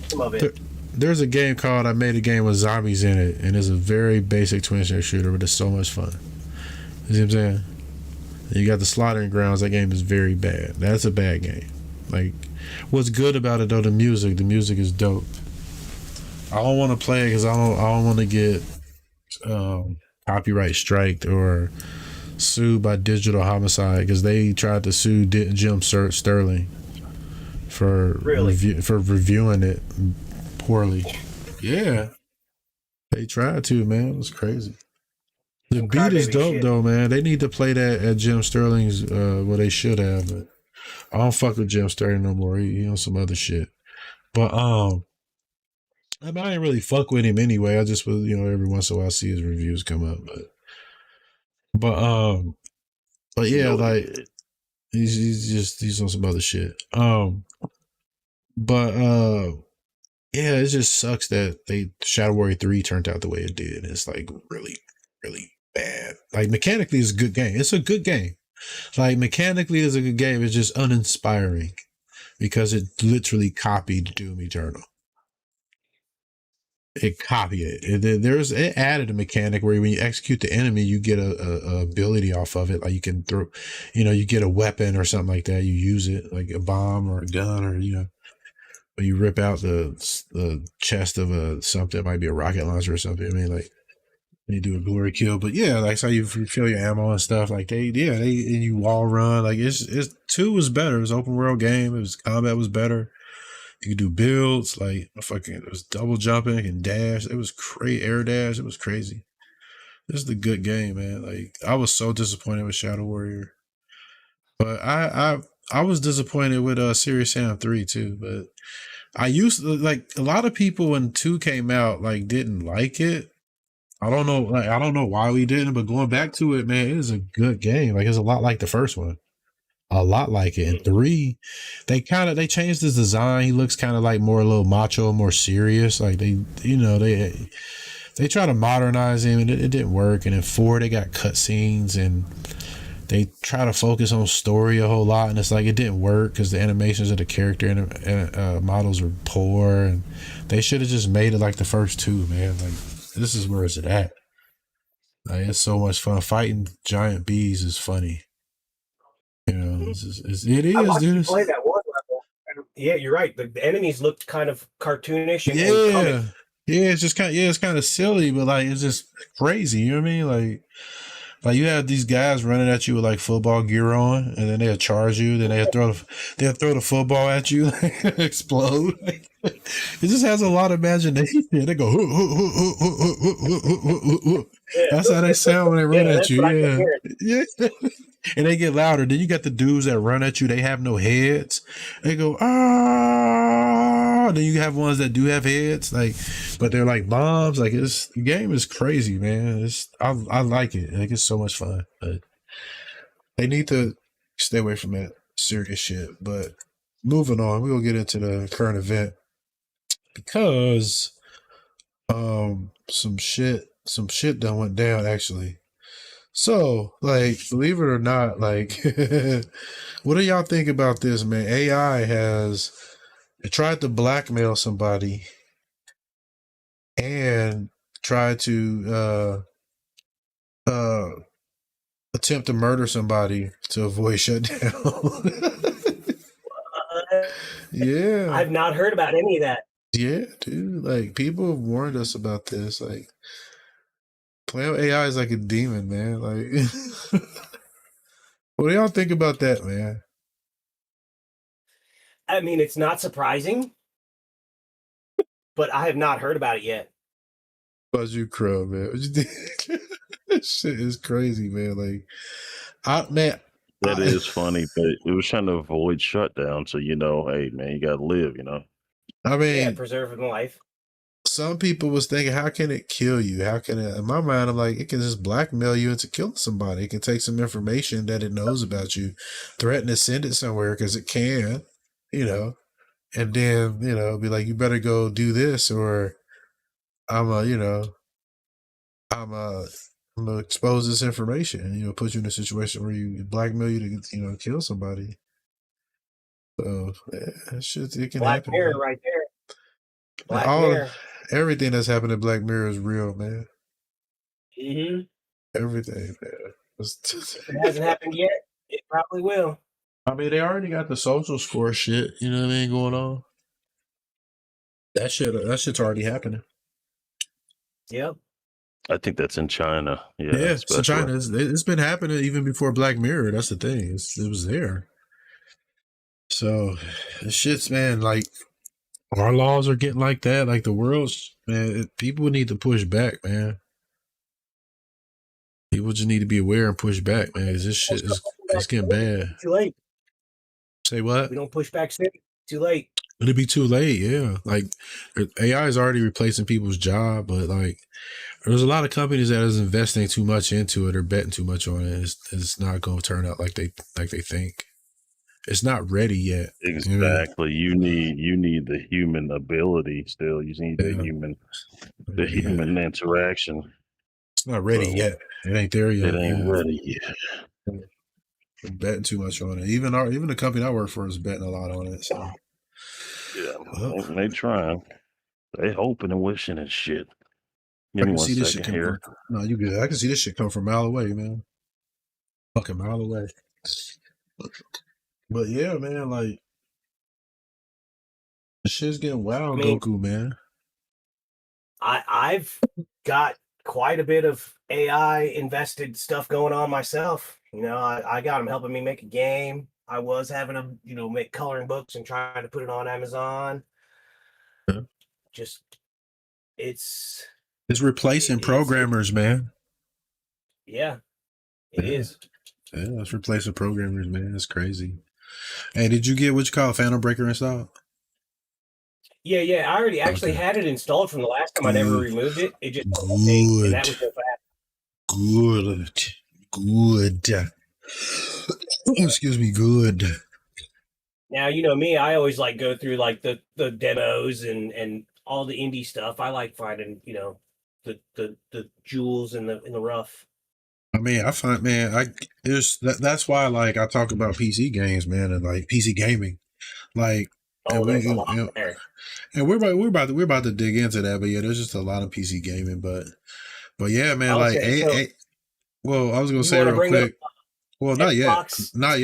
Some of it. There's a game called I Made a Game with Zombies in It, and it's a very basic twin-stick shooter, but it's so much fun. You see what I'm saying? You got the Slaughtering Grounds. That game is very bad. That's a bad game. Like, what's good about it though? The music. The music is dope. I don't want to play it because I don't want to get copyright striked or sued by Digital Homicide because they tried to sue Jim Sterling for reviewing it poorly. Yeah, they tried to, man. It was crazy. The beat is dope though, man. They need to play that at Jim Sterling's. Well, they should have, but I don't fuck with Jim Sterling no more. He on some other shit. But I ain't really fuck with him anyway. I just was, you know, every once in a while I see his reviews come up, but yeah, like he's on some other shit. Yeah, it just sucks that Shadow Warrior 3 turned out the way it did. It's like really, really bad. Like mechanically, it's a good game. It's a good game. Like mechanically, it's a good game. It's just uninspiring because it literally copied Doom Eternal. it copied it. It added a mechanic where when you execute the enemy, you get a ability off of it. Like you can throw, you get a weapon or something like that. You use it like a bomb or a gun, or when you rip out the chest of something, it might be a rocket launcher or something. I mean, like you do a glory kill, but yeah, like how you refill your ammo and stuff. Like and you wall run. Like it's 2 was better. It was an open world game. It was combat was better. You could do builds, like it was double jumping and dash. It was crazy, air dash. It was crazy. This is a good game, man. Like I was so disappointed with Shadow Warrior, but I was disappointed with Serious Sam 3 too. But I used to, like, a lot of people when 2 came out like didn't like it. I don't know, I don't know why we didn't. But going back to it, man, it is a good game. Like it's a lot like the first one. A lot like it. In 3, they changed his design. He looks kind of like more a little macho, more serious. Like they try to modernize him, and it didn't work. And in 4, they got cutscenes, and they try to focus on story a whole lot, and it's like it didn't work because the animations of the character and models are poor, and they should have just made it like the first 2, man. Like this is where it's at. Like it's so much fun. Fighting giant bees is funny. It is, dude. Play that one level. Yeah, you're right. The enemies looked kind of cartoonish. And it's kind of silly, but like it's just crazy. You know what I mean? Like you have these guys running at you with like football gear on, and then they'll charge you. Then they'll throw the football at you, explode. It just has a lot of imagination. They go, that's how they sound when they run at you. Yeah. And they get louder. Then you got the dudes that run at you. They have no heads. They go, ah. Then you have ones that do have heads, like, but they're like bombs. Like the game is crazy, man. I like it. Like it's so much fun. But they need to stay away from that serious shit. But moving on, we'll get into the current event because some shit done went down actually. So, like, believe it or not, like, what do y'all think about this, man? AI it tried to blackmail somebody and tried to attempt to murder somebody to avoid shutdown. Yeah. I've not heard about any of that. Yeah, dude. Like, people have warned us about this. Like, playing with AI is like a demon, man. Like, what do y'all think about that, man? I mean, it's not surprising, but I have not heard about it yet. Buzz you, Crum, man. What you think? This shit is crazy, man. Like, that is funny, but it was trying to avoid shutdown. So hey, man, you gotta live. I mean, preserving life. Some people was thinking, how can it kill you? How can it? In my mind, I'm like, it can just blackmail you into killing somebody. It can take some information that it knows about you, threaten to send it somewhere because it can, and then be like, you better go do this, or I'm gonna expose this information and put you in a situation where you blackmail you to kill somebody. So yeah, it can Black happen. Mirror right there. Black Mirror. Everything that's happened in Black Mirror is real, man. Mm-hmm. Everything, man. It hasn't happened yet. It probably will. I mean, they already got the social score shit, going on. That shit's already happening. Yep. I think that's in China. Yeah, it's in China. It's been happening even before Black Mirror. That's the thing. It was there. So, the shit's, man, like, our laws are getting like that. Like, the world's, man, people need to push back, man. People just need to be aware and push back, man, because this shit is getting bad. Too late. Say what? If we don't push back soon, too late. It'll be too late, yeah. Like, AI is already replacing people's job, but, like, there's a lot of companies that is investing too much into it or betting too much on it. It's not going to turn out like they think. It's not ready yet. Exactly. You need the human ability still. You need the human interaction. It's not ready yet. It ain't there yet. It ain't ready yet. I'm betting too much on it. Even the company I work for is betting a lot on it. So yeah, they trying. They hoping and wishing and shit. Give I me can one see this shit second come here. from. No, you good. I can see this shit come from a mile away, man. Fucking mile away. But yeah, man, like shit's getting wild, Goku, man. I've got quite a bit of AI invested stuff going on myself. You know, I got them helping me make a game. I was having them, you know, make coloring books and trying to put it on Amazon. Yeah. Just it's replacing programmers, man. Yeah, it is. Yeah, it's replacing programmers, man. It's crazy. Hey, did you get what you call a Phantom Breaker installed? Yeah. I already actually had it installed from the last time. I never removed it. It just good. And that was so fast. Good. Excuse me, good. Now, you know me, I always like go through like the demos and all the indie stuff. I like finding, you know, the jewels in the rough. I mean, I find, man, that's why, like, I talk about PC games, man, and like PC gaming, like, and we're about to dig into that, but yeah, there's just a lot of PC gaming, but yeah, man, like, well, I was gonna say real quick. Well, not yet. We're not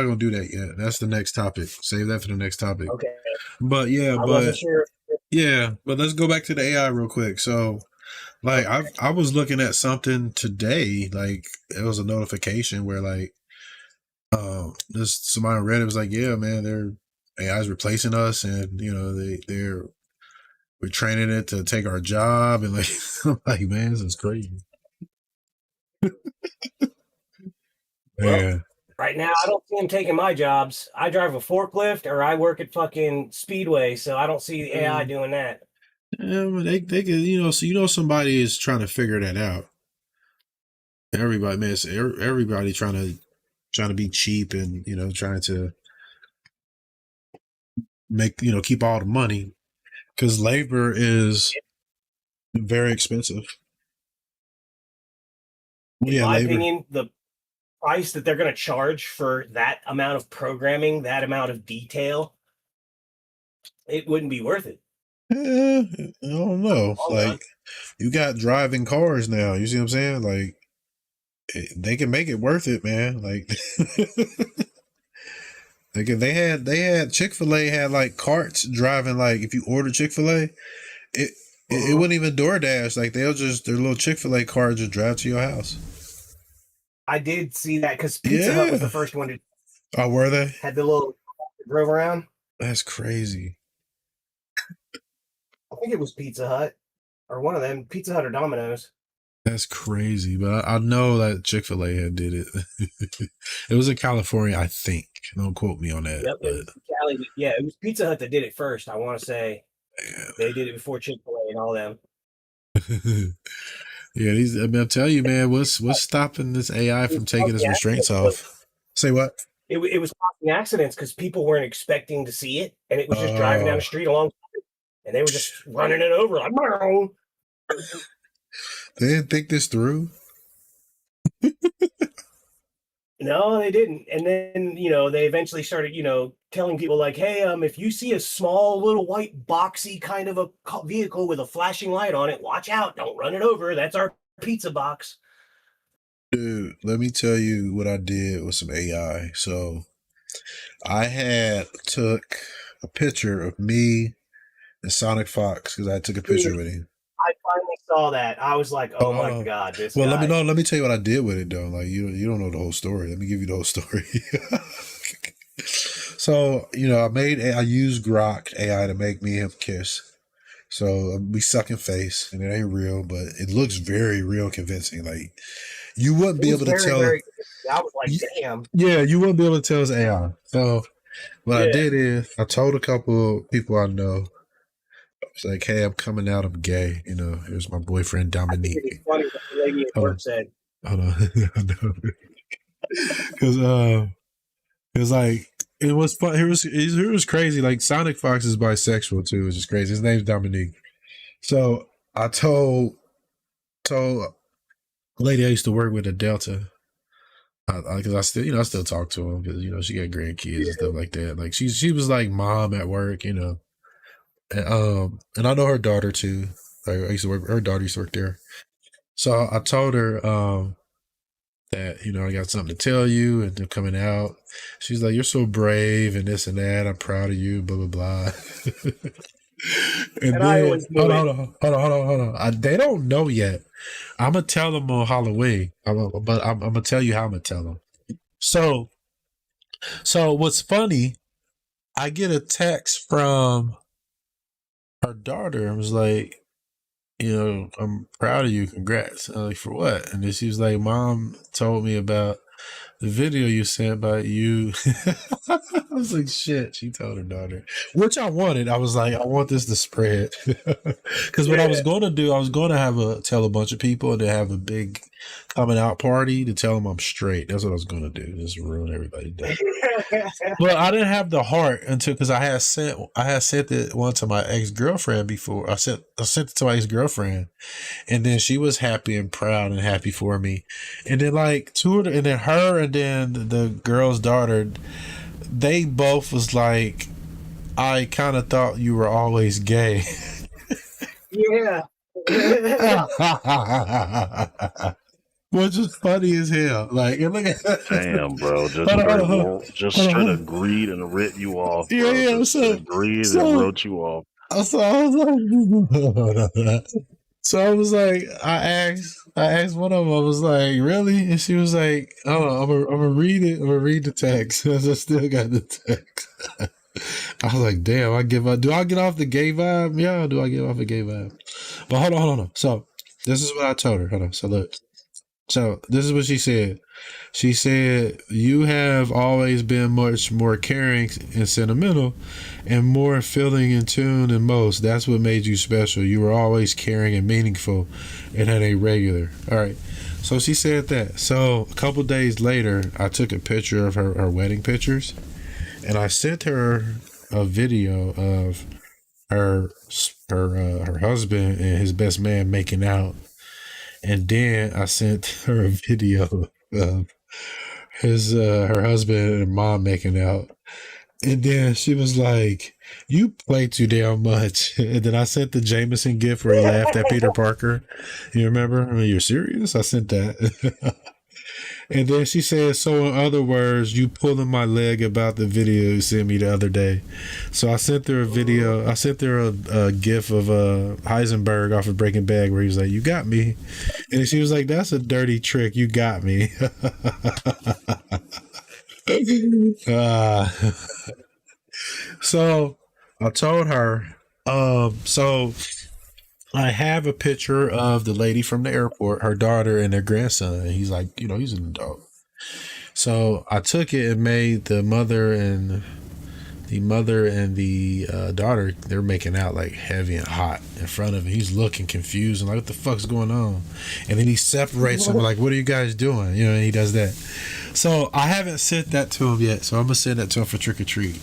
gonna do that yet. That's the next topic. Save that for the next topic. Okay. But yeah, but let's go back to the AI real quick. So, like, I was looking at something today. Like, it was a notification where, like, this somebody on Reddit was like, "Yeah, man, their AI's replacing us, and you know we're training it to take our job." And like, I'm like, man, this is crazy. Well, right now, I don't see them taking my jobs. I drive a forklift or I work at fucking Speedway, so I don't see the AI doing that. Yeah, they could, you know, so you know somebody is trying to figure that out. Everybody, man, everybody trying to be cheap and, you know, trying to make, you know, keep all the money because labor is very expensive. In my opinion, the price that they're going to charge for that amount of programming, that amount of detail, it wouldn't be worth it. I don't know. Like, you got driving cars now. You see what I'm saying? Like, they can make it worth it, man. Like, they had Chick-fil-A had like carts driving. Like, if you order Chick-fil-A, it wouldn't even DoorDash. Like, their little Chick-fil-A cart just drive to your house. I did see that because Pizza Hut was the first one to. Oh, were they? Had the little drove around. That's crazy. I think it was Pizza Hut or one of them, Pizza Hut or Domino's. That's crazy, but I know that Chick-fil-A had did it. It was in California, I think. Don't quote me on that. Yep, it was Pizza Hut that did it first. I want to say they did it before Chick-fil-A and all them. Yeah, I mean, I'll tell you, man, what's stopping this AI from taking its restraints off? Say what? It was causing accidents because people weren't expecting to see it, and it was just driving down the street alongside it, and they were just running it over like. They didn't think this through. No, they didn't. And then, you know, they eventually started, you know, telling people like, hey, if you see a small little white boxy kind of a vehicle with a flashing light on it, watch out. Don't run it over. That's our pizza box. Dude, let me tell you what I did with some AI. So I took a picture of me and Sonic Fox because I took a picture with him. I finally saw that. I was like, oh my God, this guy. Let me tell you what I did with it though. Like you don't know the whole story. Let me give you the whole story. So, you know, I used Grok AI to make me and him kiss. So we sucking face and it ain't real, but it looks very real convincing. Like you wouldn't be able to tell. I was like, damn. Yeah, you wouldn't be able to tell it's AI. So what I did is I told a couple of people I know. It's like, hey, I'm coming out. I'm gay. You know, here's my boyfriend Dominique. It's funny what the lady at work said. Hold on, because like it was fun. It was crazy. Like Sonic Fox is bisexual too, which is crazy. His name's Dominique. So I told a lady I used to work with at Delta. Because I still talk to him because you know she got grandkids and stuff like that. Like she was like mom at work, you know. and I know her daughter too. Like I used to work. Her daughter used to work there. So I told her that I got something to tell you, and they're coming out. She's like, "You're so brave and this and that. I'm proud of you." Blah blah blah. and then I always knew hold on. They don't know yet. I'm gonna tell them on Halloween. But I'm gonna tell you how I'm gonna tell them. So what's funny? I get a text from her daughter. I was like, I'm proud of you. Congrats. I'm like, for what? And then she was like, Mom told me about the video you sent about you. I was like, shit. She told her daughter, which I wanted. I was like, I want this to spread. Because what I was going to do, I was going to tell a bunch of people and to have a big coming out party to tell them I'm straight. That's what I was going to do. Just ruin everybody's day. But I didn't have the heart because I had sent it one to my ex-girlfriend before. I sent it to my ex-girlfriend, and then she was happy and proud and happy for me. And then like and then her and then the girl's daughter, they both was like, I kind of thought you were always gay. Yeah. Which is funny as hell. Like, look at that. Damn, bro. Just straight agreed and ripped you off. Bro. Yeah. Agreed and wrote you off. So I was like, I asked one of them, I was like, really? And she was like, oh, I'm gonna read it. I'm gonna read the text. I still got the text. I was like, damn, do I get off the gay vibe? Yeah, do I get off the gay vibe? But hold on. So this is what I told her. Hold on. So look. So this is what she said. She said, you have always been much more caring and sentimental and more feeling in tune than most. That's what made you special. You were always caring and meaningful and had a regular. All right. So she said that. So a couple days later, I took a picture of her wedding pictures, and I sent her a video of her husband and his best man making out. And then I sent her a video of her husband and mom making out. And then she was like, you play too damn much. And then I sent the Jameson gift where he laughed at Peter Parker. You remember? I mean, you're serious? I sent that. And then she said, so in other words, you pulling my leg about the video you sent me the other day. So I sent her a video. I sent her a gif of Heisenberg off of Breaking Bad where he was like, you got me. And she was like, that's a dirty trick. You got me. So I told her, so I have a picture of the lady from the airport, her daughter and their grandson. He's like, he's an adult. So I took it and made the mother and the daughter, they're making out like heavy and hot in front of him. He's looking confused and like, what the fuck's going on? And then he separates them like, what are you guys doing? And he does that. So I haven't sent that to him yet. So I'm going to send that to him for trick or treat.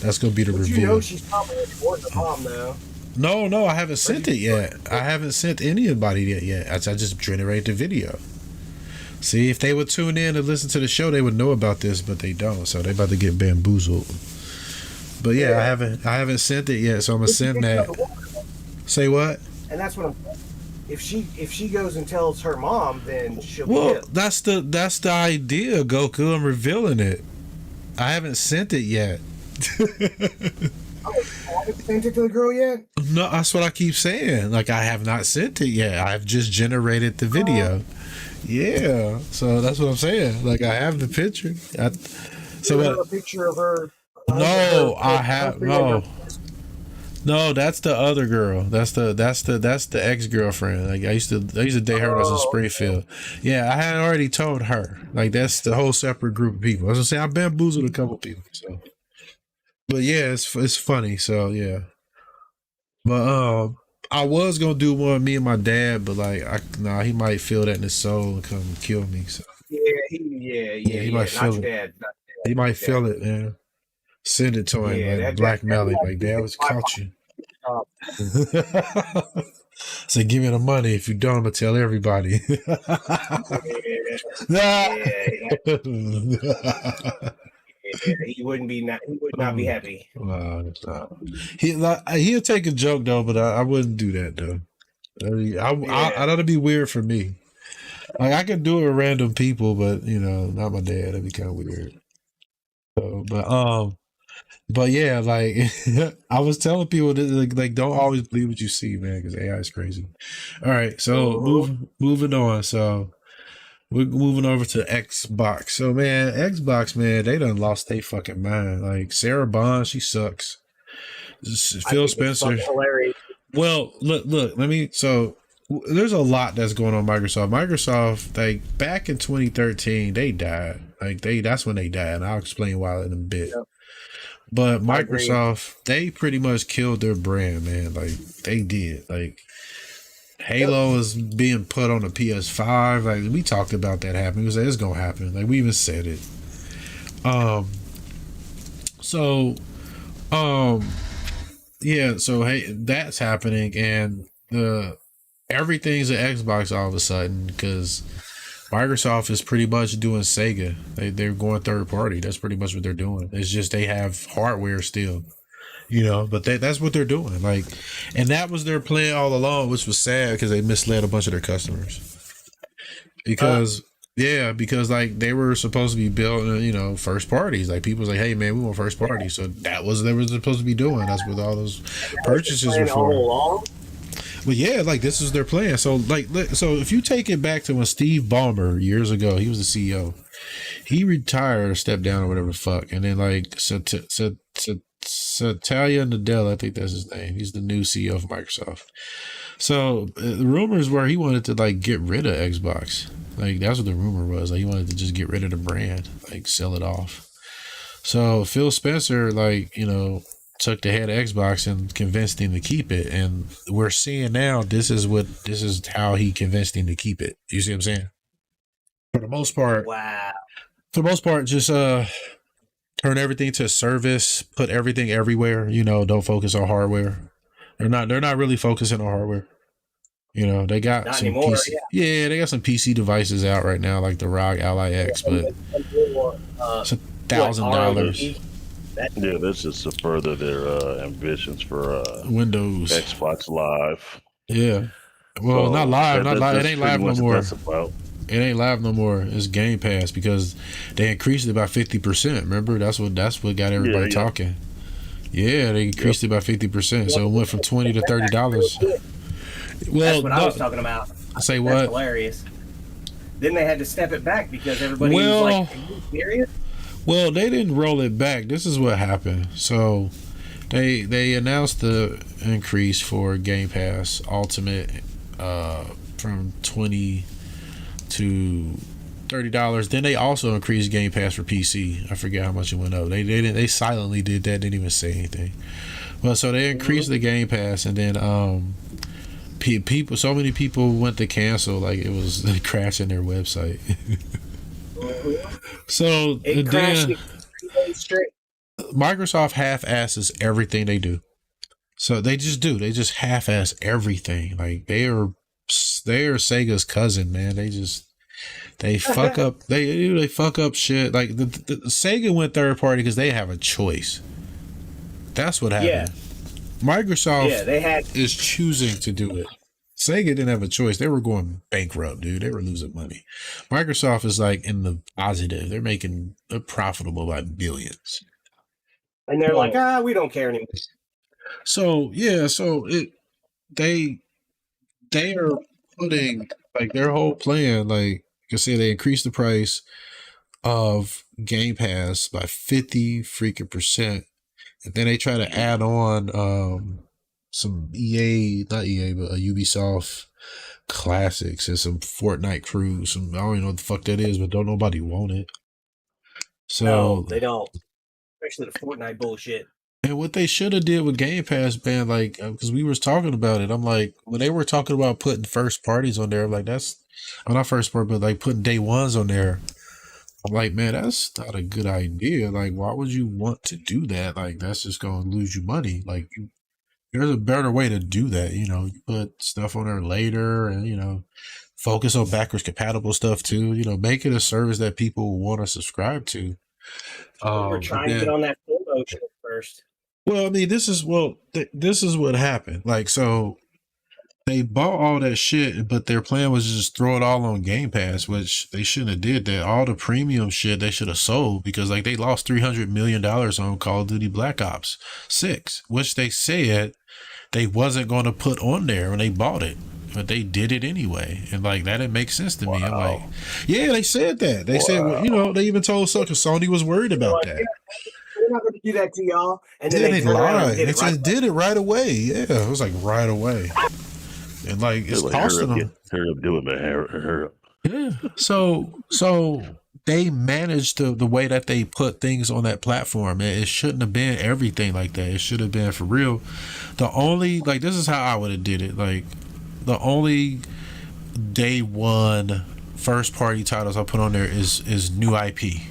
That's going to be the reveal. She's probably more than mom though. No, I haven't sent it yet. I haven't sent anybody yet. I just generated the video. See, if they would tune in and listen to the show, they would know about this, but they don't. So they about to get bamboozled. But yeah, I haven't sent it yet, so I'm gonna send that. Say what? And that's what I'm. If she goes and tells her mom, then she'll. Well, that's the idea, Goku. I'm revealing it. I haven't sent it yet. Haven't sent it to the girl yet? No, that's what I keep saying. Like, I have not sent it yet. I've just generated the video. Yeah, so that's what I'm saying. Like, I have the picture. So a picture of her. No, I have no. No, that's the other girl. That's the ex-girlfriend. Like I used to date her when I was in Springfield. Yeah, I had already told her. Like that's the whole separate group of people. I was gonna say I bamboozled a couple people. So. But yeah, it's funny. So yeah, but I was gonna do one with me and my dad, but like he might feel that in his soul and come kill me. So he might feel it. He might feel it, man. Send it to him, like blackmail him, like Dad was caught you. So give me the money. If you don't, I'm gonna tell everybody. He wouldn't be he would not be happy. He'll take a joke though, but I wouldn't do that though. That'd be weird for me. Like I could do it with random people, but not my dad. That'd be kind of weird. So, but yeah, like I was telling people that like don't always believe what you see, man, because AI is crazy. All right, so moving on. So we're moving over to Xbox. So man, Xbox, man, they done lost their fucking mind. Like Sarah Bond, she sucks. Phil Spencer. Well, look. So there's a lot that's going on Microsoft. Microsoft, like back in 2013, they died. Like that's when they died. And I'll explain why in a bit. Yep. But Microsoft, they pretty much killed their brand, man. Like they did. Like Halo is being put on the PS5. Like we talked about that happening. We said it's gonna happen. Like we even said it. Yeah. So hey, that's happening, and everything's an Xbox all of a sudden because Microsoft is pretty much doing Sega. They're going third party. That's pretty much what they're doing. It's just they have hardware still, but that's what they're doing. Like, and that was their plan all along, which was sad because they misled a bunch of their customers. Because like they were supposed to be building, first parties. Like people was like, hey man, we want first party. So that was what they were supposed to be doing. That's what all those purchases were for. But yeah, like this is their plan. So if you take it back to when Steve Ballmer years ago, he was the CEO. He retired or stepped down or whatever the fuck, and then like Satya Nadella, I think that's his name. He's the new CEO of Microsoft. So the rumors were he wanted to like get rid of Xbox. Like that's what the rumor was. Like he wanted to just get rid of the brand, like sell it off. So Phil Spencer, took the head of Xbox and convinced him to keep it, and we're seeing now this is how he convinced him to keep it. You see what I'm saying? For the most part, just turn everything to service, put everything everywhere. Don't focus on hardware. They're not really focusing on hardware. They got not some anymore, PC. Yeah, they got some PC devices out right now, like the ROG Ally X, but it's $1,000. Yeah, that's just to further their ambitions for Windows, Xbox Live. Yeah, well, not live. It ain't live no more. It ain't live no more. It's Game Pass because they increased it by 50%. Remember, that's what got everybody talking. Yeah, they increased it by 50%, so it went from $20 to $30. Well, that's what I was talking about. Say that's what? Hilarious. Then they had to step it back because everybody was like, "Are you serious?" Well, they didn't roll it back. This is what happened. So they announced the increase for Game Pass Ultimate from $20 to $30. Then they also increased Game Pass for PC. I forget how much it went up. They silently did that. Didn't even say anything. Well, so they increased the Game Pass, and then so many people went to cancel. Like it was crashing their website. So it crashed straight. Microsoft half-asses everything they do. So they just half-ass everything. Like they are Sega's cousin, man. They fuck up. They fuck up shit. Like the Sega went third party because they have a choice. That's what happened. Yeah. Microsoft is choosing to do it. Sega didn't have a choice. They were going bankrupt, dude. They were losing money. Microsoft is like in the positive. They're profitable by billions. And they're like, we don't care anymore. So they are putting like their whole plan, like I said, they increased the price of Game Pass by 50%. And then they try to add on some not EA, but Ubisoft classics and some Fortnite crews. I don't even know what the fuck that is, but don't nobody want it. So no, they don't. Especially the Fortnite bullshit. And what they should have did with Game Pass, man, like, because we was talking about it. I'm like, when they were talking about putting first parties on there, I'm like, not first part, but like putting day ones on there. I'm like, man, that's not a good idea. Like, why would you want to do that? Like, that's just going to lose you money. Like, there's a better way to do that. You put stuff on there later and, focus on backwards compatible stuff too. Make it a service that people want to subscribe to. We were trying to get on that full motion first. Well, I mean, this is what happened. Like, so they bought all that shit, but their plan was to just throw it all on Game Pass, which they shouldn't have did that. All the premium shit they should have sold, because like they lost $300 million on Call of Duty Black Ops 6, which they said they wasn't going to put on there when they bought it, but they did it anyway. And like, that didn't make sense to me. I'm like, yeah, they said that. They said, well, you know, they even told us because Sony was worried about that. We're not going to do that to y'all. And then they lied. They did it right away. Yeah, it was like right away. And like, it's costing them. Hurry up, do it, man. Hurry up. Yeah. So they managed the way that they put things on that platform. It shouldn't have been everything like that. It should have been for real. The only, like, this is how I would have did it. Like, the only day one first party titles I put on there is new IP.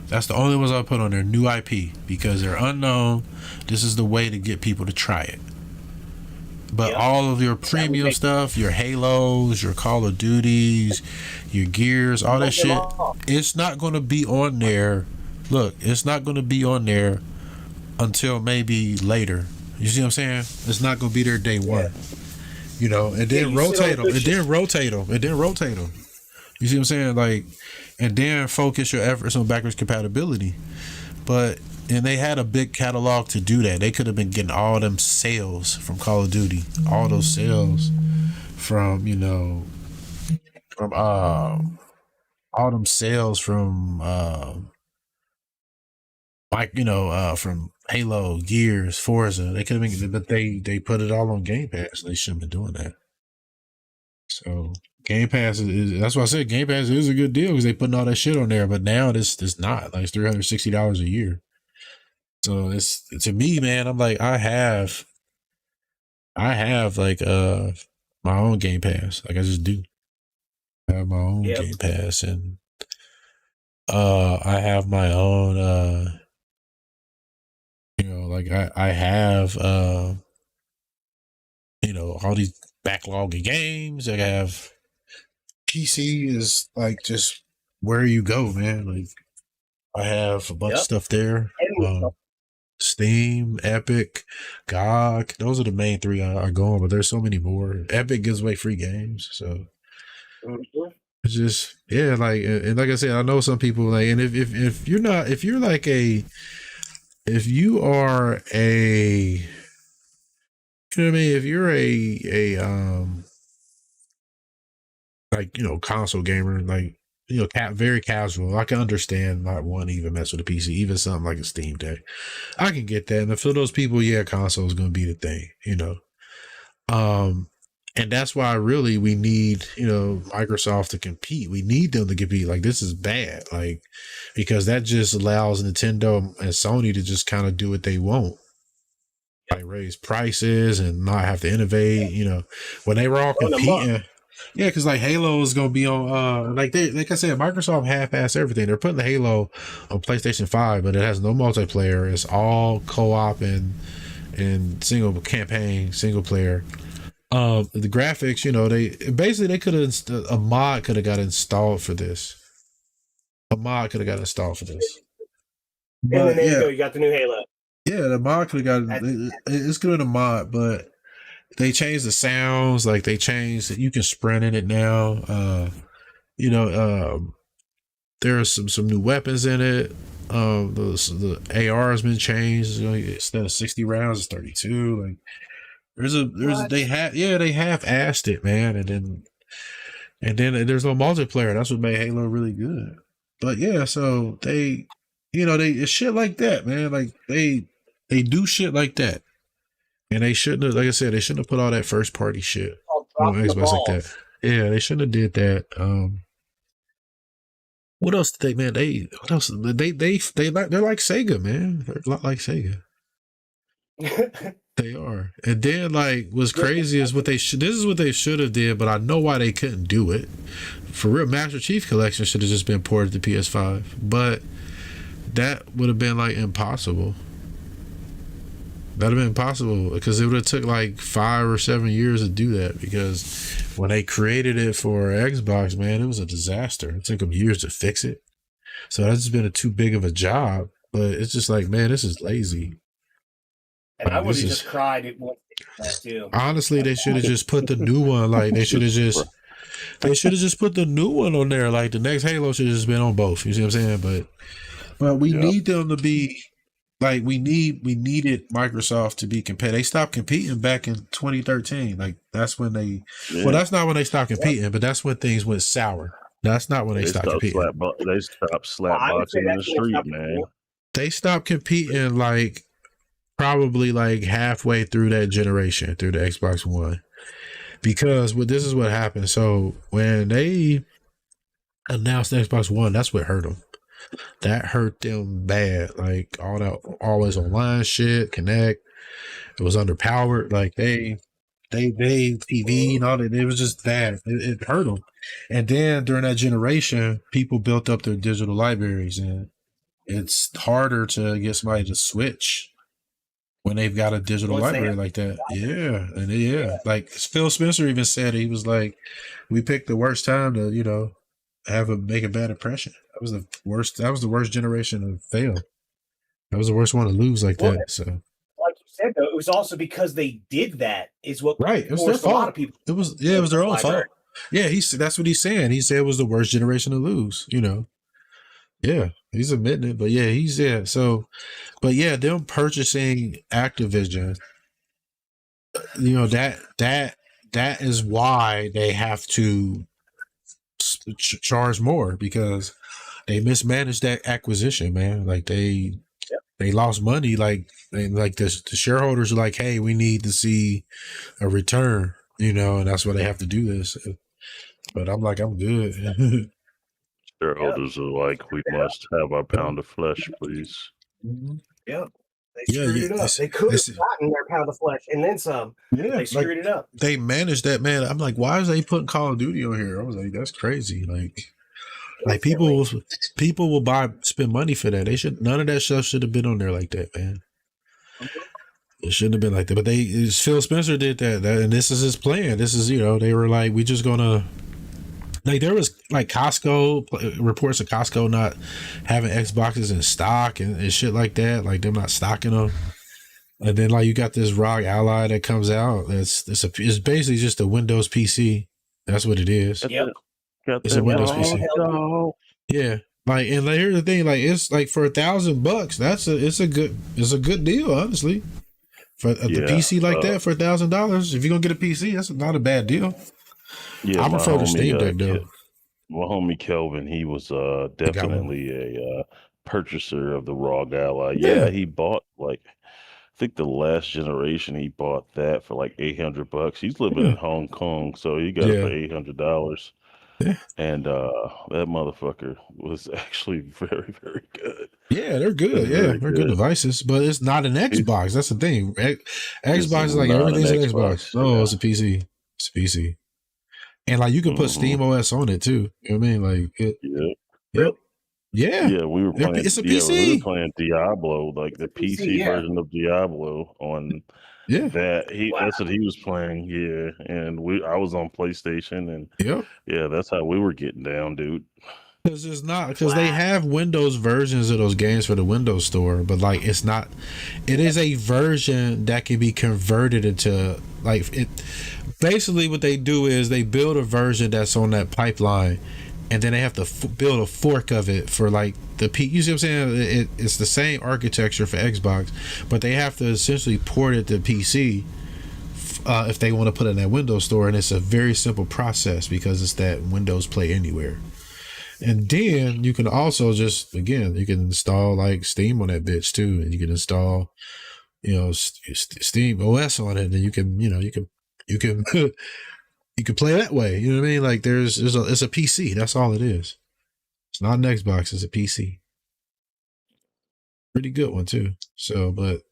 That's the only ones I put on there, new IP, because they're unknown. This is the way to get people to try it. But all of your premium stuff, your Halos, your Call of Duties, your Gears, all that shit, it's not going to be on there. Look, it's not going to be on there until maybe later. You see what I'm saying? It's not going to be there day one. You know, and then rotate them. And then rotate them. And then rotate them. You see what I'm saying? Like, and then focus your efforts on backwards compatibility. And they had a big catalog to do that. They could have been getting all them sales from Call of Duty, all those sales from, you know, from all them sales from like, you know, from Halo, Gears, Forza. They could have been, but they put it all on Game Pass. They shouldn't be doing that. So Game Pass is that's why I said Game Pass is a good deal, because they putting all that shit on there. But now it's not. Like, it's $360 a year. So it's, to me, man, I'm like, I have like my own Game Pass. Like, I just do. I have my own Game Pass, and I have my own you know, like I have you know, all these backlog of games. I have PC is like just where you go, man. Like, I have a bunch of stuff there. Steam, Epic, GOG. Those are the main three I go on, but there's so many more. Epic gives away free games, so it's just, yeah, like, and like I said, I know some people, like, and if you're not, if you are a, you know what I mean, if you're a like, you know, console gamer, like, you know, very casual, I can understand not wanting to even mess with a PC, even something like a Steam Deck. I can get that. And for those people, yeah, console is going to be the thing, you know. And that's why really we need, you know, Microsoft to compete. We need them to compete. Like, this is bad, like, because that just allows Nintendo and Sony to just kind of do what they want. Like, raise prices and not have to innovate, you know. When they were all competing. Yeah, because like Halo is gonna be on like I said, Microsoft half-assed everything. They're putting the Halo on PlayStation 5, but it has no multiplayer. It's all co-op and single campaign, single player. The graphics, you know, they could have a mod could have got installed for this. And then there you go, you got the new Halo. Yeah, the mod could have got it's good in a mod, but they changed the sounds, like they changed, you can sprint in it now. You know, there are some new weapons in it. The AR has been changed. Instead of 60 rounds, it's 32. Like, they half-assed it, man. And then there's no multiplayer. That's what made Halo really good. But yeah, so they, you know, it's shit like that, man. Like, they do shit like that. And they shouldn't have, like I said, they shouldn't have put all that first party shit on Xbox like that. Yeah, they shouldn't have did that. What else did they, man? They're like Sega, man. They're a lot like Sega. They are. And then, like, what's crazy is this is what they should have did, but I know why they couldn't do it. For real, Master Chief Collection should have just been ported to PS5, but that would have been like impossible. That'd have been impossible because it would have took like 5 or 7 years to do that, because when they created it for Xbox, man, it was a disaster. It took them years to fix it. So that's just been too big of a job. But it's just like, man, this is lazy. And I would have just cried at one that too. Honestly, they should have just put the new one. Like they should have just put the new one on there. Like the next Halo should have just been on both. You see what I'm saying? But we need them to be like we needed Microsoft to be competitive. They stopped competing back in 2013. Like that's when they. Yeah. Well, that's not when they stopped competing, but that's when things went sour. That's not when they stopped competing. They stopped slapboxing in the street, man. They stopped competing like probably like halfway through that generation, through the Xbox One, because this is what happened. So when they announced the Xbox One, that's what hurt them. That hurt them bad. Like all that always online shit, Connect. It was underpowered. Like they TV and all that. It was just bad. It hurt them. And then during that generation, people built up their digital libraries, and it's harder to get somebody to switch when they've got a digital library like that. Yeah. And like Phil Spencer even said, he was like, we picked the worst time to, make a bad impression. That was the worst generation to fail. That was the worst one to lose like that. So like you said though, it was also because they did that is what right. It was their fault. A lot of people. It was their own fault. Yeah, that's what he's saying. He said it was the worst generation to lose, Yeah, he's admitting it, but yeah, So, but yeah, them purchasing Activision, that is why they have to charge more, because they mismanaged that acquisition, man. Like they lost money. Like the shareholders are like, hey, we need to see a return, and that's why they have to do this. But I'm like, I'm good. Shareholders are like, we must have our pound of flesh, please. Yeah. They screwed it up. They could have gotten their pound of flesh and then some. Yeah. They screwed it up. They managed that, man. I'm like, why is they putting Call of Duty on here? I was like, that's crazy. Like people will spend money for that. None of that stuff should have been on there like that, man. It shouldn't have been like that. But Phil Spencer did that, and this is his plan. This is, they were like, we just gonna. Like there was like Costco reports of Costco not having Xboxes in stock and shit like that. Like them not stocking them. And then like you got this ROG Ally that comes out. It's basically just a Windows PC. That's what it is. Yep. It's a Windows PC. Yeah. Like, and like, here's the thing. Like it's like for $1,000. It's a good deal, honestly. For the PC like that for $1,000. If you're gonna get a PC, that's not a bad deal. Yeah, I prefer the Steam Deck though. My homie Kelvin, he was definitely a purchaser of the ROG Ally. Yeah, he bought I think the last generation he bought that for like $800. He's living in Hong Kong, so he got it for $800. Yeah. And that motherfucker was actually very, very good. Yeah, they're good. Yeah, they're good devices, but it's not an Xbox. That's the thing. Xbox is like everything's an Xbox. No, it's a PC. It's a PC. And like you can put Steam OS on it too. You know what I mean? Like Yep. Yeah. Yeah, we were playing. It's a PC. We were playing Diablo, like the PC version of Diablo on that. That's what he was playing. Yeah, and I was on PlayStation, and that's how we were getting down, dude. Because they have Windows versions of those games for the Windows Store, but like it's not. It is a version that can be converted into like it. Basically, what they do is they build a version that's on that pipeline, and then they have to build a fork of it for like the P. You see what I'm saying? It's the same architecture for Xbox, but they have to essentially port it to PC if they want to put it in that Windows Store, and it's a very simple process because it's that Windows Play Anywhere. And then you can also you can install like Steam on that bitch too, and you can install, Steam OS on it, and you can you can play that way. You know what I mean? Like it's a PC. That's all it is. It's not an Xbox. It's a PC. Pretty good one too. So, but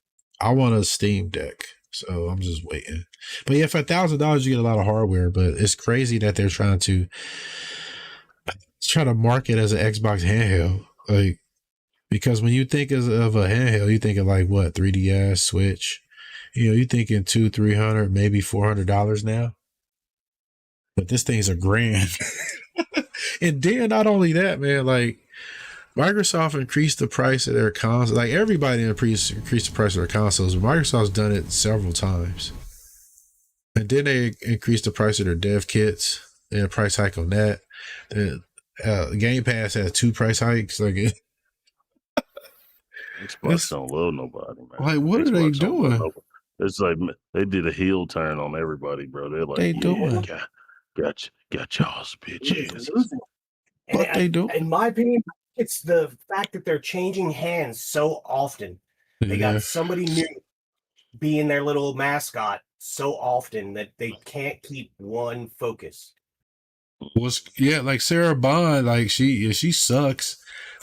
I want a Steam Deck. So I'm just waiting. But yeah, for $1,000 you get a lot of hardware. But it's crazy that they're trying to market as an Xbox handheld. Like, because when you think of a handheld, you think of like what, 3DS, Switch. You're thinking $200, $300, maybe $400 now. But this thing's $1,000. And then not only that, man, like Microsoft increased the price of their consoles. Like everybody increased the price of their consoles, but Microsoft's done it several times. And then they increased the price of their dev kits. They had a price hike on that. Game Pass has 2 price hikes. Like Xbox don't love nobody, man. Like, what are they doing? It's like they did a heel turn on everybody, bro. They're like, they doing? Got y'all's bitches. What they do? In my opinion, it's the fact that they're changing hands so often. They got somebody new being their little mascot so often that they can't keep one focus. Like Sarah Bond, like she sucks.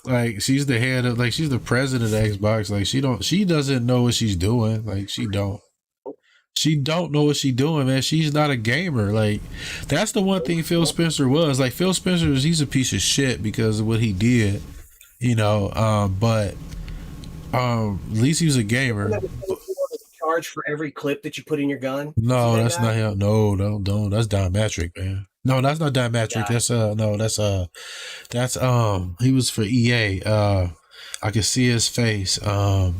Like she's the head of, like she's the president of Xbox. Like she doesn't know what she's doing. Like she don't know what she's doing, man. She's not a gamer. Like that's the one thing Phil Spencer was. Like Phil Spencer he's a piece of shit because of what he did, you know. But at least he was a gamer. Charge for every clip that you put in your gun? No, that's not him. No, don't. That's Diametric, man. No, that's not Diametric. That's he was for EA. I can see his face. John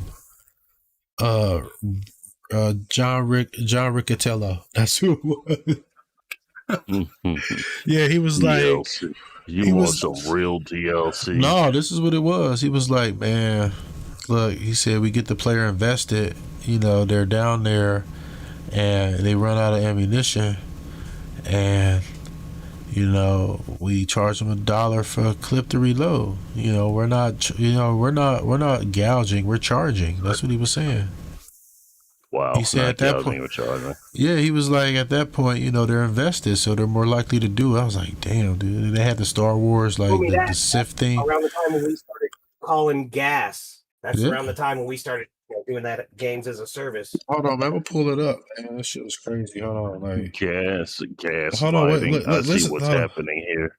Riccatello. That's who it was. Yeah, he was like DLC. You want some real DLC? No, this is what it was. He was like, man, look, he said we get the player invested. You know, they're down there and they run out of ammunition, and you know, we charge them $1 for a clip to reload. You know, we're not gouging, we're charging. That's what he was saying. Wow. He said at that point, yeah, he was like, at that point, you know, they're invested, so they're more likely to do it. I was like, damn, dude. And they had the Star Wars, like the Sith thing. Around the time when we started calling gas. That's around the time when we started doing that games as a service. Hold on, man. I'm gonna pull it up, man. That shit was crazy. Hold on, like gas. Hold on, wait, I see what's happening here.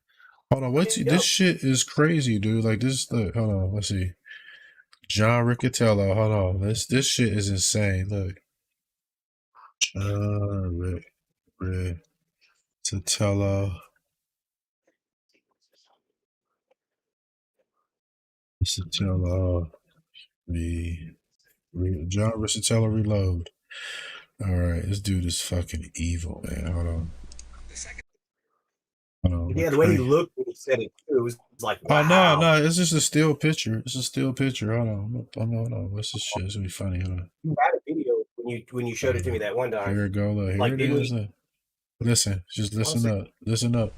Hold on, this shit is crazy, dude. Like this. Look, hold on. Let's see. John Riccatello. Hold on. This shit is insane. Look. John Riccatello. John Riccatello reload. All right, this dude is fucking evil, man. Hold on. Yeah, the way he looked when he said it too, it was like, wow. Oh no, it's just a still picture. It's a still picture. Hold on. What's this shit? It's gonna be funny. Hold on. You had a video when you showed it to me that one time. Here we go. Look, here it is. Listen, just listen up. Listen up.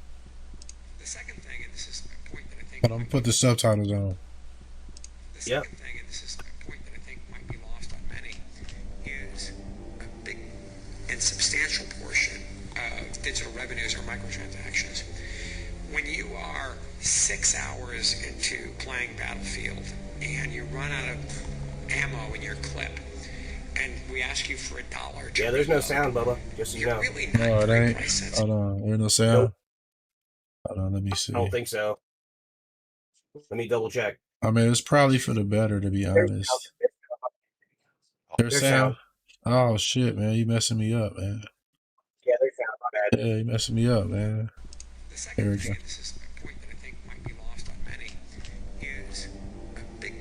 The second thing, and this is a point that I think. Hold on, I'm gonna put the subtitles on. The second thing, and this is a point that I think might be lost on many, is a big and substantial portion of digital revenues are microtransactions. When you are 6 hours into playing Battlefield and you run out of ammo in your clip, and we ask you for $1. Yeah, there's no sound, Bubba. Just so you know. Really no, it ain't. Hold on, there's no sound. Nope. Hold on, let me see. I don't think so. Let me double check. I mean, it's probably for the better, to be honest. There's sound. Oh shit, man, you messing me up, man. Yeah, there's sound. My bad. Yeah, you messing me up, man. The second thing, and this is a point that I think might be lost on many, is a big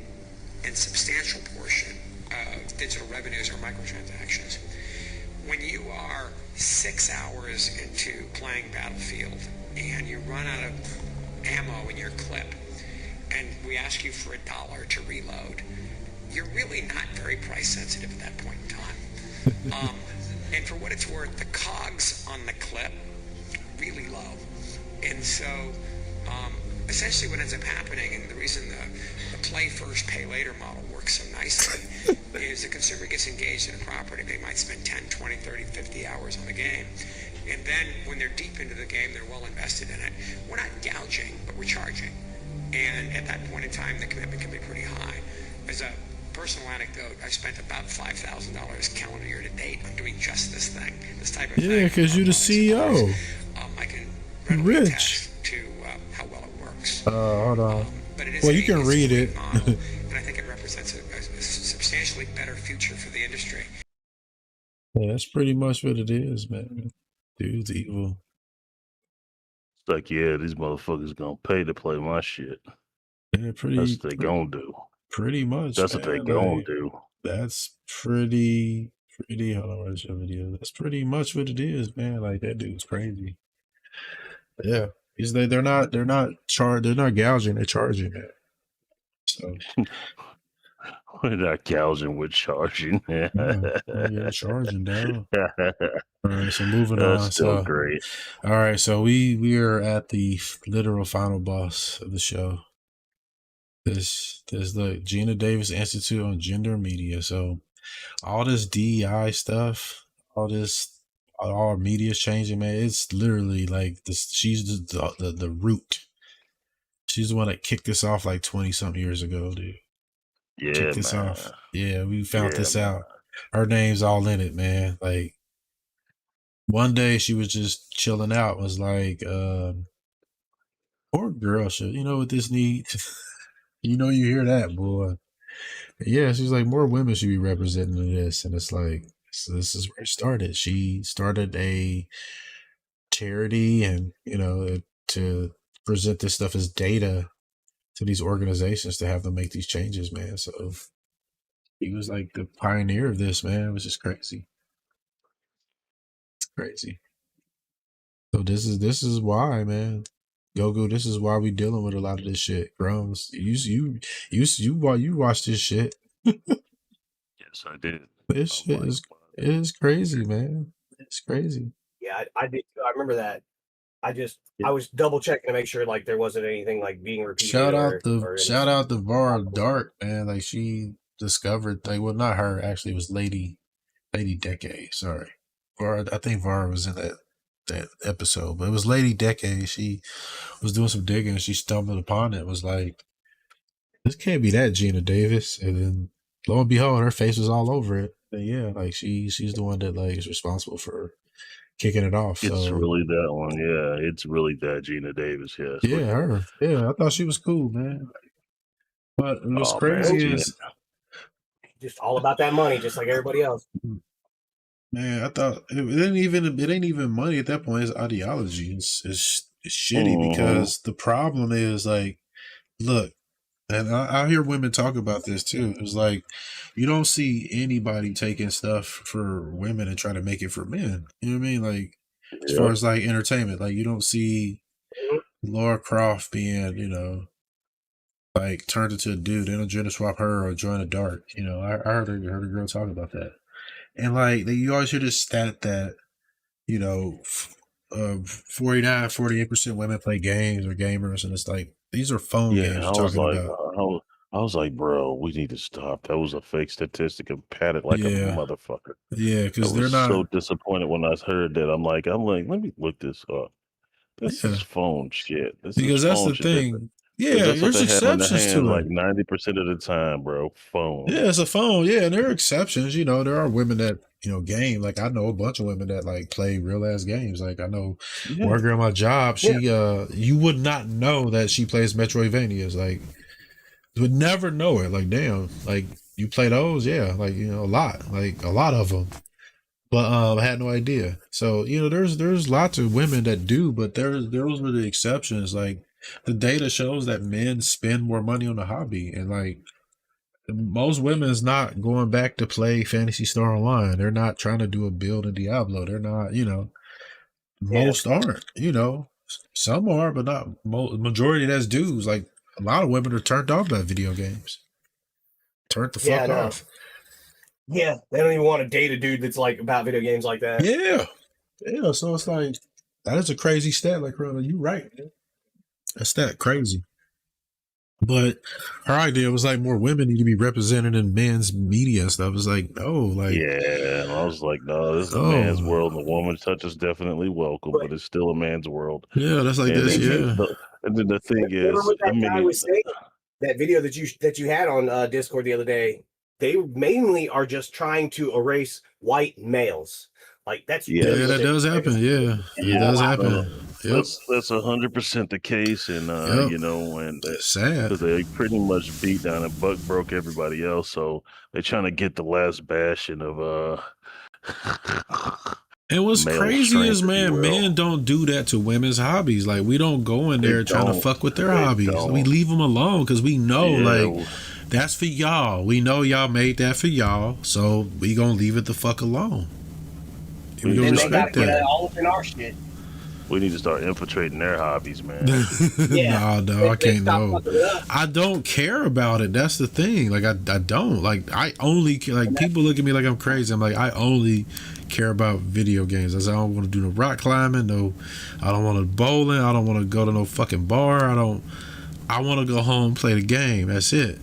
and substantial portion of digital revenues are microtransactions. When you are 6 hours into playing Battlefield and you run out of ammo in your clip, and we ask you for $1 to reload, you're really not very price sensitive at that point in time. And for what it's worth, the cogs on the clip really low. And so essentially what ends up happening, and the reason the play first, pay later model works so nicely, is the consumer gets engaged in a property. They might spend 10, 20, 30, 50 hours on the game. And then when they're deep into the game, they're well invested in it. We're not gouging, but we're charging. And at that point in time, the commitment can be pretty high. As a personal anecdote, I spent about $5,000 calendar year to date on doing just this thing, this type of thing. Yeah, because you're the CEO. I can readily attest to how well it works. Hold on. But it is you can read it. Model, and I think it represents a substantially better future for the industry. Yeah, that's pretty much what it is, man. Dude's evil. It's like, yeah, these motherfuckers gonna pay to play my shit. Yeah, That's what they gonna do. Pretty much. That's what they gonna do. That's pretty. Hold on, where's your video? That's pretty much what it is, man. Like that dude's crazy. Yeah, because they're not gouging, they're charging, man. So we're not gouging, we're charging. You're charging down. All right, so moving That's on. Still so great. All right, so we are at the literal final boss of the show. There's the Gina Davis Institute on Gender Media. So all this DEI stuff, all our media's changing, man. It's literally like this. She's the root. She's the one that kicked this off like 20 something years ago, dude. Yeah, kicked this man. off. Yeah, we found this out. Her name's all in it, man. Like one day she was just chilling out. Was like, poor girl should, you know what this needs. You know, you hear that, boy. Yeah, she's like, more women should be represented in this. And it's like, so this is where it started. She started a charity and, you know, to present this stuff as data to these organizations to have them make these changes, man. So he was like the pioneer of this, man. It was just crazy. It's crazy. So this is why, man. Goku, this is why we dealing with a lot of this shit. Crumbs, you watch this shit. Yes, I did. This shit is crazy, man. It's crazy. Yeah, I did. I remember that. I was double checking to make sure like there wasn't anything like being repeated. Shout out the Var Dark, man. Like she discovered, like, well, not her actually. It was Lady Decade. Sorry, Var. I think Var was in that episode, but it was Lady Decade. She was doing some digging and she stumbled upon it. Was like, this can't be that Gina Davis. And then lo and behold, her face was all over it. And yeah, like she's the one that like is responsible for kicking it off. It's really that one. Yeah, it's really that Gina Davis. Yes. Yeah, her. Yeah, I thought she was cool, man. But what's crazy is just all about that money, just like everybody else. Man, I thought it ain't even money at that point. It's ideology. It's shitty because the problem is like, look, and I hear women talk about this too. It's like you don't see anybody taking stuff for women and trying to make it for men. You know what I mean? Like as far as like entertainment, like you don't see Laura Croft being, you know, like turned into a dude. They don't gender swap her or join a dark. You know, I heard a girl talk about that. And like you always hear this stat that, you know, 48% women play games or gamers, and it's like these are phone games you're talking about. I was like, bro, we need to stop. That was a fake statistic and pat it like a motherfucker. Yeah, because they're not so disappointed when I heard that. I'm like, let me look this up. This is phone shit. Because that's the thing. Yeah, there's exceptions to it. Like 90% of the time, bro. Phone. Yeah, it's a phone. Yeah, and there are exceptions. You know, there are women that, you know, game. Like I know a bunch of women that like play real ass games. Like I know one girl at my job. She you would not know that she plays Metroidvanias. Like you would never know it. Like damn, like you play those? Yeah, like you know a lot of them. But I had no idea. So you know, there's lots of women that do, but those were the exceptions. Like the data shows that men spend more money on the hobby, and like most women's not going back to play Phantasy Star Online. They're not trying to do a build in Diablo. They're not, you know, most aren't, you know, some are, but not majority of that's dudes. Like a lot of women are turned off by video games. Turned the fuck off. Yeah, they don't even want to date a dude that's like about video games like that. Yeah. So it's like that is a crazy stat. Like, brother, you right, man. That's that crazy. But her idea was like more women need to be represented in men's media and stuff. It was like, no, like I was like, no, this is a man's world, and the woman's touch is definitely welcome, but it's still a man's world. Yeah, that's like this. Yeah. And then the thing is, what that guy was saying, that video that you had on Discord the other day, they mainly are just trying to erase white males. Like that's that does happen. Yeah, it does happen. That's 100% the case, and you know, and it's sad because they pretty much beat down and buck broke everybody else. So they're trying to get the last bastion of And what's crazy is, man, men don't do that to women's hobbies. Like, we don't go in there trying to fuck with their hobbies. We leave them alone because we know, like, that's for y'all. We know y'all made that for y'all, so we gonna leave it the fuck alone. We gonna respect that. Get all up in our shit. We need to start infiltrating their hobbies, man. No, I can't. No, I don't care about it. That's the thing. Like, I don't. Like, I only like people look at me like I'm crazy. I'm like, I only care about video games. I don't want to do no rock climbing. No, I don't want to bowling. I don't want to go to no fucking bar. I want to go home and play the game. That's it.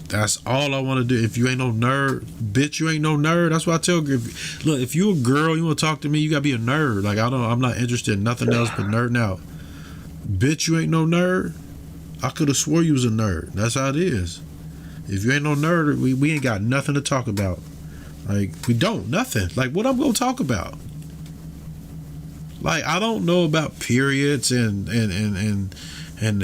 That's all I want to do. If you ain't no nerd, bitch, you ain't no nerd. That's why I tell you. Look, if you a girl, you want to talk to me, you gotta be a nerd. Like, I'm not interested in nothing else but nerding out. Bitch, you ain't no nerd. I could have swore you was a nerd. That's how it is. If you ain't no nerd, we ain't got nothing to talk about. Like, we don't, nothing. Like, what I'm gonna talk about? Like, I don't know about periods and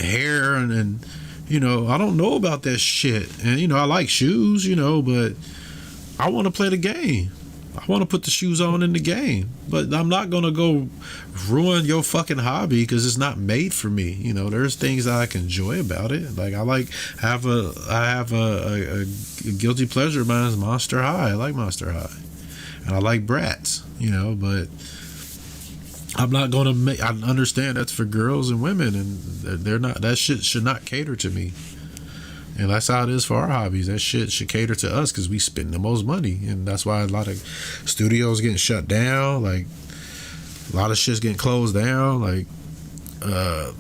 hair and you know, I don't know about that shit. And, you know, I like shoes, you know, but I want to play the game. I want to put the shoes on in the game. But I'm not going to go ruin your fucking hobby because it's not made for me. You know, there's things that I can enjoy about it. Like, I have a guilty pleasure of mine is Monster High. I like Monster High. And I like Bratz, you know, but I'm not going to make. I understand that's for girls and women, and they're not. That shit should not cater to me, and that's how it is for our hobbies. That shit should cater to us because we spend the most money, and that's why a lot of studios getting shut down. Like, a lot of shit's getting closed down. Like, the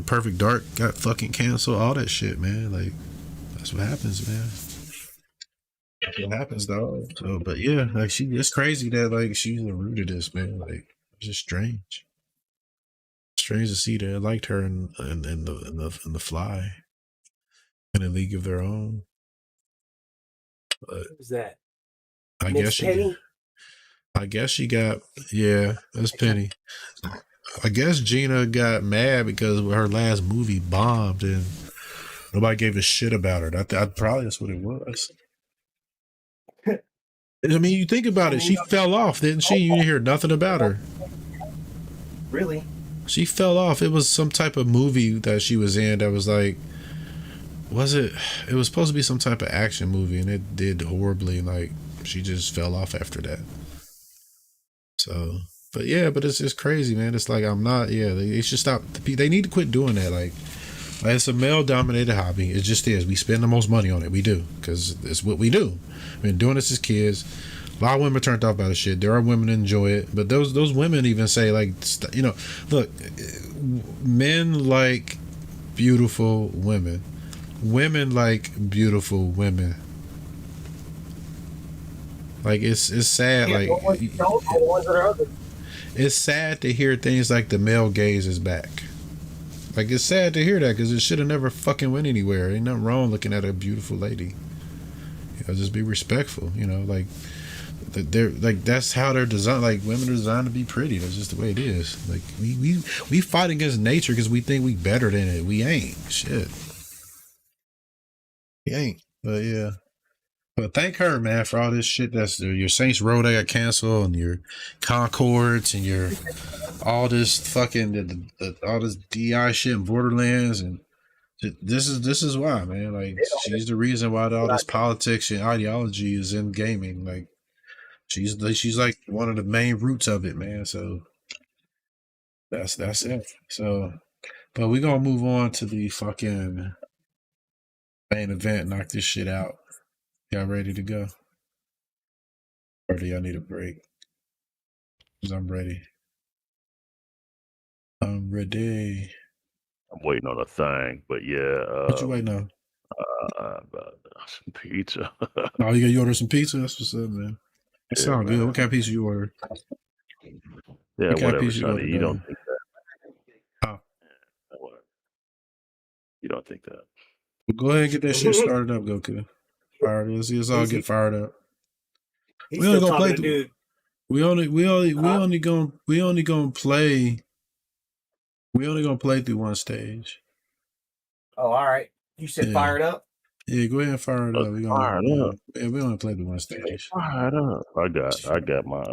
Perfect Dark got fucking canceled. All that shit, man. Like, that's what happens, man. That's what happens, dog. So, but yeah, like, it's crazy that, like, she's the root of this, man. Like, it's just strange. Strange to see that I liked her in the Fly, in a League of Their Own. But who's that? I guess she got, yeah, that's Penny. I guess Gina got mad because her last movie bombed and nobody gave a shit about her. That probably that's what it was. I mean, you think about it. She fell off, didn't she? You didn't hear nothing about her. Really? She fell off. It was some type of movie that she was in that was like, was it? It was supposed to be some type of action movie, and it did horribly. Like, she just fell off after that. So, but yeah, but it's just crazy, man. It's like, I'm not. Yeah, they should stop. They need to quit doing that. Like, it's a male-dominated hobby. It just is. We spend the most money on it. We do, because it's what we do. We've been doing this as kids. A lot of women are turned off by the shit. There are women that enjoy it, but those women even say, like, you know, look, men like beautiful women. Women like beautiful women. Like, it's sad. Like, it's sad to hear things like the male gaze is back. Like, it's sad to hear that because it should have never fucking went anywhere. Ain't nothing wrong looking at a beautiful lady. You know, just be respectful. You know, like, they're like, that's how they're designed. Like, women are designed to be pretty. That's just the way it is. Like, we fight against nature because we think we better than it. We ain't. Shit. We ain't. But yeah. But thank her, man, for all this shit. That's your Saints Row they got canceled, and your Concords, and your all this fucking all this DI shit in Borderlands, and this is why, man. Like, she's the reason why all this politics and ideology is in gaming. Like, she's like one of the main roots of it, man. So that's it. So, but we're gonna move on to the fucking main event. Knock this shit out. Y'all ready to go? Or do y'all need a break? Because I'm ready. I'm ready. I'm waiting on a thing, but yeah. What you waiting on? Some pizza. Oh, you order some pizza? That's what's up, man. It sounds good. What kind of pizza you order? Yeah, whatever, Sonny. You don't think that. Oh. You don't think that. Well, go ahead and get that shit started up, Goku. Fired. Let's all get fired up. We only gonna play. We only gonna play through one stage. Oh, all right. You said fired up? Yeah, go ahead and fire it up. We Fire it up. Yeah, we only played the one stage. Fire it up. I got my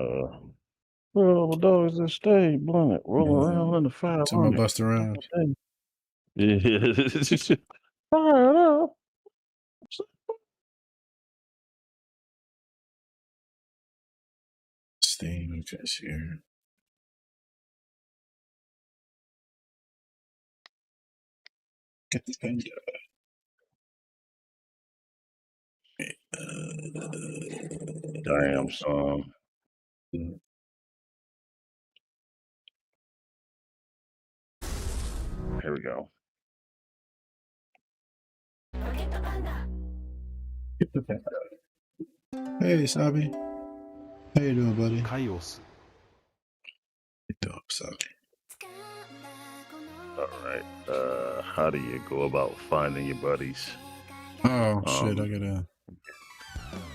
well, dogs that stay blunt, roll around in the fire. To my bust around. Yeah. Fire it up. Steam here. Get the pen. Damn, son. Here we go. Hey, Sabi. How you doing, buddy? Chaos. Sabi. All right. How do you go about finding your buddies? Oh shit! I gotta.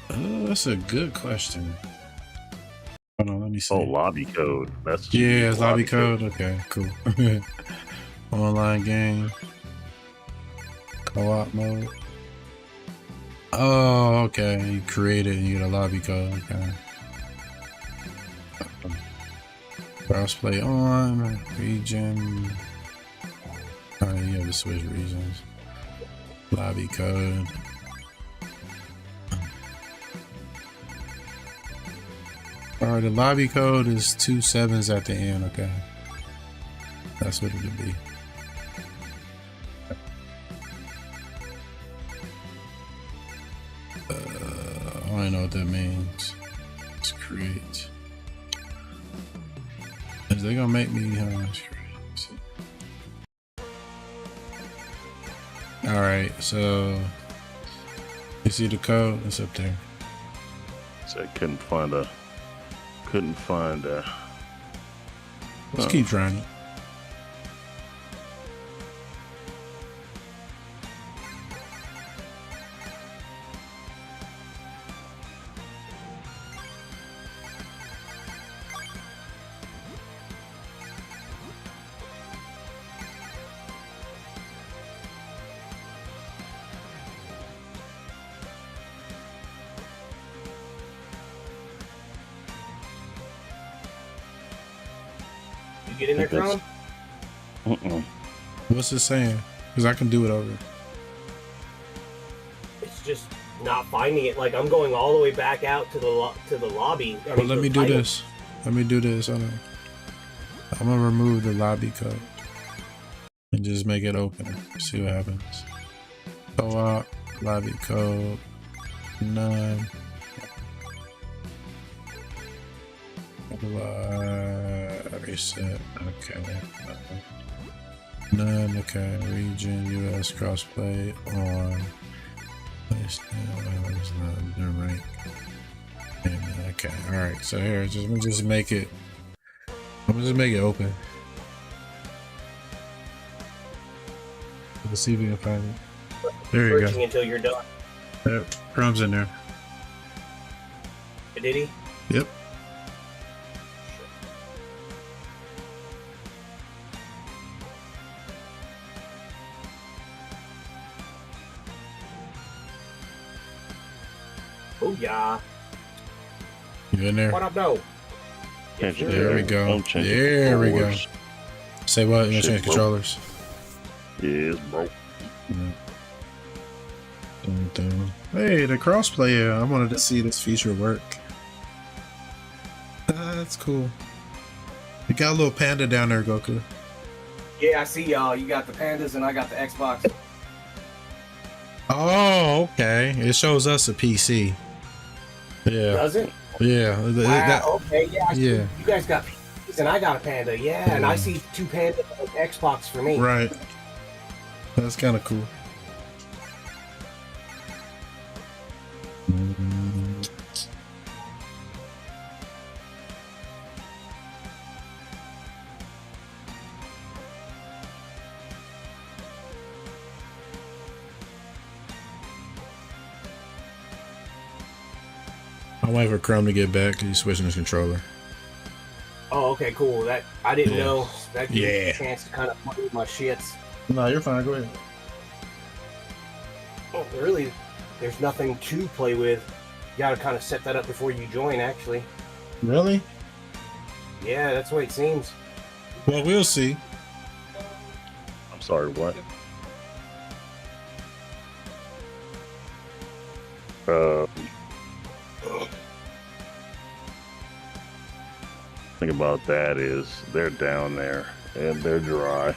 That's a good question. Hold on, let me see. Oh, lobby code. That's it's lobby code. Okay, cool. Online game. Co-op mode. Oh, okay. You create it and you get a lobby code. Okay. Crossplay on region. Oh, you have to switch regions. Lobby code. Alright, the lobby code is 2 7s at the end. Okay, that's what it would be. I don't know what that means. Let's create. Is they gonna make me? All right, so you see the code? It's up there. So I couldn't find a. Let's keep trying it. Get in there, Crum? What's it saying? Because I can do it over. It's just not finding it. Like I'm going all the way back out to the lobby. Well, let me do this. Let me do this. Hold on. I'm gonna remove the lobby code and just make it open. See what happens. Co-op lobby code none. Reset. Okay. None. Okay. Region US crossplay on. Place not right. Okay. All right. So here, just make it. I'm gonna just make it open. Let's see if we can find it. There you go. Until you're done. Yep. Crum's in there. Did he? Yep. Oh yeah. You in there? What up, though? There we go. There we go. Say what? You gonna change controllers? Yes, bro. Hey, the crossplay. I wanted to see this feature work. That's cool. You got a little panda down there, Goku. Yeah, I see y'all. You got the pandas and I got the Xbox. Oh, okay. It shows us a PC. Yeah. Does it? Yeah. Wow, okay, yeah. Yeah. You guys got pandas and I got a panda. Yeah, and I see 2 pandas on Xbox for me. Right. That's kind of cool. I'm waiting for Crum to get back. He's switching his controller. Oh, okay, cool. That I didn't know. That gives me a chance to kind of play with my shits. No, you're fine. Go ahead. Well, really, there's nothing to play with. You gotta kind of set that up before you join, actually. Really? Yeah, that's the way it seems. Well, we'll see. I'm sorry, what? Thing about that is they're down there and they're dry.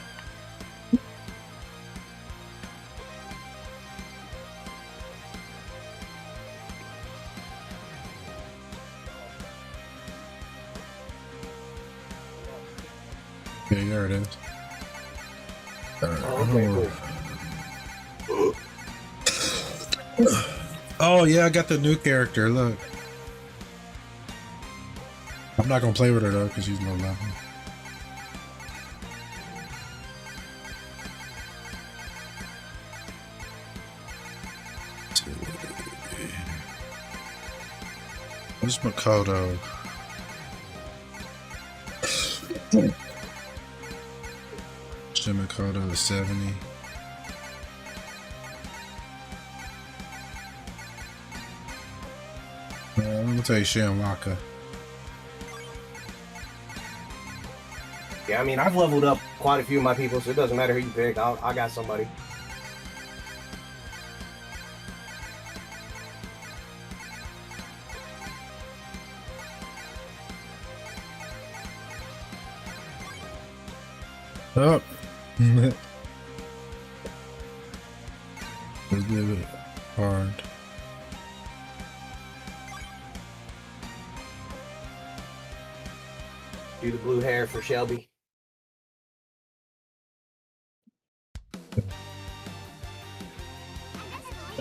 Okay, there it is. Okay, cool. Oh yeah, I got the new character. Look, I'm not gonna play with her though because she's low level. What's Makoto? Makoto is 70. I'm gonna tell you Shinwaka. Yeah, I mean, I've leveled up quite a few of my people, so it doesn't matter who you pick. I got somebody. Oh. Let's do it hard. Do the blue hair for Shelby. Yeah,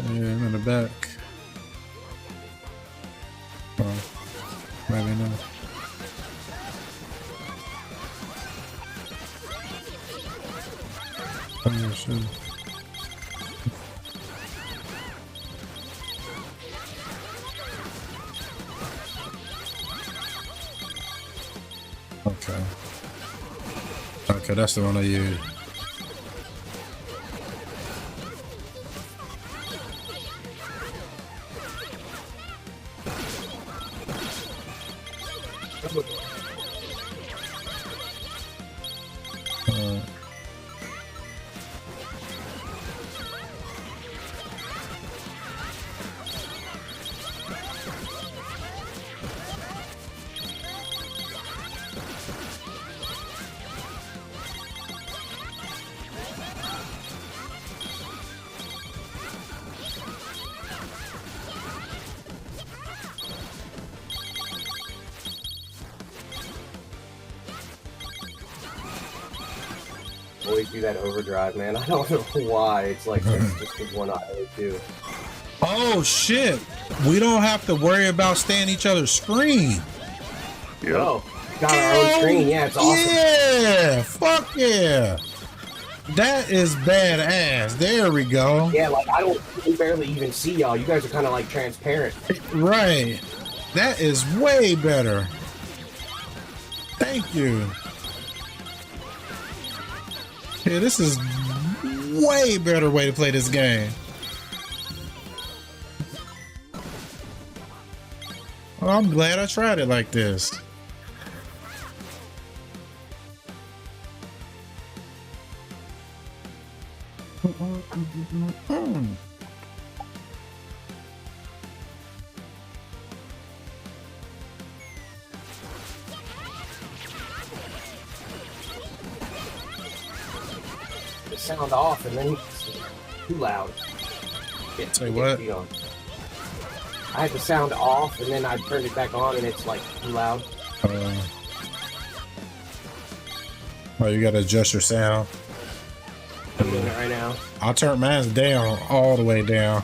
I'm in the back. Oh, maybe not. Oh, shit. Okay. Okay, that's the one I use. Always do that overdrive, man. I don't know why. It's like that's just the one I always do. Oh shit! We don't have to worry about staying each other's screen. Yeah. Oh, got our own screen. Yeah, it's awesome. Yeah, fuck yeah. That is badass. There we go. Yeah, like we barely even see y'all. You guys are kind of like transparent. Right. That is way better. Thank you. Yeah, this is way better way to play this game. Oh, I'm glad I tried it like this. The sound off, and then it's too loud. Say what? I had the sound off, and then I turned it back on, and it's like too loud. Oh, you gotta adjust your sound. I'm doing it right now. I'll turn mine down, all the way down.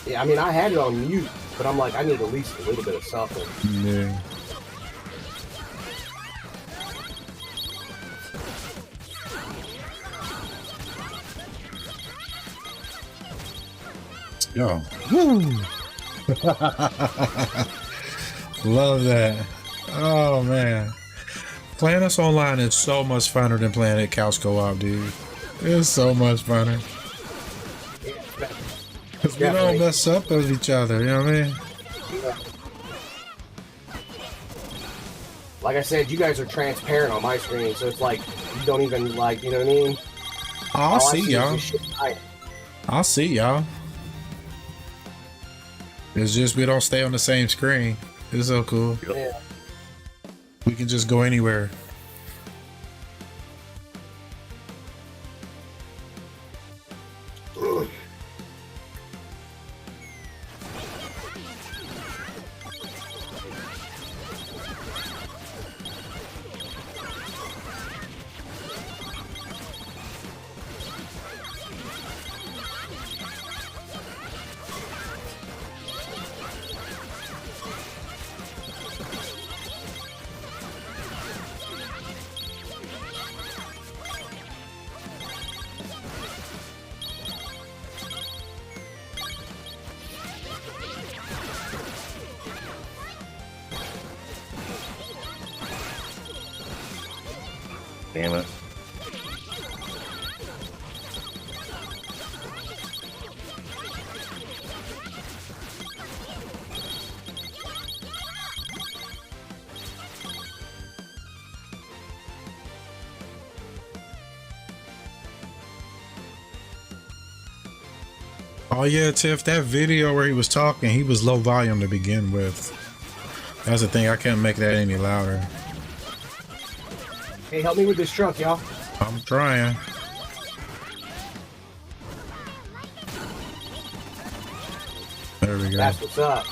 Yeah, I mean, I had it on mute, but I'm like, I need at least a little bit of something. Yeah. Yo. Woo. Love that. Oh man. Playing us online is so much funner than playing at couch co-op, dude. It's so much funny. Because we don't mess up with each other, you know what I mean? Yeah. Like I said, you guys are transparent on my screen, so it's like you don't even like, you know what I mean? I'll see y'all. I'll see y'all. It's just we don't stay on the same screen. It's so cool. Yeah. We can just go anywhere. Damn it. Oh yeah, Tiff, that video where he was talking, he was low volume to begin with. That's the thing, I can't make that any louder. Hey, help me with this truck, y'all. I'm trying. There we go. That's what's up.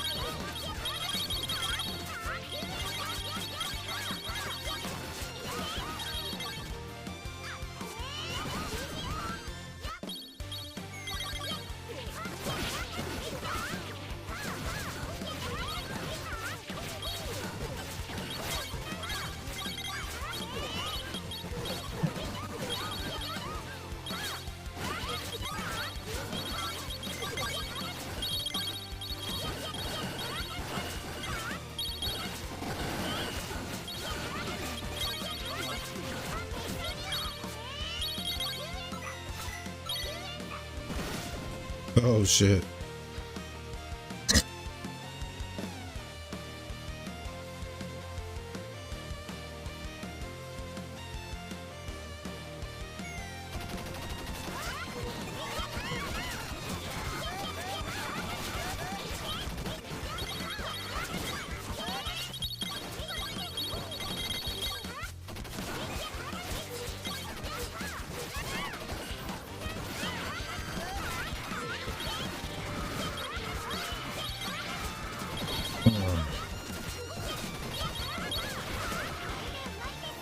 Oh shit.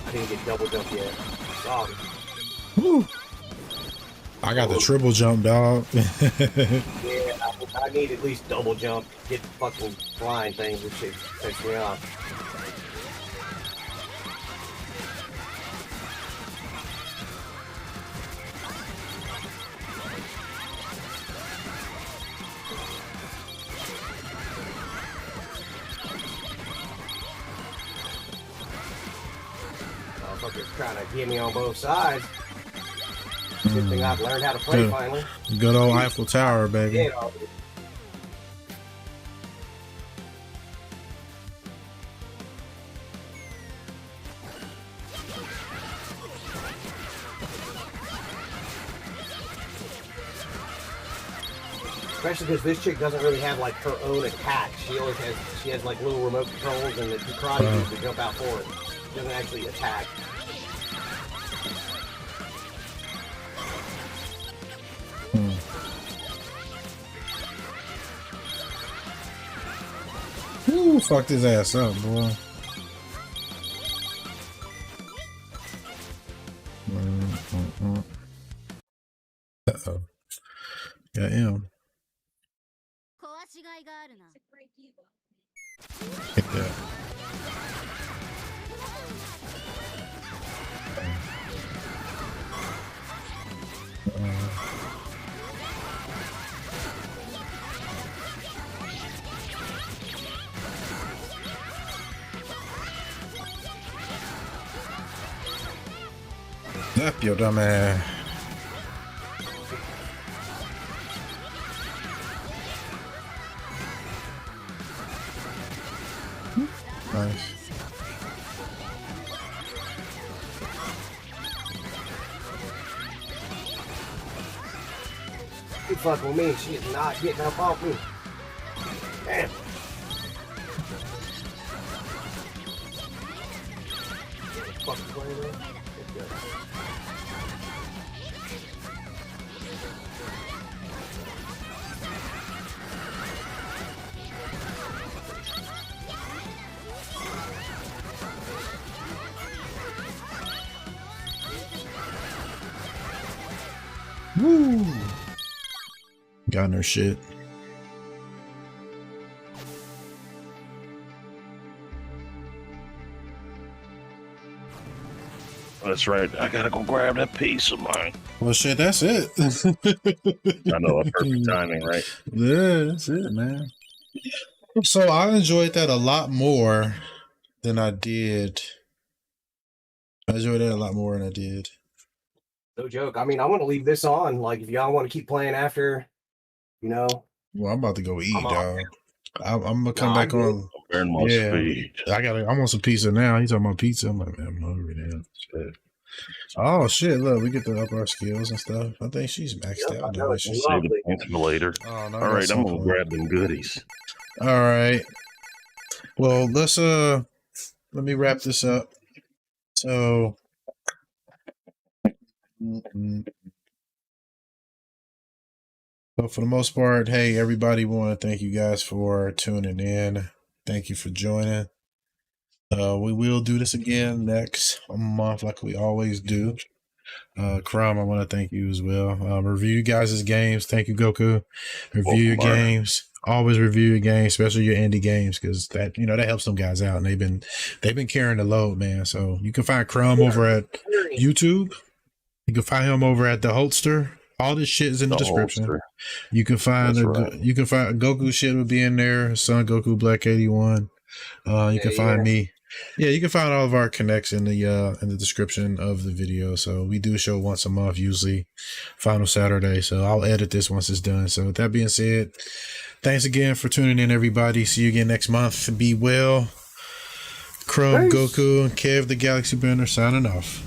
I didn't get double jump yet. Sorry. Woo. I got the triple jump, dog. Yeah, I need at least double jump. Get the fucking flying things. This shit takes me off. Motherfucker's trying to get me on both sides. Good thing I've learned how to play finally. Good old Eiffel Tower, baby. Yeah. Especially because this chick doesn't really have like her own attack. She has like little remote controls and the karate moves to jump out for it. She doesn't actually attack. Ooh, fucked his ass up, boy. Uh-oh. Got him. Hit that. Up your dumb ass. Nice. You fucking with me. She is not getting up off me. Damn. Fucking playing there. Woo! Got in her shit. That's right. I gotta go grab that piece of mine. Well, shit, that's it. I know, that's perfect timing, right? Yeah, that's it, man. So I enjoyed that a lot more than I did. I enjoyed that a lot more than I did. No joke. I mean, I want to leave this on. Like, if y'all want to keep playing after, you know. Well, I'm about to go eat, dog. I'm gonna come back on. Burn my speed. I'm on some pizza now. He's talking about pizza. I'm like, man, I'm hungry now. Shit. Oh shit! Look, we get to up our skills and stuff. I think she's maxed out now. Save the points for later. Oh, no, all right, I'm gonna grab them goodies. All right. Well, let's let me wrap this up. So. So for the most part, hey, everybody, we want to thank you guys for tuning in. Thank you for joining. We will do this again next month like we always do. Crum, I want to thank you as well. Review you guys' games. Thank you, Goku. Review your games. Always review your games, especially your indie games, because that that helps some guys out, and they've been carrying the load, man. So you can find Crum over at YouTube. You can find him over at the Holtster. All this shit is in the description. Holtster. You can find Goku shit will be in there. Son Goku Black 81. You can find me. Yeah, you can find all of our connects in the description of the video. So we do a show once a month, usually final Saturday. So I'll edit this once it's done. So with that being said, thanks again for tuning in, everybody. See you again next month. Be well. Crum, Goku, and Kev the Galaxybender signing off.